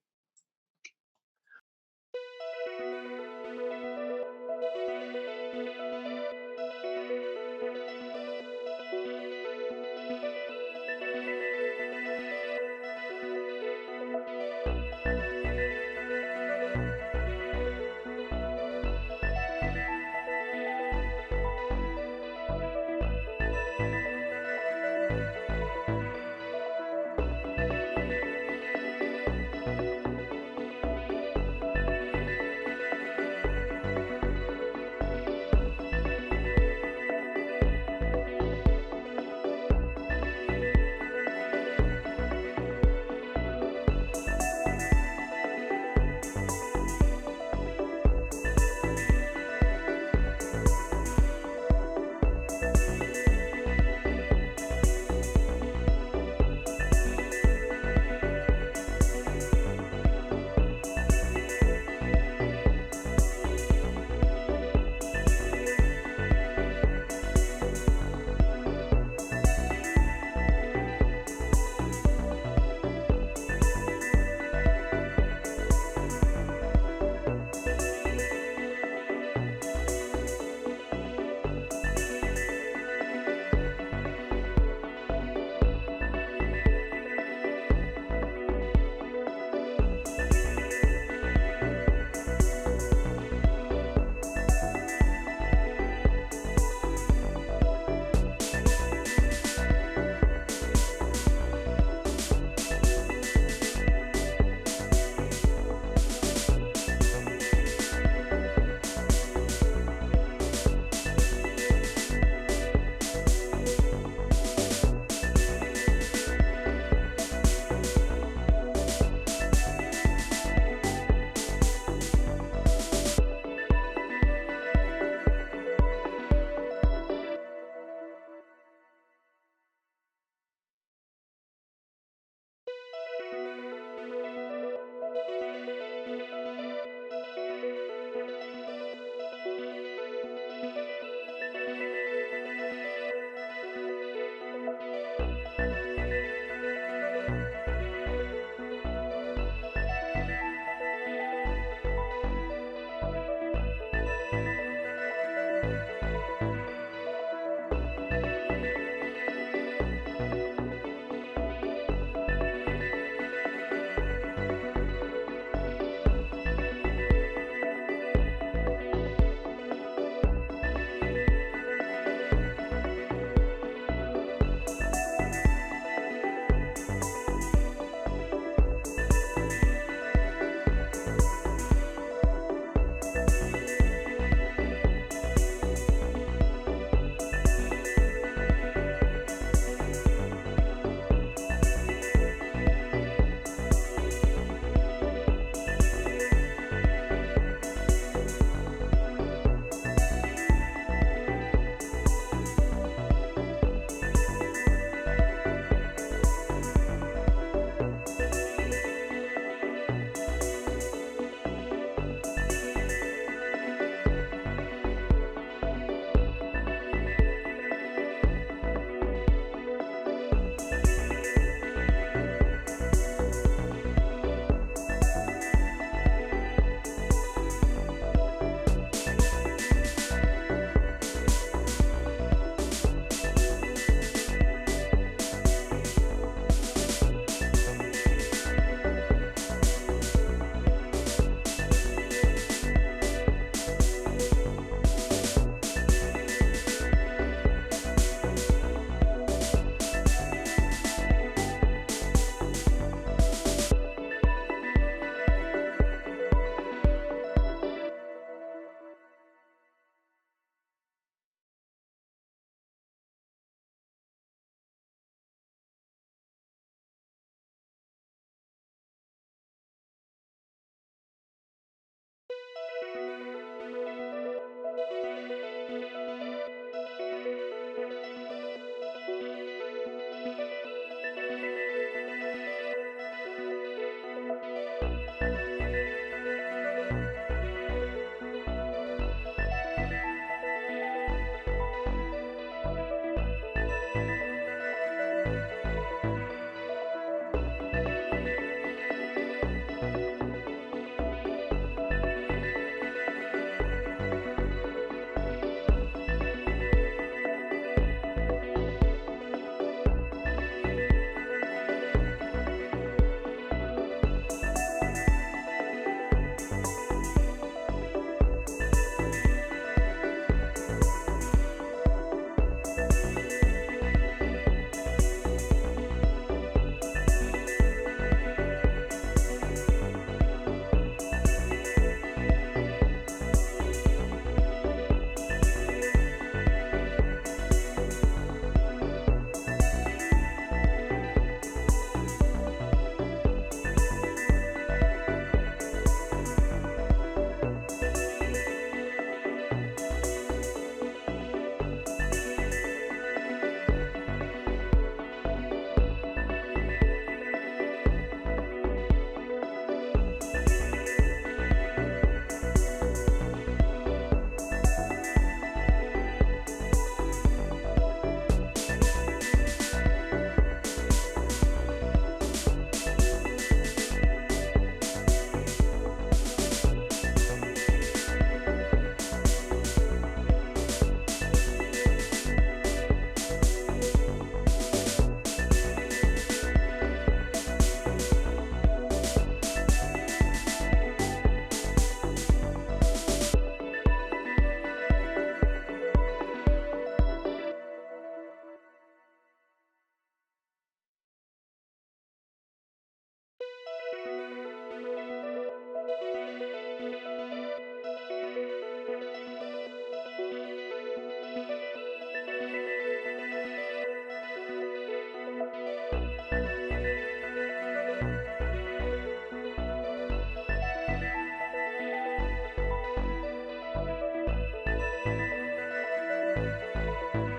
Speaker 20: you.